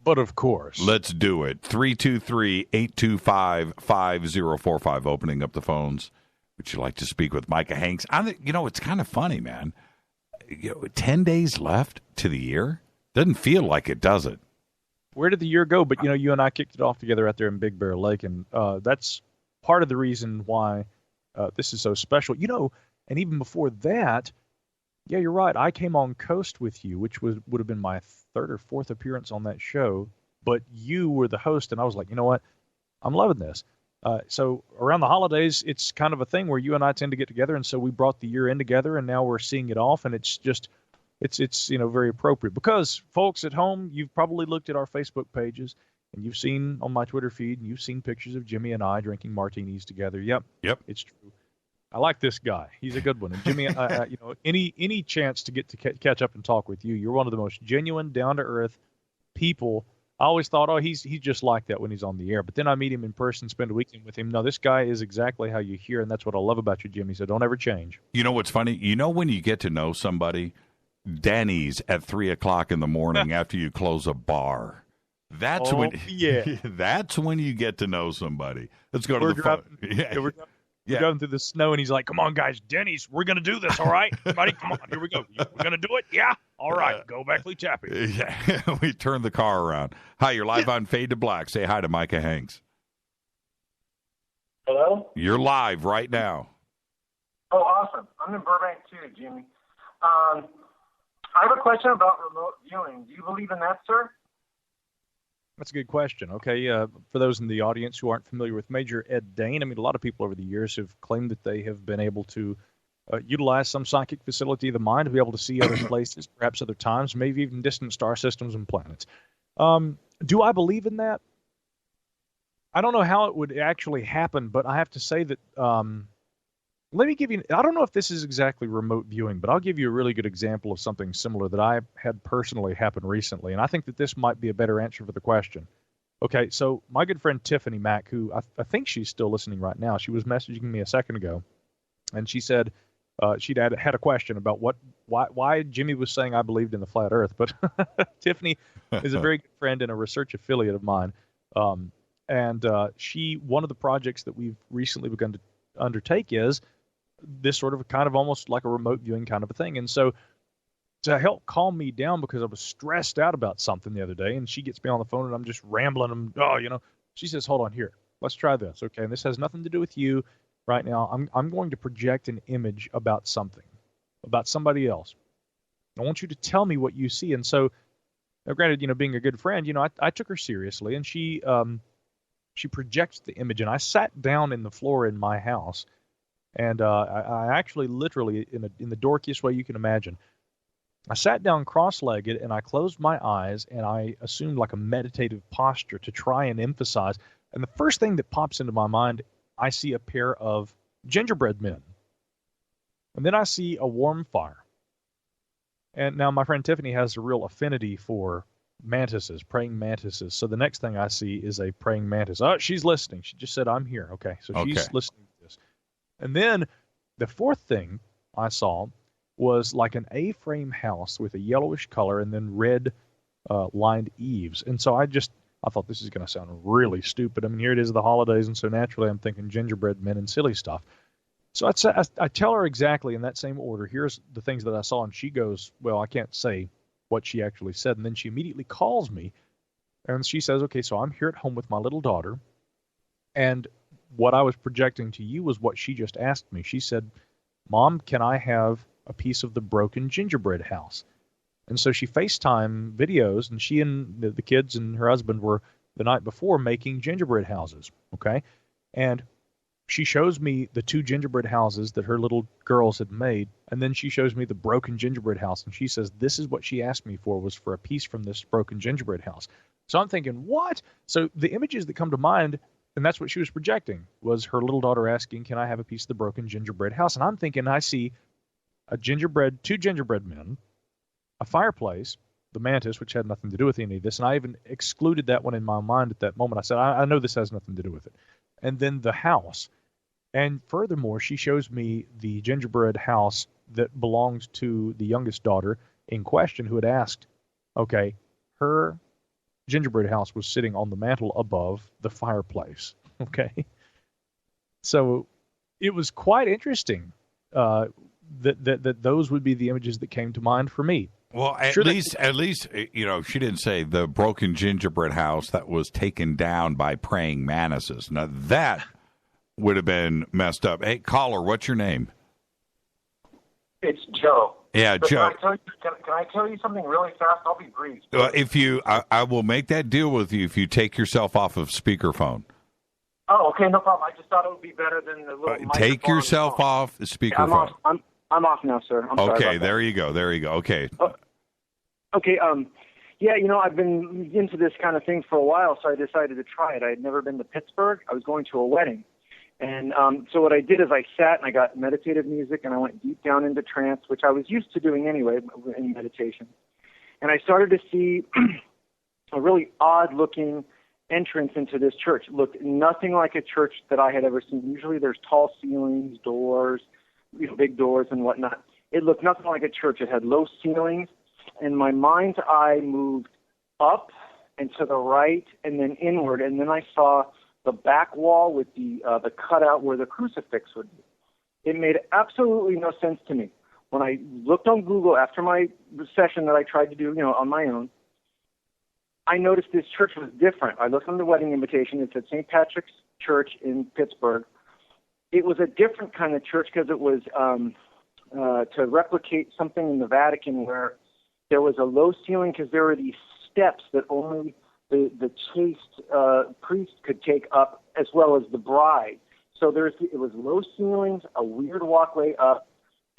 But of course. Let's do it. 323-825-5045, opening up the phones. Would you like to speak with Micah Hanks? It's kind of funny, man. 10 days left to the year? Doesn't feel like it, does it? Where did the year go? But, you and I kicked it off together out there in Big Bear Lake, and that's part of the reason why this is so special. And even before that, yeah, you're right. I came on Coast with you, which would have been my third or fourth appearance on that show. But you were the host, and I was like, you know what? I'm loving this. So around the holidays, it's kind of a thing where you and I tend to get together, and so we brought the year in together, and now we're seeing it off, and it's very appropriate. Because, folks at home, you've probably looked at our Facebook pages, and you've seen on my Twitter feed, and you've seen pictures of Jimmy and I drinking martinis together. Yep, it's true. I like this guy. He's a good one. And Jimmy, any chance to get to catch up and talk with you, you're one of the most genuine, down-to-earth people. I always thought, he's just like that when he's on the air. But then I meet him in person, spend a weekend with him. No, this guy is exactly how you hear, and that's what I love about you, Jimmy. So don't ever change. You know what's funny? You know when you get to know somebody, Denny's at 3 o'clock in the morning after you close a bar. That's when you get to know somebody. Let's go to the phone. We're going through the snow, and he's like, come on, guys, Denny's, we're going to do this, all right? Everybody, come on, here we go. We're going to do it? Yeah? All right, go back, Lee Chappie. Yeah, we turned the car around. Hi, you're live on Fade to Black. Say hi to Micah Hanks. Hello? You're live right now. Oh, awesome. I'm in Burbank, too, Jimmy. I have a question about remote viewing. Do you believe in that, sir? That's a good question. Okay, for those in the audience who aren't familiar with Major Ed Dane, a lot of people over the years have claimed that they have been able to utilize some psychic facility of the mind to be able to see other places, perhaps other times, maybe even distant star systems and planets. Do I believe in that? I don't know how it would actually happen, but I have to say that let me give you, I don't know if this is exactly remote viewing, but I'll give you a really good example of something similar that I had personally happen recently, and I think that this might be a better answer for the question. Okay, so my good friend Tiffany Mack, who I think she's still listening right now, she was messaging me a second ago, and she said she'd had a question about why Jimmy was saying I believed in the flat Earth, but Tiffany is a very good friend and a research affiliate of mine, and one of the projects that we've recently begun to undertake is this sort of kind of almost like a remote viewing kind of a thing. And so to help calm me down, because I was stressed out about something the other day, and she gets me on the phone and I'm just rambling and she says, hold on here, let's try this. Okay. And this has nothing to do with you right now. I'm going to project an image about something, about somebody else. I want you to tell me what you see. And so, now granted, being a good friend, I took her seriously, and she projects the image, and I sat down in the floor in my house. And I actually literally, in the dorkiest way you can imagine, I sat down cross-legged and I closed my eyes and I assumed like a meditative posture to try and emphasize. And the first thing that pops into my mind, I see a pair of gingerbread men. And then I see a warm fire. And now my friend Tiffany has a real affinity for mantises, praying mantises. So the next thing I see is a praying mantis. Oh, she's listening. She just said, I'm here. Okay, so she's listening. And then the fourth thing I saw was like an A-frame house with a yellowish color and then red lined eaves. And so I thought this is going to sound really stupid. Here it is, the holidays, and so naturally I'm thinking gingerbread men and silly stuff. So I tell her exactly in that same order, here's the things that I saw, and she goes, well, I can't say what she actually said. And then she immediately calls me, and she says, okay, so I'm here at home with my little daughter, and what I was projecting to you was what she just asked me. She said, Mom, can I have a piece of the broken gingerbread house? And so she FaceTime videos, and she and the kids and her husband were the night before making gingerbread houses, okay? And she shows me the 2 gingerbread houses that her little girls had made, and then she shows me the broken gingerbread house, and she says, this is what she asked me for, was for a piece from this broken gingerbread house. So I'm thinking, what? So the images that come to mind, and that's what she was projecting, was her little daughter asking, can I have a piece of the broken gingerbread house? And I'm thinking, I see 2 gingerbread men, a fireplace, the mantis, which had nothing to do with any of this, and I even excluded that one in my mind at that moment. I said, I know this has nothing to do with it. And then the house. And furthermore, she shows me the gingerbread house that belongs to the youngest daughter in question, who had asked, okay, her gingerbread house was sitting on the mantle above the fireplace, okay? So it was quite interesting that those would be the images that came to mind for me. Well, at least, she didn't say the broken gingerbread house that was taken down by praying mantises. Now, that would have been messed up. Hey, caller, what's your name? It's Joe. Yeah, But Joe. Can I tell you something really fast? I'll be brief. I will make that deal with you if you take yourself off of speakerphone. Oh, okay, no problem. I just thought it would be better than the little Take microphone. yourself off the speakerphone. I'm off now, sir. I'm sorry Okay, about that. there you go. Okay. Okay, yeah, I've been into this kind of thing for a while, so I decided to try it. I had never been to Pittsburgh. I was going to a wedding. And so what I did is I sat and I got meditative music, and I went deep down into trance, which I was used to doing anyway in meditation. And I started to see a really odd-looking entrance into this church. It looked nothing like a church that I had ever seen. Usually there's tall ceilings, doors, big doors and whatnot. It looked nothing like a church. It had low ceilings, and my mind's eye moved up and to the right and then inward, and then I saw the back wall with the cutout where the crucifix would be. It made absolutely no sense to me. When I looked on Google after my session that I tried to do, on my own, I noticed this church was different. I looked on the wedding invitation. It said St. Patrick's Church in Pittsburgh. It was a different kind of church because it was to replicate something in the Vatican where there was a low ceiling because there were these steps that only the chaste priest could take up, as well as the bride. So it was low ceilings, a weird walkway up,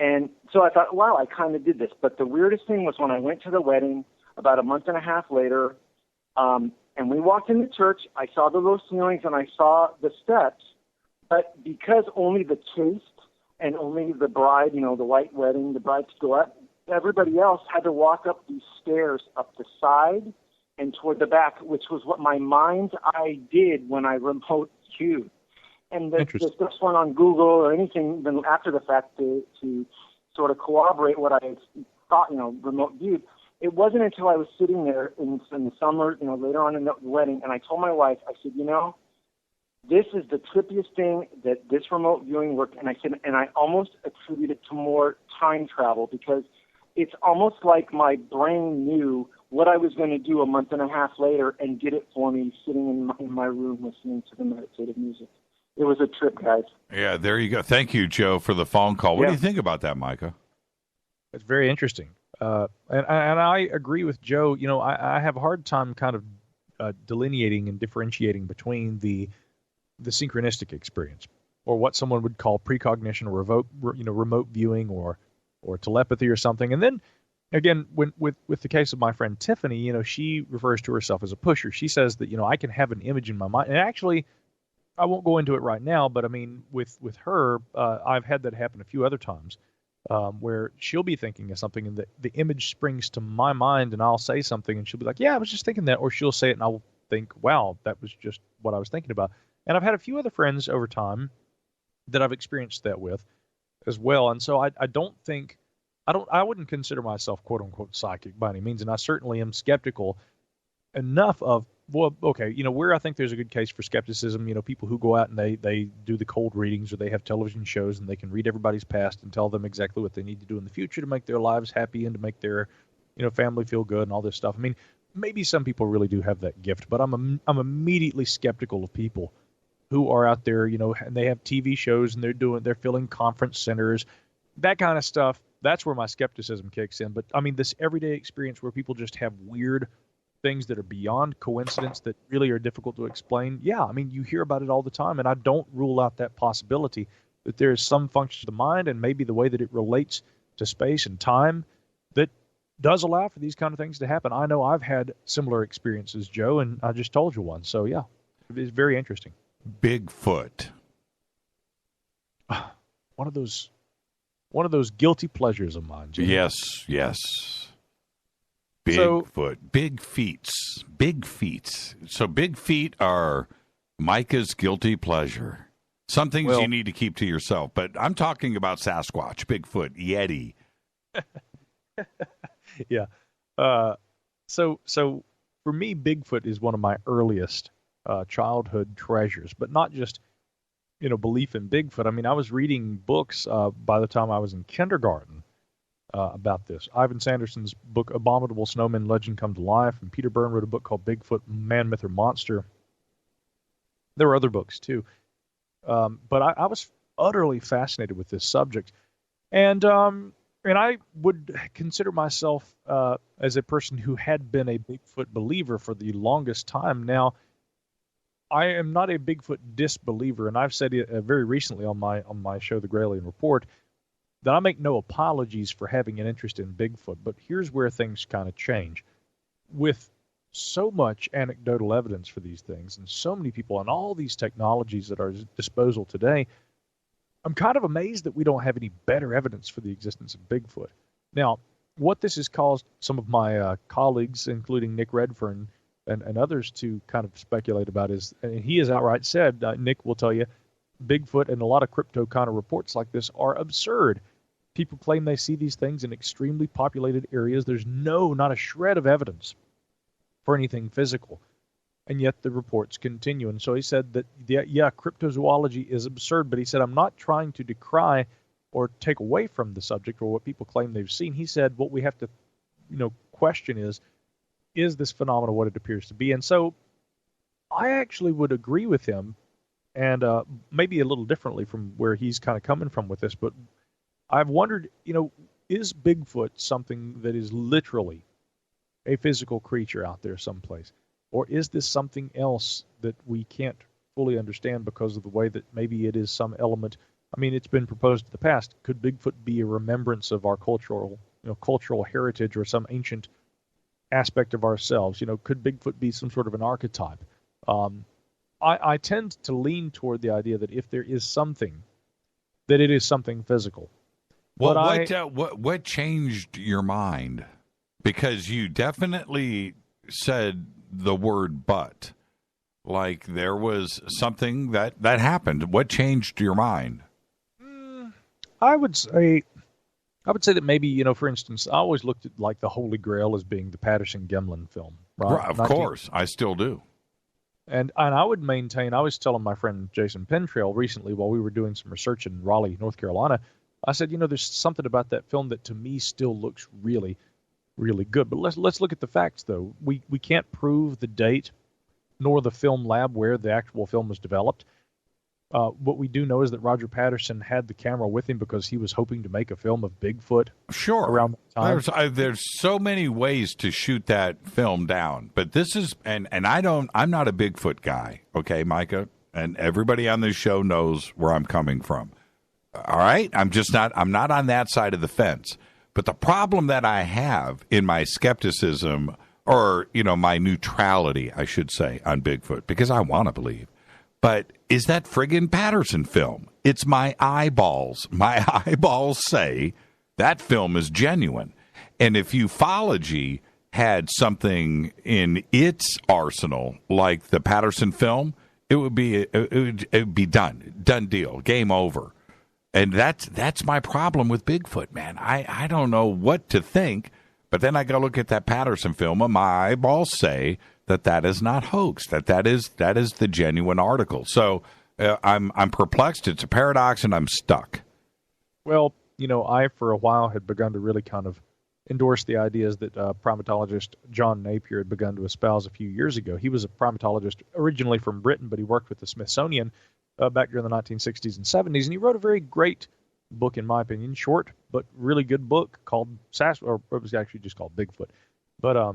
and so I thought, wow, I kind of did this. But the weirdest thing was when I went to the wedding about a month and a half later, and we walked in the church, I saw the low ceilings and I saw the steps, but because only the chaste and only the bride, the white wedding, the bride could go up, everybody else had to walk up these stairs up the side and toward the back, which was what my mind's eye did when I remote viewed. And this just went on Google or anything then after the fact to sort of corroborate what I thought, remote viewed. It wasn't until I was sitting there in the summer, later on in the wedding, and I told my wife, I said, this is the trippiest thing that this remote viewing worked. And I said, and I almost attribute it to more time travel because it's almost like my brain knew what I was going to do a month and a half later and did it for me sitting in my room listening to the meditative music. It was a trip, guys. Yeah, there you go. Thank you, Joe, for the phone call. What do you think about that, Micah? It's very interesting. And I agree with Joe. I have a hard time kind of delineating and differentiating between the synchronistic experience, or what someone would call precognition, or remote viewing, or telepathy or something. And then again, with the case of my friend Tiffany, she refers to herself as a pusher. She says that I can have an image in my mind, and actually, I won't go into it right now, but I mean, with her, I've had that happen a few other times. Where she'll be thinking of something and the image springs to my mind and I'll say something and she'll be like, yeah, I was just thinking that. Or she'll say it and I'll think, wow, that was just what I was thinking about. And I've had a few other friends over time that I've experienced that with as well. And so I wouldn't consider myself quote unquote psychic by any means. And I certainly am skeptical enough of, well, okay, where I think there's a good case for skepticism, people who go out and they do the cold readings, or they have television shows and they can read everybody's past and tell them exactly what they need to do in the future to make their lives happy and to make their, family feel good and all this stuff. I mean, maybe some people really do have that gift, but I'm immediately skeptical of people who are out there, and they have TV shows and they're filling conference centers, that kind of stuff. that's where my skepticism kicks in. But I mean, this everyday experience where people just have weird things that are beyond coincidence that really are difficult to explain. Yeah, I mean, you hear about it all the time, and I don't rule out that possibility that there is some function of the mind and maybe the way that it relates to space and time that does allow for these kind of things to happen. I know I've had similar experiences, Joe, and I just told you one. So yeah, it's very interesting. Bigfoot. One of those guilty pleasures of mine, Jimmy. Yes. Bigfoot. Big feets. Big feet. So big feet are Micah's guilty pleasure. Some things you need to keep to yourself, but I'm talking about Sasquatch, Bigfoot, Yeti. Yeah. So for me, Bigfoot is one of my earliest childhood treasures, but not just, belief in Bigfoot. I mean, I was reading books by the time I was in kindergarten about this. Ivan Sanderson's book, Abominable Snowman Legend Come to Life, and Peter Byrne wrote a book called Bigfoot, Man, Myth, or Monster. There were other books, too. But I was utterly fascinated with this subject. And I would consider myself as a person who had been a Bigfoot believer for the longest time. Now, I am not a Bigfoot disbeliever, and I've said it very recently on my show, The Gralien Report, that I make no apologies for having an interest in Bigfoot. But here's where things kind of change. With so much anecdotal evidence for these things and so many people and all these technologies at our disposal today, I'm kind of amazed that we don't have any better evidence for the existence of Bigfoot. Now, what this has caused some of my colleagues, including Nick Redfern and others, to kind of speculate about is, and he has outright said, Nick will tell you, Bigfoot and a lot of crypto kind of reports like this are absurd. People claim they see these things in extremely populated areas. There's not a shred of evidence for anything physical. And yet the reports continue. And so he said that, cryptozoology is absurd, but he said, I'm not trying to decry or take away from the subject or what people claim they've seen. He said, what we have to, question is this phenomenon what it appears to be? And so I actually would agree with him, and maybe a little differently from where he's kind of coming from with this, but I've wondered, is Bigfoot something that is literally a physical creature out there someplace? Or is this something else that we can't fully understand because of the way that maybe it is some element? I mean, it's been proposed in the past. Could Bigfoot be a remembrance of our cultural heritage or some ancient aspect of ourselves? Could Bigfoot be some sort of an archetype? I tend to lean toward the idea that if there is something, that it is something physical. Well, what changed your mind? Because you definitely said the word "but," like there was something that happened. What changed your mind? I would say that maybe, for instance, I always looked at like the Holy Grail as being the Patterson-Gimlin film, right? Of course, I still do. And I would maintain, I was telling my friend Jason Pentrail recently while we were doing some research in Raleigh, North Carolina, I said, there's something about that film that to me still looks really, really good. But let's look at the facts, though. We can't prove the date nor the film lab where the actual film was developed. What we do know is that Roger Patterson had the camera with him because he was hoping to make a film of Bigfoot. Sure. Around that time. There's so many ways to shoot that film down, but this is, and I'm not a Bigfoot guy, okay, Micah, and everybody on this show knows where I'm coming from. All right, I'm not on that side of the fence. But the problem that I have in my skepticism, or my neutrality, I should say, on Bigfoot, because I want to believe, but is that friggin' Patterson film. It's my eyeballs. My eyeballs say that film is genuine. And if ufology had something in its arsenal like the Patterson film, it would be done deal, game over. And that's my problem with Bigfoot, man. I don't know what to think, but then I go look at that Patterson film, and my eyeballs say that is not hoax, that is the genuine article. So I'm perplexed. It's a paradox, and I'm stuck. Well, I for a while had begun to really kind of endorse the ideas that primatologist John Napier had begun to espouse a few years ago. He was a primatologist originally from Britain, but he worked with the Smithsonian back during the 1960s and 70s, and he wrote a very great book, in my opinion, short but really good book called or it was actually just called Bigfoot. But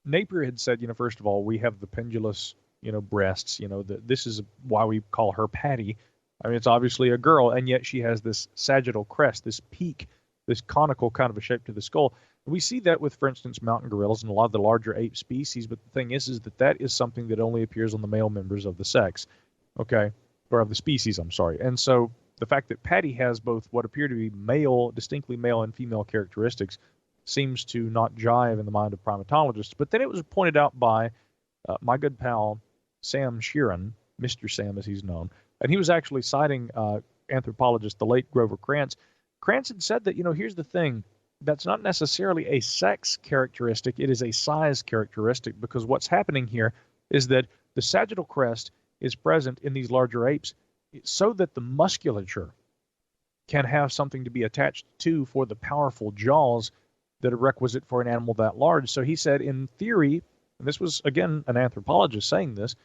Napier had said, first of all, we have the pendulous, breasts. This is why we call her Patty. I mean, it's obviously a girl, and yet she has this sagittal crest, this peak, this conical kind of a shape to the skull. We see that with, for instance, mountain gorillas and a lot of the larger ape species, but the thing is that is something that only appears on the male members of the sex, okay, or of the species, I'm sorry. And so the fact that Patty has both what appear to be distinctly male and female characteristics seems to not jive in the mind of primatologists. But then it was pointed out by my good pal Sam Sheeran, Mr. Sam as he's known, and he was actually citing anthropologist, the late Grover Krantz. Krantz had said that, here's the thing, that's not necessarily a sex characteristic, it is a size characteristic, because what's happening here is that the sagittal crest is present in these larger apes so that the musculature can have something to be attached to for the powerful jaws that are requisite for an animal that large. So he said, in theory, and this was, again, an anthropologist saying this,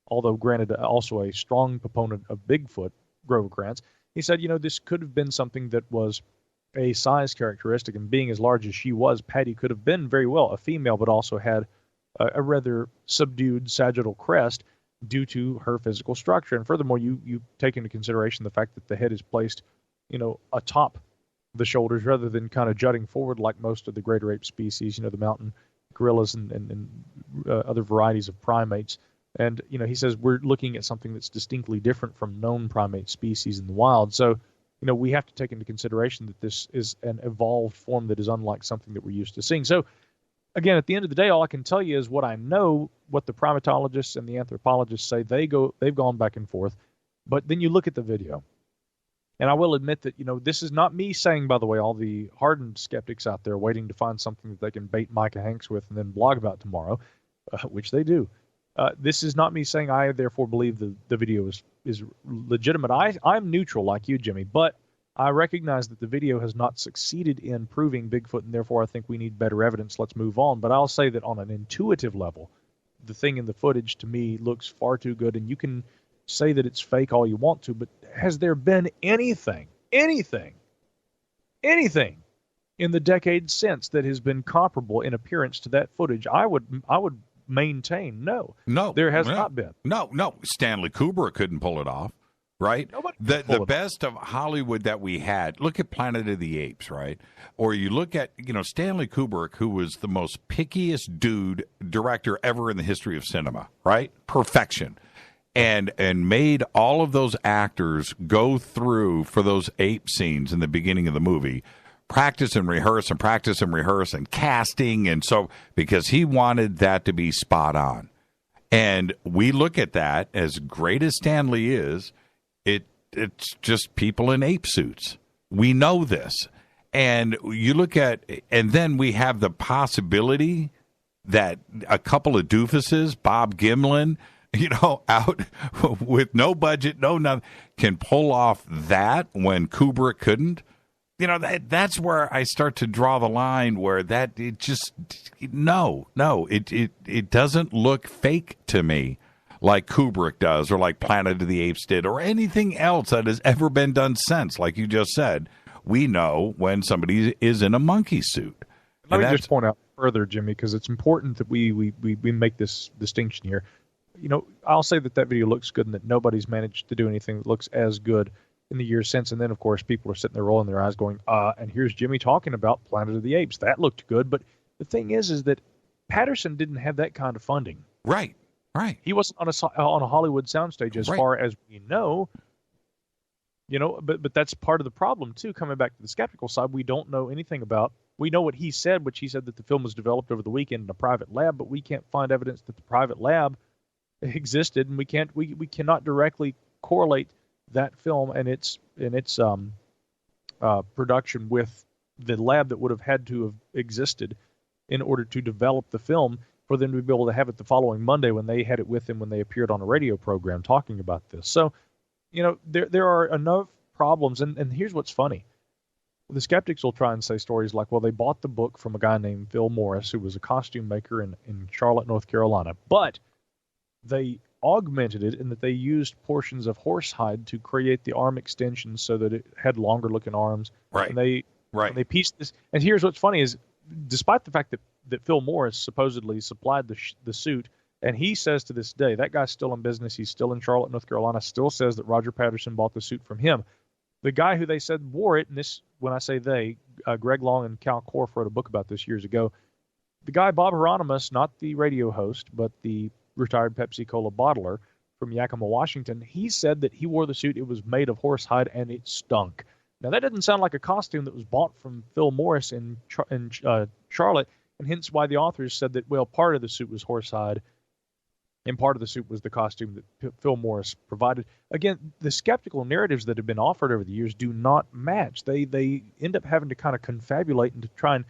although granted also a strong proponent of Bigfoot, Grover Krantz, he said, this could have been something that was a size characteristic, and being as large as she was, Patty could have been very well a female, but also had a rather subdued sagittal crest due to her physical structure. And furthermore, you take into consideration the fact that the head is placed, atop the shoulders rather than kind of jutting forward like most of the greater ape species, the mountain gorillas and other varieties of primates. And, he says we're looking at something that's distinctly different from known primate species in the wild. So, we have to take into consideration that this is an evolved form that is unlike something that we're used to seeing. So, again, at the end of the day, all I can tell you is what I know, what the primatologists and the anthropologists say. They've gone back and forth. But then you look at the video. And I will admit that, this is not me saying, by the way, all the hardened skeptics out there waiting to find something that they can bait Micah Hanks with and then blog about tomorrow, which they do. This is not me saying I therefore believe the video is legitimate. I'm neutral like you, Jimmy, but I recognize that the video has not succeeded in proving Bigfoot, and therefore I think we need better evidence. Let's move on. But I'll say that on an intuitive level, the thing in the footage to me looks far too good, and you can say that it's fake all you want to, but has there been anything in the decades since that has been comparable in appearance to that footage? I would maintain no, there has not been. No. Stanley Kubrick couldn't pull it off, right? The best of Hollywood that we had. Look at Planet of the Apes, right? Or you look at Stanley Kubrick, who was the most pickiest director ever in the history of cinema, right? Perfection. And made all of those actors go through for those ape scenes in the beginning of the movie, practice and rehearse and casting, and so because he wanted that to be spot on. And we look at that, as great as Stanley is, it's just people in ape suits. We know this. And you look at, and then we have the possibility that a couple of doofuses, Bob Gimlin, out with no budget, no nothing, can pull off that when Kubrick couldn't. That's where I start to draw the line where it doesn't look fake to me like Kubrick does, or like Planet of the Apes did, or anything else that has ever been done since. Like you just said, we know when somebody is in a monkey suit. Let me just point out further, Jimmy, because it's important that we make this distinction here. I'll say that video looks good and that nobody's managed to do anything that looks as good in the years since. And then, of course, people are sitting there rolling their eyes going, and here's Jimmy talking about Planet of the Apes. That looked good. But the thing is that Patterson didn't have that kind of funding. Right. He wasn't on a Hollywood soundstage as far as we know. But that's part of the problem, too. Coming back to the skeptical side, we don't know anything about. We know what he said, which he said that the film was developed over the weekend in a private lab, but we can't find evidence that the private lab existed, and we cannot directly correlate that film and its production with the lab that would have had to have existed in order to develop the film for them to be able to have it the following Monday when they had it with them when they appeared on a radio program talking about this. So, there are enough problems, and here's what's funny. The skeptics will try and say stories like, well, they bought the book from a guy named Phil Morris, who was a costume maker in Charlotte, North Carolina, but they augmented it in that they used portions of horsehide to create the arm extensions so that it had longer looking arms. Right. And they pieced this. And here's what's funny is, despite the fact that Phil Morris supposedly supplied the suit, and he says to this day, that guy's still in business, he's still in Charlotte, North Carolina, still says that Roger Patterson bought the suit from him. The guy who they said wore it, and this, when I say they, Greg Long and Cal Korff wrote a book about this years ago. The guy, Bob Hieronymus, not the radio host, but the retired Pepsi-Cola bottler from Yakima, Washington, he said that he wore the suit, it was made of horsehide, and it stunk. Now, that doesn't sound like a costume that was bought from Phil Morris in Charlotte, and hence why the authors said that, well, part of the suit was horsehide, and part of the suit was the costume that Phil Morris provided. Again, the skeptical narratives that have been offered over the years do not match. They end up having to kind of confabulate and to try and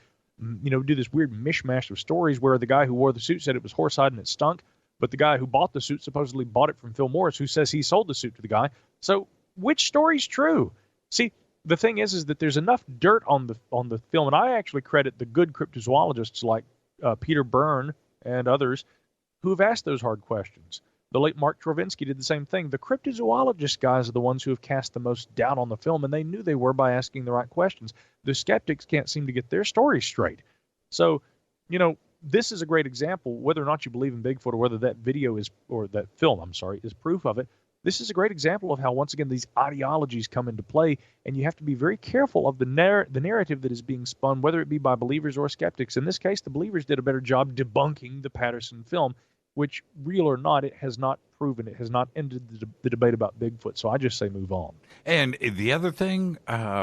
do this weird mishmash of stories where the guy who wore the suit said it was horsehide and it stunk, but the guy who bought the suit supposedly bought it from Phil Morris, who says he sold the suit to the guy. So which story's true? See, the thing is that there's enough dirt on the film, and I actually credit the good cryptozoologists like Peter Byrne and others who have asked those hard questions. The late Mark Travinsky did the same thing. The cryptozoologist guys are the ones who have cast the most doubt on the film, and they knew they were by asking the right questions. The skeptics can't seem to get their story straight. So, this is a great example, whether or not you believe in Bigfoot or whether that film is proof of it. This is a great example of how, once again, these ideologies come into play, and you have to be very careful of the narrative that is being spun, whether it be by believers or skeptics. In this case, the believers did a better job debunking the Patterson film, which, real or not, it has not proven, it has not ended the debate about Bigfoot. So I just say move on. And the other thing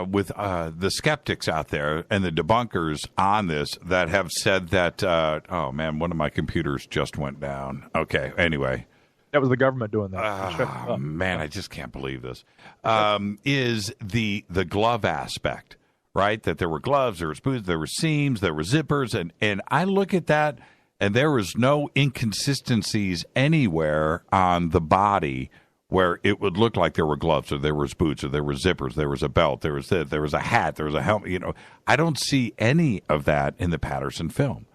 with the skeptics out there and the debunkers on this that have said that, oh, man, one of my computers just went down. Okay, anyway. That was the government doing that. Oh, man, I just can't believe this. Is the glove aspect, right? That there were gloves, there were spoons, there were seams, there were zippers. And I look at that, and there was no inconsistencies anywhere on the body where it would look like there were gloves or there was boots or there were zippers, there was a belt, there was a hat, there was a helmet. I don't see any of that in the Patterson film.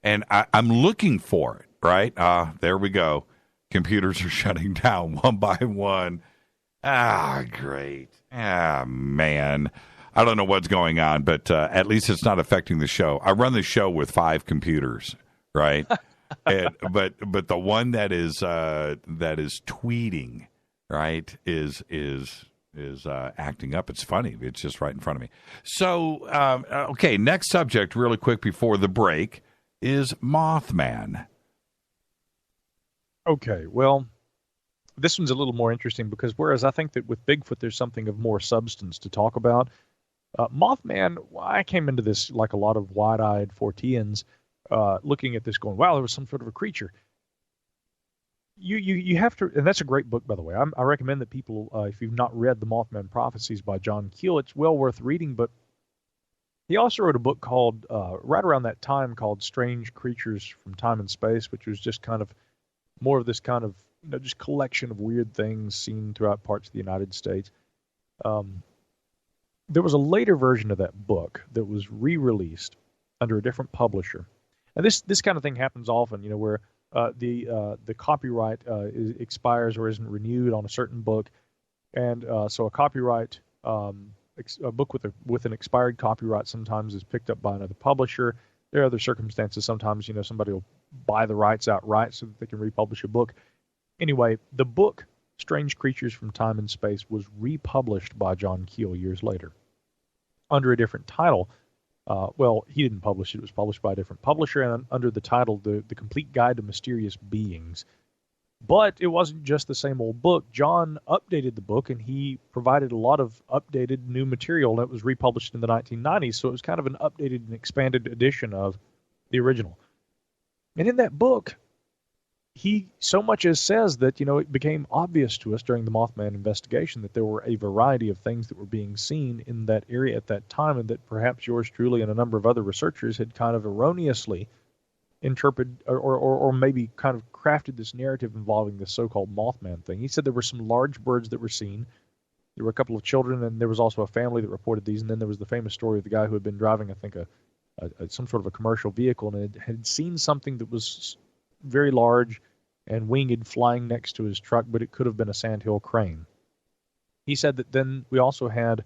And I'm looking for it, right? There we go. Computers are shutting down one by one. Great. Man. I don't know what's going on, but at least it's not affecting the show. I run the show with 5 computers, right? But the one that is tweeting, right, is acting up. It's funny. It's just right in front of me. So, okay, next subject really quick before the break is Mothman. Okay, well, this one's a little more interesting because whereas I think that with Bigfoot there's something of more substance to talk about, Mothman, I came into this like a lot of wide-eyed Forteans looking at this going, wow, there was some sort of a creature. You have to, and that's a great book, by the way. I recommend that people, if you've not read The Mothman Prophecies by John Keel, it's well worth reading, but he also wrote a book called, right around that time, called Strange Creatures from Time and Space, which was just kind of more of this kind of, just collection of weird things seen throughout parts of the United States. There was a later version of that book that was re-released under a different publisher. And this kind of thing happens often, where the copyright expires or isn't renewed on a certain book. And so a copyright, a book with an expired copyright sometimes is picked up by another publisher. There are other circumstances. Sometimes, somebody will buy the rights outright so that they can republish a book. Anyway, the book, Strange Creatures from Time and Space, was republished by John Keel years later under a different title. Well, he didn't publish it. It was published by a different publisher and under the title, The Complete Guide to Mysterious Beings. But it wasn't just the same old book. John updated the book, and he provided a lot of updated new material that was republished in the 1990s. So it was kind of an updated and expanded edition of the original. And in that book, he so much as says that, it became obvious to us during the Mothman investigation that there were a variety of things that were being seen in that area at that time, and that perhaps yours truly and a number of other researchers had kind of erroneously interpreted or maybe kind of crafted this narrative involving this so-called Mothman thing. He said there were some large birds that were seen. There were a couple of children, and there was also a family that reported these. And then there was the famous story of the guy who had been driving, I think, some sort of a commercial vehicle, and had seen something that was very large, and winged flying next to his truck, but it could have been a sandhill crane. He said that then we also had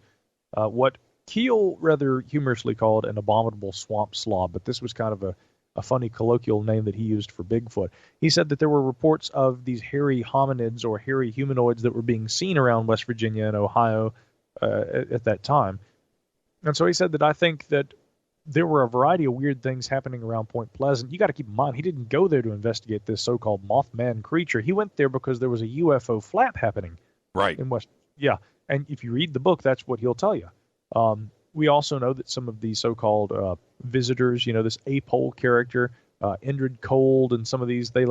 what Keel rather humorously called an abominable swamp slob, but this was kind of a funny colloquial name that he used for Bigfoot. He said that there were reports of these hairy hominids or hairy humanoids that were being seen around West Virginia and Ohio at that time. And so he said that I think that there were a variety of weird things happening around Point Pleasant. You got to keep in mind, he didn't go there to investigate this so-called Mothman creature. He went there because there was a UFO flap happening. Right. In West. Yeah. And if you read the book, that's what he'll tell you. We also know that some of these so-called visitors, this Apole character, Indrid Cold, and some of these, they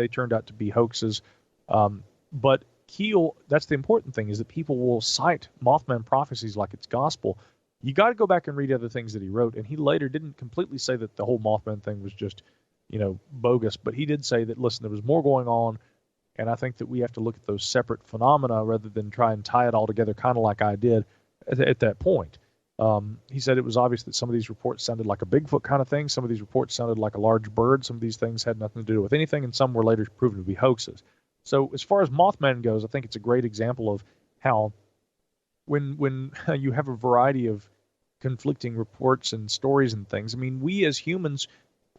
turned out to be hoaxes. But Keel, that's the important thing, is that people will cite Mothman prophecies like it's gospel. You got to go back and read other things that he wrote, and he later didn't completely say that the whole Mothman thing was just, bogus, but he did say that, listen, there was more going on, and I think that we have to look at those separate phenomena rather than try and tie it all together, kind of like I did at that point. He said it was obvious that some of these reports sounded like a Bigfoot kind of thing, some of these reports sounded like a large bird, some of these things had nothing to do with anything, and some were later proven to be hoaxes. So as far as Mothman goes, I think it's a great example of how when you have a variety of conflicting reports and stories and things, I mean, we as humans,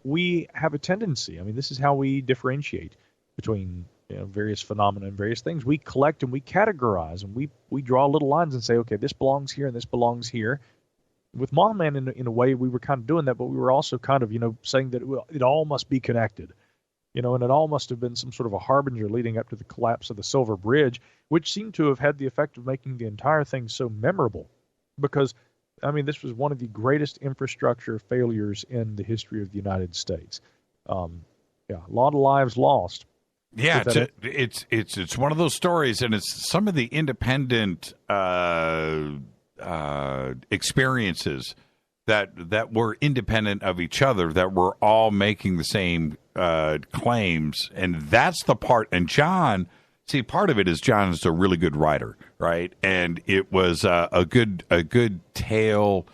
we have a tendency, this is how we differentiate between various phenomena and various things. We collect and we categorize, and we draw little lines and say, okay, this belongs here and this belongs here. With Mothman, in a way, we were kind of doing that, but we were also kind of, saying that it all must be connected. And it all must have been some sort of a harbinger leading up to the collapse of the Silver Bridge, which seemed to have had the effect of making the entire thing so memorable. Because, this was one of the greatest infrastructure failures in the history of the United States. A lot of lives lost. Yeah, it's one of those stories, and it's some of the independent experiences that were independent of each other, that were all making the same claims, and that's the part. And John, part of it is John is a really good writer, right? And it was a good tale.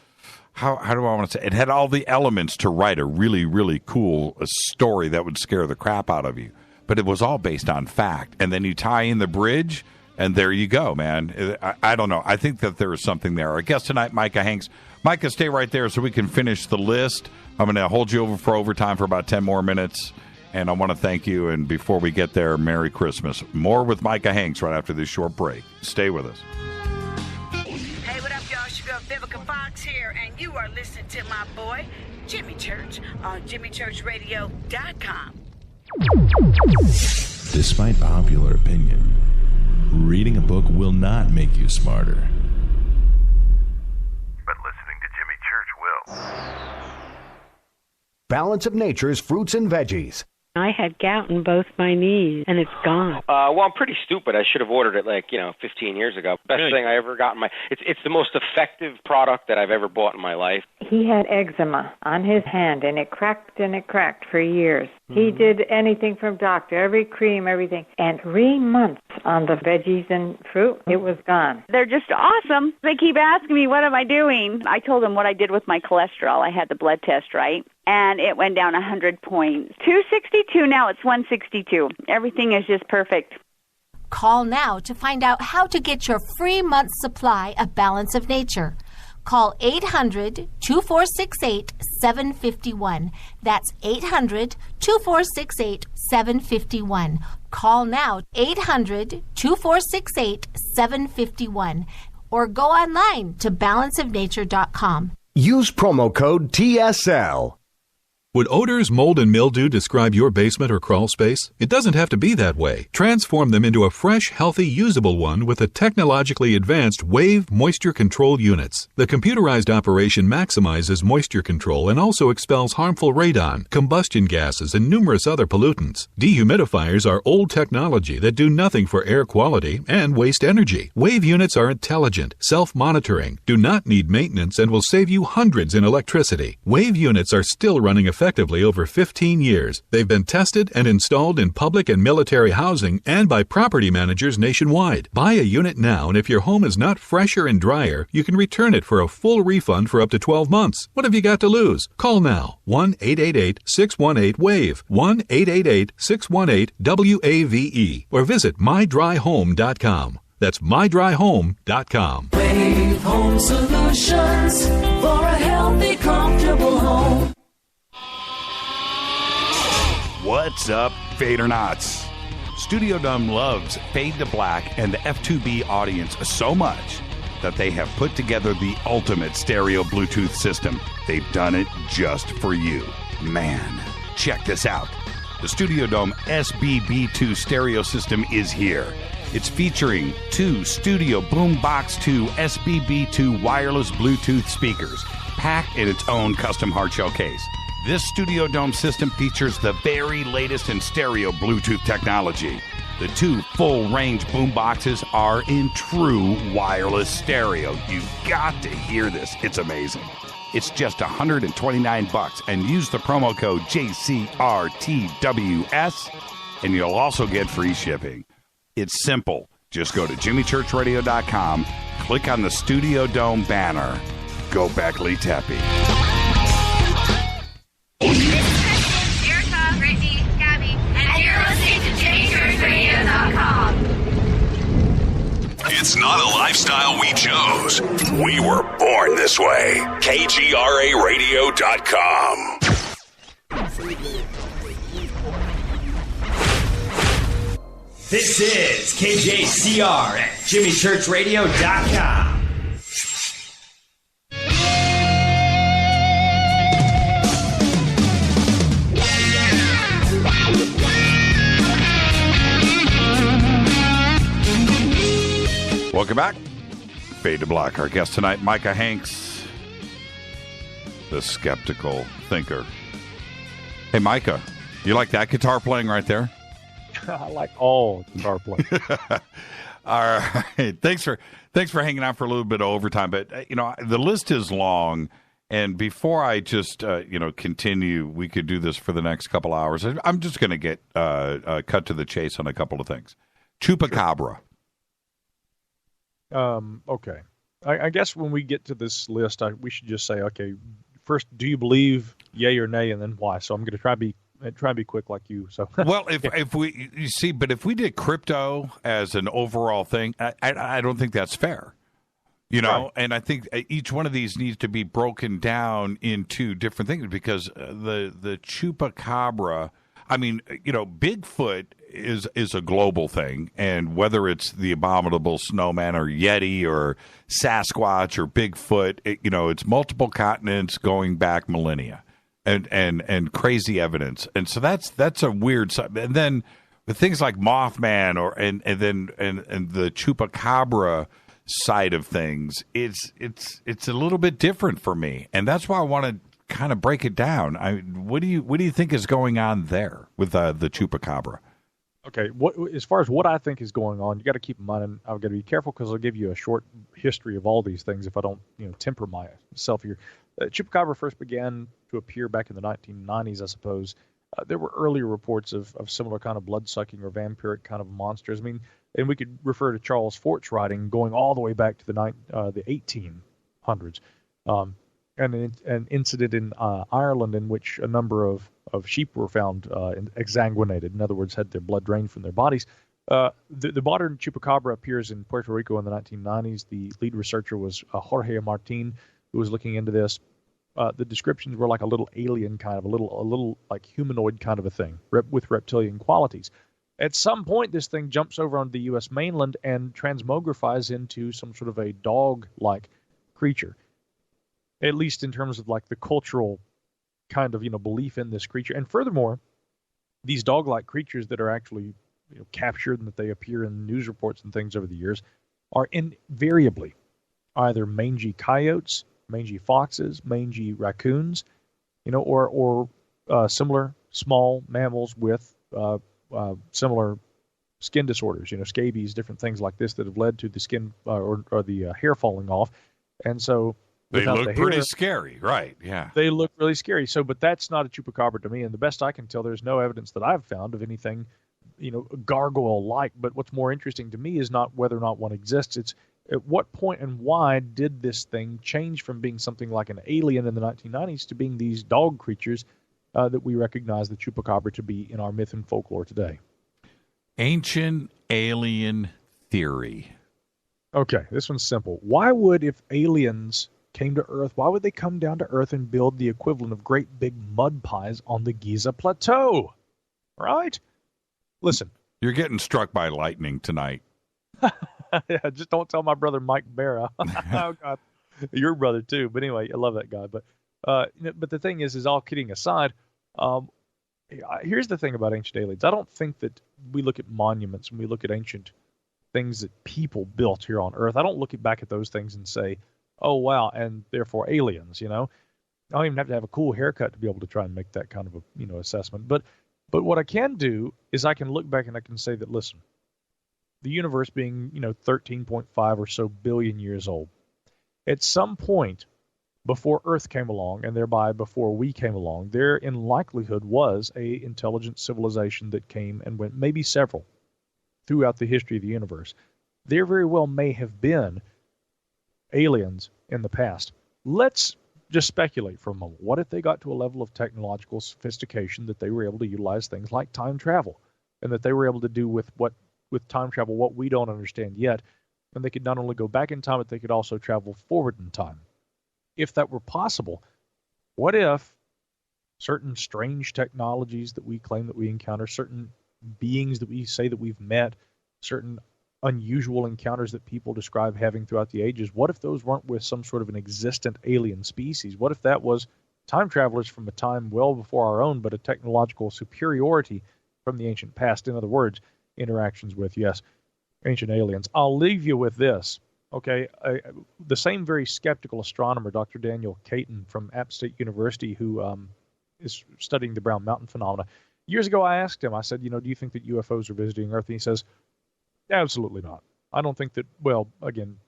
How do I want to say? It had all the elements to write a really, really cool story that would scare the crap out of you. But it was all based on fact. And then you tie in the bridge, and there you go, man. I don't know. I think that there is something there. Our guest tonight, Micah Hanks. Micah, stay right there so we can finish the list. I'm going to hold you over for overtime for about 10 more minutes. And I want to thank you. And before we get there, Merry Christmas. More with Micah Hanks right after this short break. Stay with us. Hey, what up, y'all? It's your girl Vivica Fox here, and you are listening to my boy, Jimmy Church, on JimmyChurchRadio.com. Despite popular opinion, reading a book will not make you smarter. But listening to Jimmy Church will. Balance of Nature's fruits and veggies. I had gout in both my knees, and it's gone. Well, I'm pretty stupid. I should have ordered it 15 years ago. Best thing I ever got in my... It's the most effective product that I've ever bought in my life. He had eczema on his hand, and it cracked for years. Mm-hmm. He did anything from doctor, every cream, everything. And 3 months on the veggies and fruit, it was gone. They're just awesome. They keep asking me, what am I doing? I told them what I did with my cholesterol. I had the blood test, right? And it went down 100 points. 262, now it's 162. Everything is just perfect. Call now to find out how to get your free month's supply of Balance of Nature. Call 800-2468-751. That's 800-2468-751. Call now, 800-2468-751. Or go online to balanceofnature.com. Use promo code TSL. Would odors, mold, and mildew describe your basement or crawl space? It doesn't have to be that way. Transform them into a fresh, healthy, usable one with the technologically advanced Wave Moisture Control Units. The computerized operation maximizes moisture control and also expels harmful radon, combustion gases, and numerous other pollutants. Dehumidifiers are old technology that do nothing for air quality and waste energy. Wave units are intelligent, self-monitoring, do not need maintenance, and will save you hundreds in electricity. Wave units are still running effectively effectively over 15 years. They've been tested and installed in public and military housing and by property managers nationwide. Buy a unit now, and if your home is not fresher and drier, you can return it for a full refund for up to 12 months. What have you got to lose? Call now. 1-888-618-WAVE. 1-888-618-WAVE. Or visit mydryhome.com. That's mydryhome.com. Wave Home Solutions for a healthy, comfortable home. What's up, Fadernauts? Studio Dome loves Fade to Black and the F2B audience so much that they have put together the ultimate stereo Bluetooth system. They've done it just for you. Man, check this out. The Studio Dome SBB2 stereo system is here. It's featuring 2 Studio Boombox 2 SBB2 wireless Bluetooth speakers, packed in its own custom hardshell case. This Studio Dome system features the very latest in stereo Bluetooth technology. The 2 full-range boomboxes are in true wireless stereo. You've got to hear this. It's amazing. It's just $129, and use the promo code JCRTWS, and you'll also get free shipping. It's simple. Just go to jimmychurchradio.com, click on the Studio Dome banner. Go Beckley Teppy. Erica, Brittany, Gabby, and you're listening to JimmyChurchRadio.com. It's not a lifestyle we chose. We were born this way. KGRAradio.com. This is KJCR at JimmyChurchRadio.com. Welcome back. Fade to Black. Our guest tonight, Micah Hanks, the skeptical thinker. Hey, Micah, you like that guitar playing right there? I like all guitar playing. All right. Thanks for hanging out for a little bit of overtime. But, the list is long. And before I just, continue, we could do this for the next couple hours. I'm just going to get cut to the chase on a couple of things. Chupacabra. Okay. I guess when we get to this list, we should just say, okay, first, do you believe yay or nay, and then why? So I'm going to try to be quick like you. So well, if we did crypto as an overall thing, I don't think that's fair. Right. And I think each one of these needs to be broken down into different things because the Chupacabra, Bigfoot is a global thing, and whether it's the abominable snowman or Yeti or Sasquatch or Bigfoot, it's multiple continents going back millennia. And crazy evidence, and so that's a weird side. And then with things like Mothman and the Chupacabra side of things, it's a little bit different for me, and that's why I want to kind of break it down. What do you think is going on there with the Chupacabra? Okay, as far as what I think is going on, you got to keep in mind, and I've got to be careful because I'll give you a short history of all these things if I don't temper myself here. Chupacabra first began to appear back in the 1990s, I suppose. There were earlier reports of similar kind of blood-sucking or vampiric kind of monsters. And we could refer to Charles Fort's writing going all the way back to the 1800s. And an incident in Ireland in which a number of sheep were found exsanguinated, in other words, had their blood drained from their bodies. The modern Chupacabra appears in Puerto Rico in the 1990s. The lead researcher was Jorge Martin, who was looking into this. The descriptions were like a little alien kind of, a little like humanoid kind of a thing with reptilian qualities. At some point, this thing jumps over onto the U.S. mainland and transmogrifies into some sort of a dog-like creature, at least in terms of like the cultural kind of belief in this creature. And furthermore, these dog-like creatures that are actually captured and that they appear in news reports and things over the years are invariably either mangy coyotes, mangy foxes, mangy raccoons, or similar small mammals with similar skin disorders, scabies, different things like this that have led to the skin or the hair falling off. And so They without look the pretty hair. scary, right? Yeah. They look really scary. So, but that's not a chupacabra to me. And the best I can tell, there's no evidence that I've found of anything, gargoyle-like. But what's more interesting to me is not whether or not one exists. It's at what point and why did this thing change from being something like an alien in the 1990s to being these dog creatures that we recognize the chupacabra to be in our myth and folklore today? Ancient alien theory. Okay, this one's simple. Why would, if aliens came to Earth, why would they come down to Earth and build the equivalent of great big mud pies on the Giza Plateau? Right? Listen. You're getting struck by lightning tonight. Yeah, just don't tell my brother Mike Barra. Oh, God. Your brother, too. But anyway, I love that guy. But the thing is all kidding aside, here's the thing about ancient aliens. I don't think that we look at monuments and we look at ancient things that people built here on Earth. I don't look back at those things and say, oh, wow, and therefore aliens, I don't even have to have a cool haircut to be able to try and make that kind of a, assessment. But what I can do is I can look back and I can say that, listen, the universe being, 13.5 or so billion years old, at some point before Earth came along, and thereby before we came along, there in likelihood was a intelligent civilization that came and went, maybe several, throughout the history of the universe. There very well may have been aliens in the past. Let's just speculate for a moment. What if they got to a level of technological sophistication that they were able to utilize things like time travel, and that they were able to do with time travel what we don't understand yet, and they could not only go back in time, but they could also travel forward in time? If that were possible, what if certain strange technologies that we claim that we encounter, certain beings that we say that we've met, certain unusual encounters that people describe having throughout the ages, what if those weren't with some sort of an existent alien species? What if that was time travelers from a time well before our own, but a technological superiority from the ancient past? In other words, interactions with, yes, ancient aliens. I'll leave you with this. Okay, the same very skeptical astronomer, Dr. Daniel Caton from App State University, who is studying the Brown Mountain phenomena. Years ago, I asked him, I said, do you think that UFOs are visiting Earth? And he says, absolutely not. I don't think that, well, again,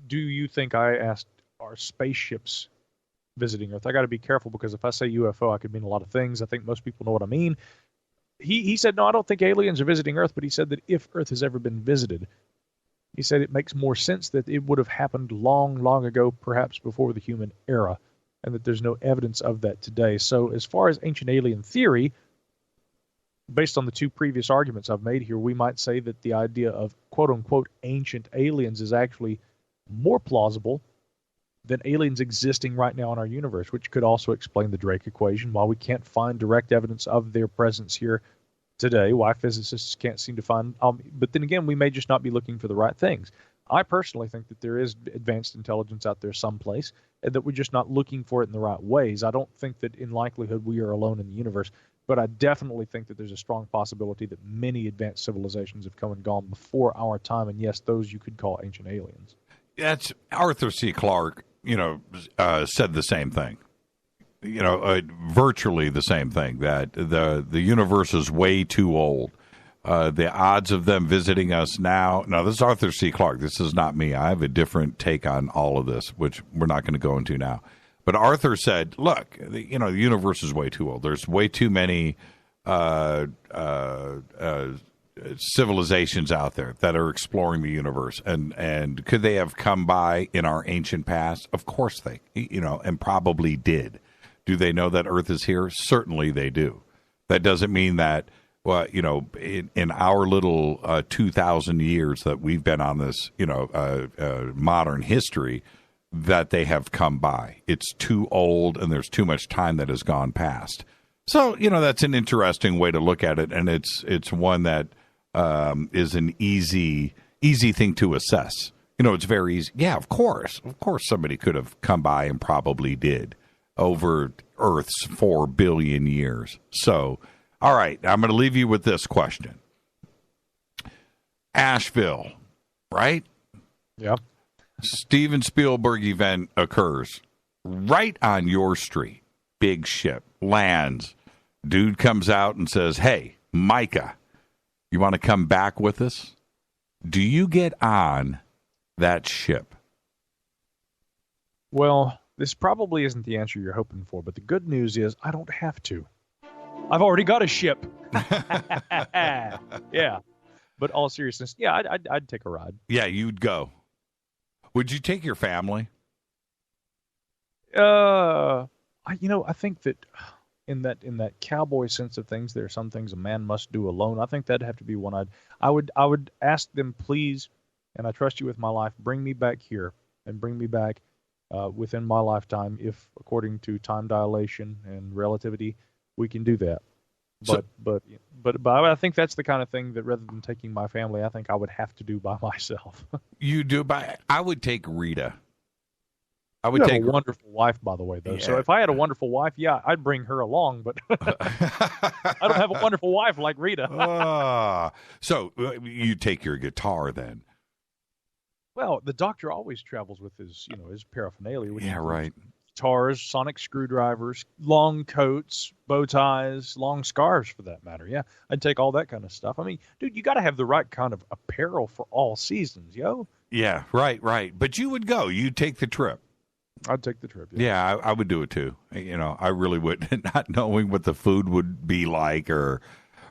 do you think I asked, are spaceships visiting Earth? I got to be careful because if I say UFO, I could mean a lot of things. I think most people know what I mean. He said, no, I don't think aliens are visiting Earth, but he said that if Earth has ever been visited, he said it makes more sense that it would have happened long, long ago, perhaps before the human era, and that there's no evidence of that today. So as far as ancient alien theory, based on the two previous arguments I've made here, we might say that the idea of quote-unquote ancient aliens is actually more plausible than aliens existing right now in our universe, which could also explain the Drake equation. While we can't find direct evidence of their presence here today, why physicists can't seem to find, but then again, we may just not be looking for the right things. I personally think that there is advanced intelligence out there someplace, and that we're just not looking for it in the right ways. I don't think that in likelihood we are alone in the universe, but I definitely think that there's a strong possibility that many advanced civilizations have come and gone before our time, and yes, those you could call ancient aliens. That's Arthur C. Clarke, said the same thing. Virtually the same thing, that the universe is way too old. The odds of them visiting us now, this is Arthur C. Clarke. This is not me. I have a different take on all of this, which we're not going to go into now. But Arthur said, look, the universe is way too old. There's way too many civilizations out there that are exploring the universe. And could they have come by in our ancient past? Of course they, and probably did. Do they know that Earth is here? Certainly they do. That doesn't mean that, well, in our little 2,000 years that we've been on this, modern history, that they have come by. It's too old, and there's too much time that has gone past. So, that's an interesting way to look at it, and it's one that is an easy thing to assess. It's very easy. Yeah, of course somebody could have come by and probably did over Earth's 4 billion years. So, all right, I'm going to leave you with this question. Asheville, right? Yeah. Steven Spielberg event occurs right on your street. Big ship lands. Dude comes out and says, hey, Micah, you want to come back with us? Do you get on that ship? Well, This probably isn't the answer you're hoping for, but the good news is I don't have to. I've already got a ship. Yeah. But all seriousness, yeah, I'd take a ride. Yeah, you'd go. Would you take your family? I think that in that cowboy sense of things, there are some things a man must do alone. I think that'd have to be one I would ask them, please, and I trust you with my life, bring me back here and bring me back within my lifetime, if according to time dilation and relativity, we can do that. But I think that's the kind of thing that rather than taking my family, I think I would have to do by myself. You do I would take Rita. I would take a wonderful wife, by the way, though. Yeah. So if I had a wonderful wife, yeah, I'd bring her along. But I don't have a wonderful wife like Rita. So you take your guitar then? Well, the doctor always travels with his paraphernalia. Yeah, right. Guitars, sonic screwdrivers, long coats, bow ties, long scarves, for that matter. Yeah, I'd take all that kind of stuff. I mean, dude, you got to have the right kind of apparel for all seasons, yo. Yeah, right. But you would go. You'd take the trip. I'd take the trip. Yeah, I would do it too. I really would, not knowing what the food would be like or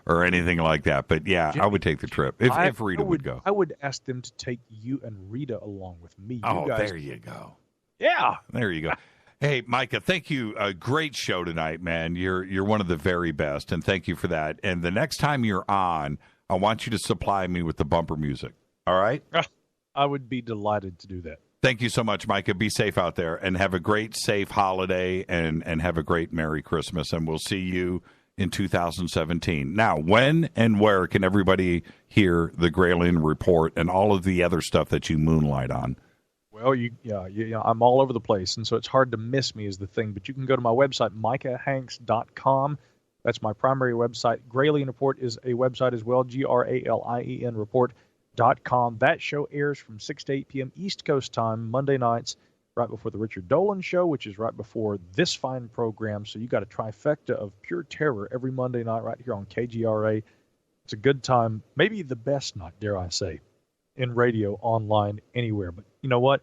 anything like that. But yeah, Jimmy, I would take the trip if Rita would go. I would ask them to take you and Rita along with me. There you go. Yeah, there you go. Hey, Micah, thank you. A great show tonight, man. You're one of the very best, and thank you for that. And the next time you're on, I want you to supply me with the bumper music. All right? I would be delighted to do that. Thank you so much, Micah. Be safe out there, and have a great, safe holiday, and have a great Merry Christmas, and we'll see you in 2017. Now, when and where can everybody hear the Gralien Report and all of the other stuff that you moonlight on? Well, I'm all over the place, and so it's hard to miss me is the thing. But you can go to my website, micahhanks.com. That's my primary website. Gralien Report is a website as well, Gralien Report.com. That show airs from 6 to 8 p.m. East Coast time, Monday nights, right before the Richard Dolan Show, which is right before this fine program. So you got a trifecta of pure terror every Monday night right here on KGRA. It's a good time, maybe the best night, dare I say, in radio, online, anywhere. But you know what?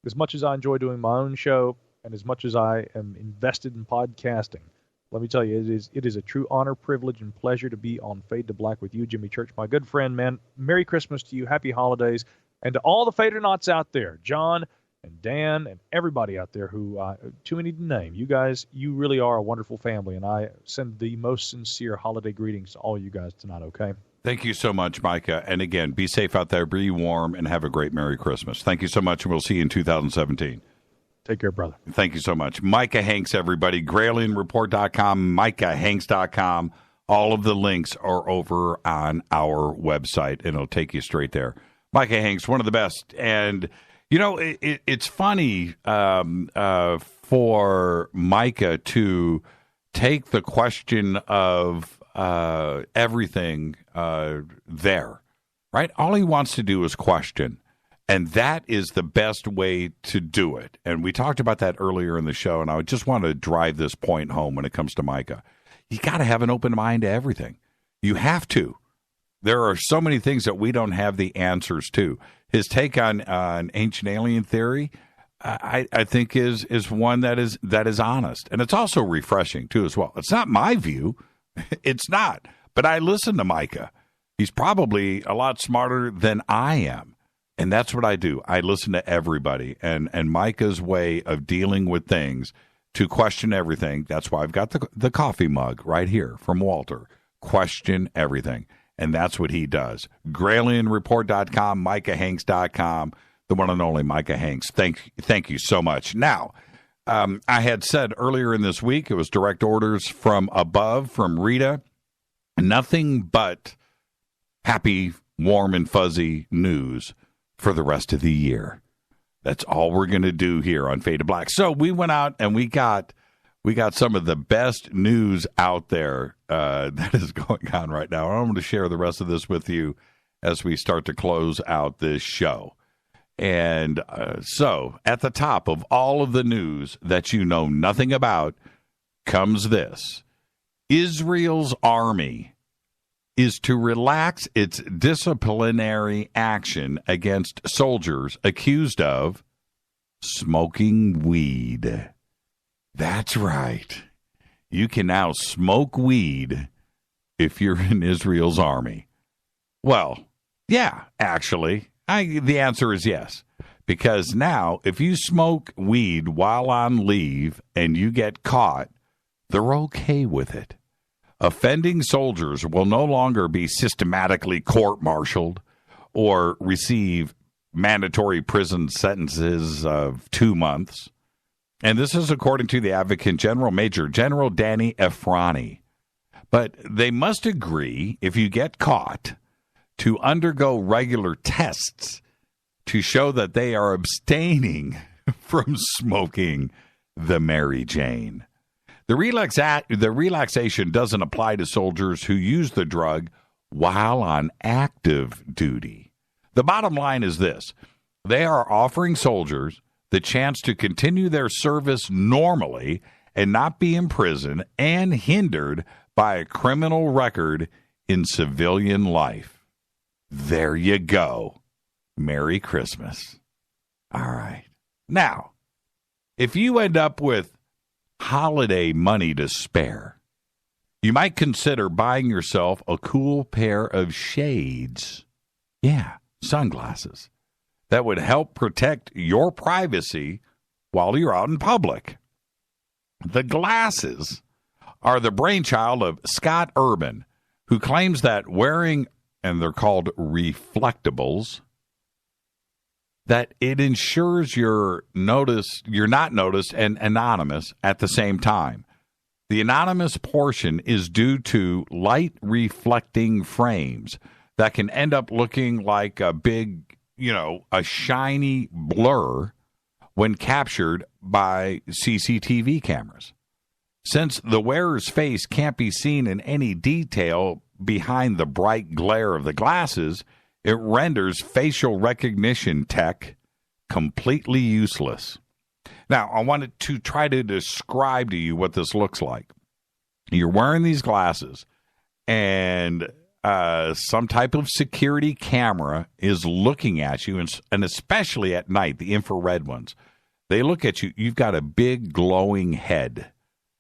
As much as I enjoy doing my own show and as much as I am invested in podcasting, let me tell you, it is a true honor, privilege, and pleasure to be on Fade to Black with you, Jimmy Church, my good friend, man. Merry Christmas to you, happy holidays, and to all the Fadernauts out there, John and Dan and everybody out there who, too many to name. You guys, you really are a wonderful family, and I send the most sincere holiday greetings to all you guys tonight, okay? Thank you so much, Micah. And again, be safe out there, be warm, and have a great Merry Christmas. Thank you so much, and we'll see you in 2017. Take care, brother. Thank you so much. Micah Hanks, everybody. GralienReport.com, MicahHanks.com. All of the links are over on our website, and it'll take you straight there. Micah Hanks, one of the best. And, it's funny for Micah to take the question of everything there, right? All he wants to do is question. And that is the best way to do it. And we talked about that earlier in the show, and I just want to drive this point home when it comes to Micah. You got to have an open mind to everything. You have to. There are so many things that we don't have the answers to. His take on ancient alien theory, I think, is one that is honest. And it's also refreshing, too, as well. It's not my view. It's not. But I listen to Micah. He's probably a lot smarter than I am. And that's what I do. I listen to everybody. And Micah's way of dealing with things to question everything, that's why I've got the coffee mug right here from Walter. Question everything. And that's what he does. GralienReport.com, MicahHanks.com, the one and only Micah Hanks. Thank you so much. Now, I had said earlier in this week, it was direct orders from above, from Rita. Nothing but happy, warm, and fuzzy news for the rest of the year. That's all we're going to do here on Fade to Black. So we went out and we got some of the best news out there that is going on right now. I'm going to share the rest of this with you as we start to close out this show. And so at the top of all of the news that you know nothing about comes this. Israel's army is to relax its disciplinary action against soldiers accused of smoking weed. That's right. You can now smoke weed if you're in Israel's army. Well, yeah, actually, the answer is yes. Because now, if you smoke weed while on leave and you get caught, they're okay with it. Offending soldiers will no longer be systematically court-martialed or receive mandatory prison sentences of 2 months. And this is according to the Advocate General, Major General Danny Efrani. But they must agree, if you get caught, to undergo regular tests to show that they are abstaining from smoking the Mary Jane. The relaxation doesn't apply to soldiers who use the drug while on active duty. The bottom line is this. They are offering soldiers the chance to continue their service normally and not be imprisoned and hindered by a criminal record in civilian life. There you go. Merry Christmas. All right. Now, if you end up with holiday money to spare, you might consider buying yourself a cool pair of shades. Yeah, sunglasses. That would help protect your privacy while you're out in public. The glasses are the brainchild of Scott Urban, who claims that wearing, and they're called reflectables, that it ensures you're not noticed and anonymous at the same time. The anonymous portion is due to light reflecting frames that can end up looking like a big, a shiny blur when captured by CCTV cameras. Since the wearer's face can't be seen in any detail behind the bright glare of the glasses, it renders facial recognition tech completely useless. Now, I wanted to try to describe to you what this looks like. You're wearing these glasses, and some type of security camera is looking at you, and especially at night, the infrared ones. They look at you. You've got a big glowing head,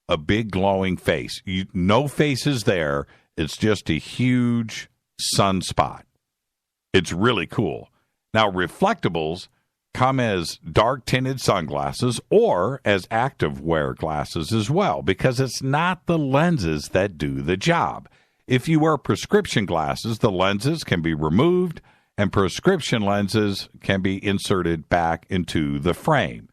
a big glowing face. No face is there. It's just a huge sunspot. It's really cool. Now, reflectables come as dark-tinted sunglasses or as active wear glasses as well, because it's not the lenses that do the job. If you wear prescription glasses, the lenses can be removed and prescription lenses can be inserted back into the frame.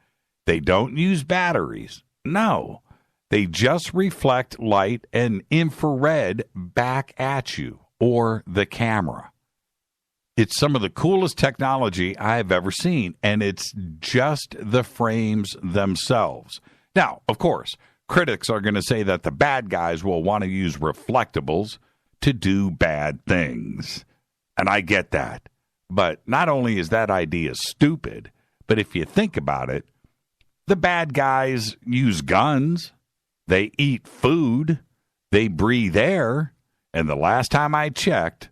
They don't use batteries. No, they just reflect light and infrared back at you or the camera. It's some of the coolest technology I've ever seen, and it's just the frames themselves. Now, of course, critics are going to say that the bad guys will want to use reflectables to do bad things. And I get that. But not only is that idea stupid, but if you think about it, the bad guys use guns, they eat food, they breathe air, and the last time I checked,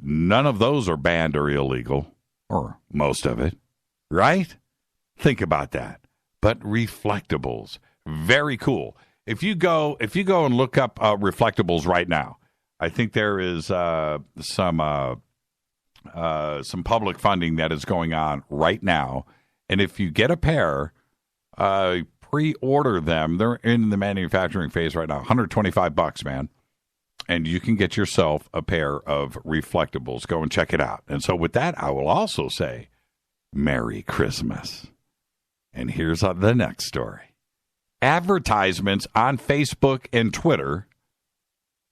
none of those are banned or illegal, or most of it, right? Think about that. But reflectables, very cool. If you go and look up reflectables right now, I think there is some public funding that is going on right now, and if you get a pair, pre-order them. They're in the manufacturing phase right now. $125, man. And you can get yourself a pair of reflectables. Go and check it out. And so with that, I will also say, Merry Christmas. And here's the next story. Advertisements on Facebook and Twitter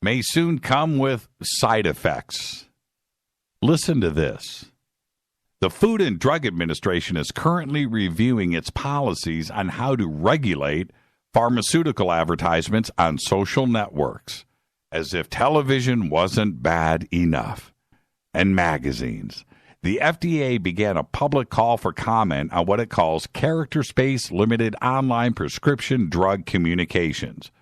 may soon come with side effects. Listen to this. The Food and Drug Administration is currently reviewing its policies on how to regulate pharmaceutical advertisements on social networks, as if television wasn't bad enough, and magazines. The FDA began a public call for comment on what it calls character space limited online prescription drug communications,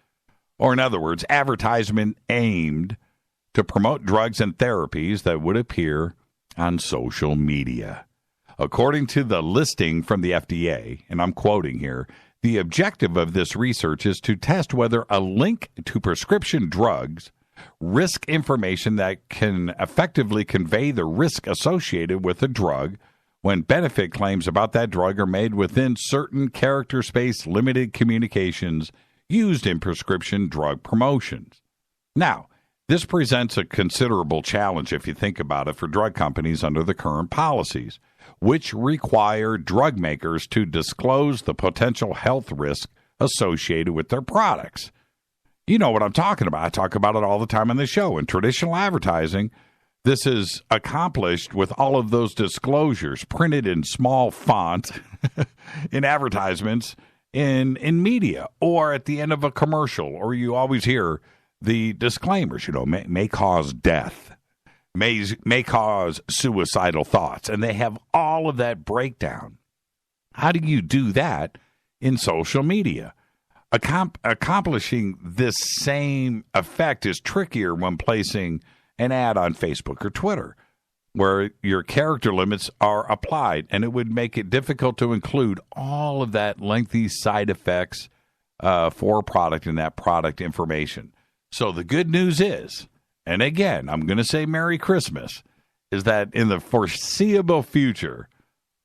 or in other words, advertisement aimed to promote drugs and therapies that would appear on social media. According to the listing from the FDA, and I'm quoting here, the objective of this research is to test whether a link to prescription drugs risk information that can effectively convey the risk associated with a drug when benefit claims about that drug are made within certain character space limited communications used in prescription drug promotions. Now, this presents a considerable challenge, if you think about it, for drug companies under the current policies, which require drug makers to disclose the potential health risk associated with their products. You know what I'm talking about. I talk about it all the time on the show. In traditional advertising, this is accomplished with all of those disclosures printed in small font in advertisements in media or at the end of a commercial, or you always hear the disclaimers, may cause death, may cause suicidal thoughts, and they have all of that breakdown. How do you do that in social media? Accomplishing this same effect is trickier when placing an ad on Facebook or Twitter, where your character limits are applied, and it would make it difficult to include all of that lengthy side effects for a product and that product information. So the good news is, and again, I'm going to say Merry Christmas, is that in the foreseeable future,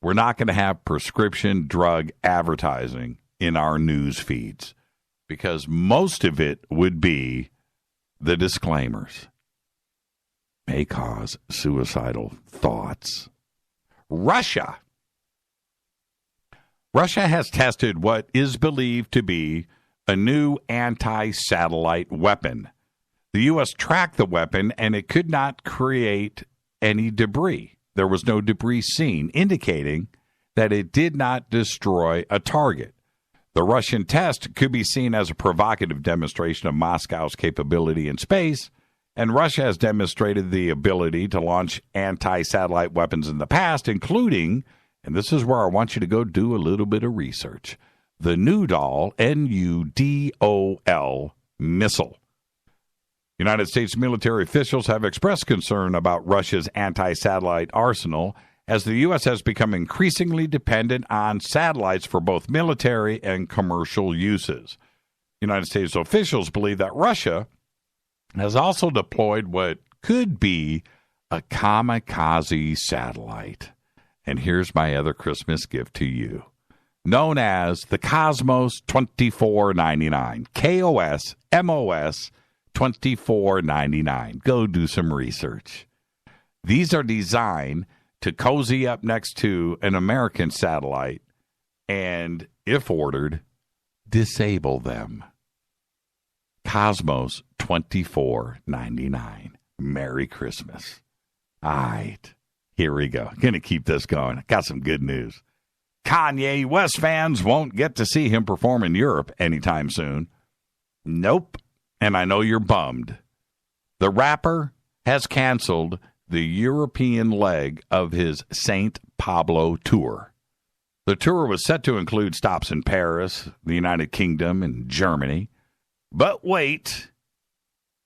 we're not going to have prescription drug advertising in our news feeds, because most of it would be the disclaimers. May cause suicidal thoughts. Russia has tested what is believed to be a new anti-satellite weapon. The U.S. tracked the weapon, and it could not create any debris. There was no debris seen, indicating that it did not destroy a target. The Russian test could be seen as a provocative demonstration of Moscow's capability in space, and Russia has demonstrated the ability to launch anti-satellite weapons in the past, including, and this is where I want you to go do a little bit of research, the Nudol, Nudol missile. United States military officials have expressed concern about Russia's anti-satellite arsenal, as the U.S. has become increasingly dependent on satellites for both military and commercial uses. United States officials believe that Russia has also deployed what could be a kamikaze satellite. And here's my other Christmas gift to you. Known as the Cosmos 2499. KOSMOS 2499. Go do some research. These are designed to cozy up next to an American satellite and, if ordered, disable them. Cosmos 2499. Merry Christmas. All right, here we go. Going to keep this going. Got some good news. Kanye West fans won't get to see him perform in Europe anytime soon. Nope. And I know you're bummed. The rapper has canceled the European leg of his St. Pablo tour. The tour was set to include stops in Paris, the United Kingdom, and Germany. But wait,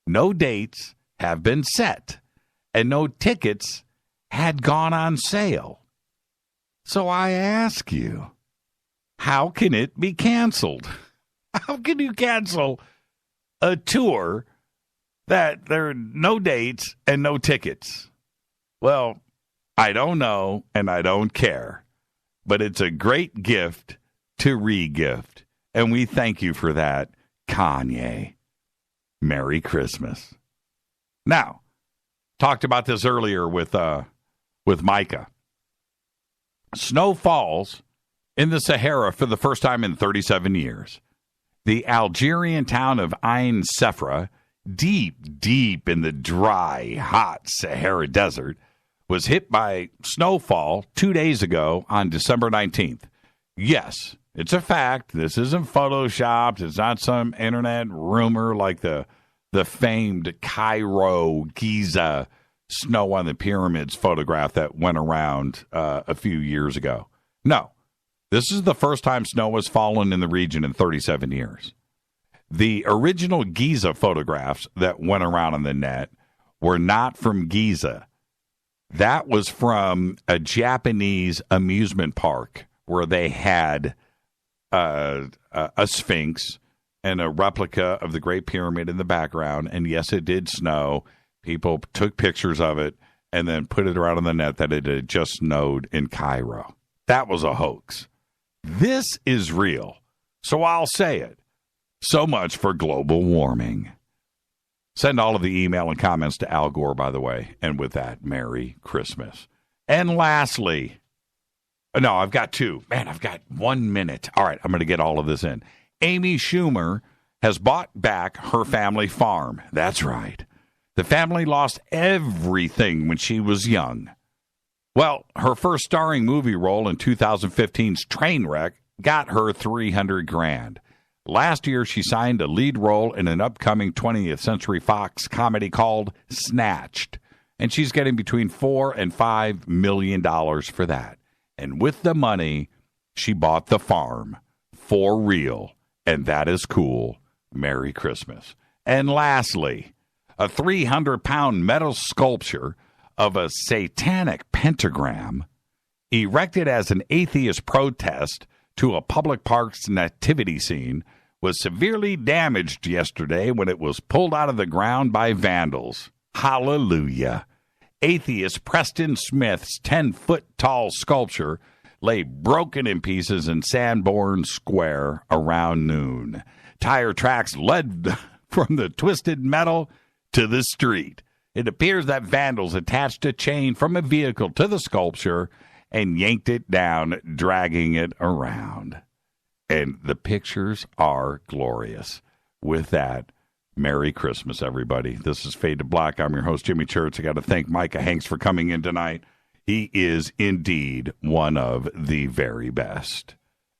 no dates have been set, and no tickets had gone on sale. So I ask you, how can it be canceled? How can you cancel a tour that there are no dates and no tickets? Well, I don't know, and I don't care. But it's a great gift to re-gift. And we thank you for that, Kanye. Merry Christmas. Now, talked about this earlier with Micah. Snow falls in the Sahara for the first time in 37 years. The Algerian town of Ain Sefra, deep in the dry, hot Sahara Desert, was hit by snowfall 2 days ago on December 19th. Yes, it's a fact. This isn't photoshopped. It's not some internet rumor like the famed Cairo, Giza, snow on the pyramids photograph that went around a few years ago. No, this is the first time snow has fallen in the region in 37 years. The original Giza photographs that went around on the net were not from Giza. That was from a Japanese amusement park where they had a Sphinx and a replica of the Great Pyramid in the background. And yes, it did snow. People took pictures of it and then put it around on the net that it had just snowed in Cairo. That was a hoax. This is real. So I'll say it. So much for global warming. Send all of the email and comments to Al Gore, by the way. And with that, Merry Christmas. And lastly, no, I've got two. Man, I've got 1 minute. All right, I'm going to get all of this in. Amy Schumer has bought back her family farm. That's right. The family lost everything when she was young. Well, her first starring movie role in 2015's Trainwreck got her $300,000. Last year, she signed a lead role in an upcoming 20th Century Fox comedy called Snatched, and she's getting between $4 and $5 million for that. And with the money, she bought the farm for real, and that is cool. Merry Christmas. And lastly, a 300-pound metal sculpture of a satanic pentagram erected as an atheist protest to a public park's nativity scene was severely damaged yesterday when it was pulled out of the ground by vandals. Hallelujah. Atheist Preston Smith's 10-foot-tall sculpture lay broken in pieces in Sanborn Square around noon. Tire tracks led from the twisted metal to the street. It appears that vandals attached a chain from a vehicle to the sculpture and yanked it down, dragging it around. And the pictures are glorious. With that, Merry Christmas, everybody. This is Fade to Black. I'm your host, Jimmy Church. I got to thank Micah Hanks for coming in tonight. He is indeed one of the very best.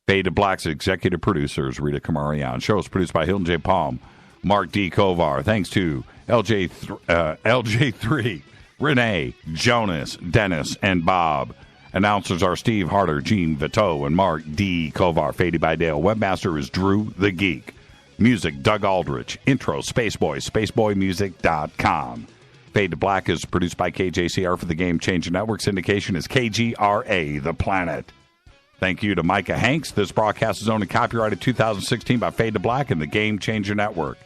Fade to Black's executive producers, Rita Kamarian. Show is produced by Hilton J. Palm, Mark D. Kovar. Thanks to LJ3, Renee, Jonas, Dennis, and Bob. Announcers are Steve Harder, Gene Vito, and Mark D. Kovar. Faded by Dale. Webmaster is Drew the Geek. Music, Doug Aldrich. Intro, Spaceboy, spaceboymusic.com. Fade to Black is produced by KJCR for the Game Changer Network. Syndication is KGRA the Planet. Thank you to Micah Hanks. This broadcast is owned and copyrighted 2016 by Fade to Black and the Game Changer Network.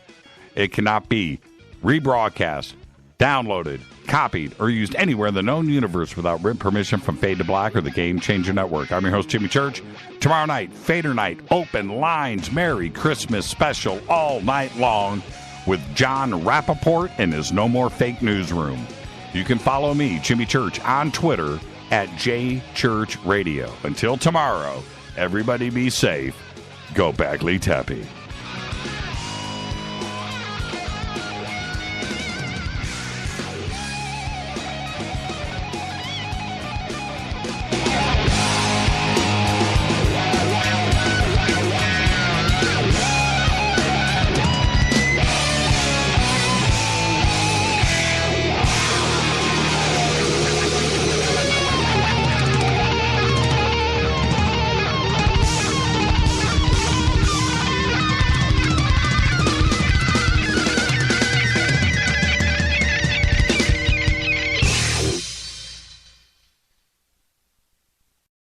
It cannot be rebroadcast, downloaded, copied, or used anywhere in the known universe without written permission from Fade to Black or the Game Changer Network. I'm your host, Jimmy Church. Tomorrow night, Fader Night, open lines, Merry Christmas special all night long with John Rappaport and his No More Fake Newsroom. You can follow me, Jimmy Church, on Twitter at JChurchRadio. Until tomorrow, everybody be safe. Go Bagley Tappy.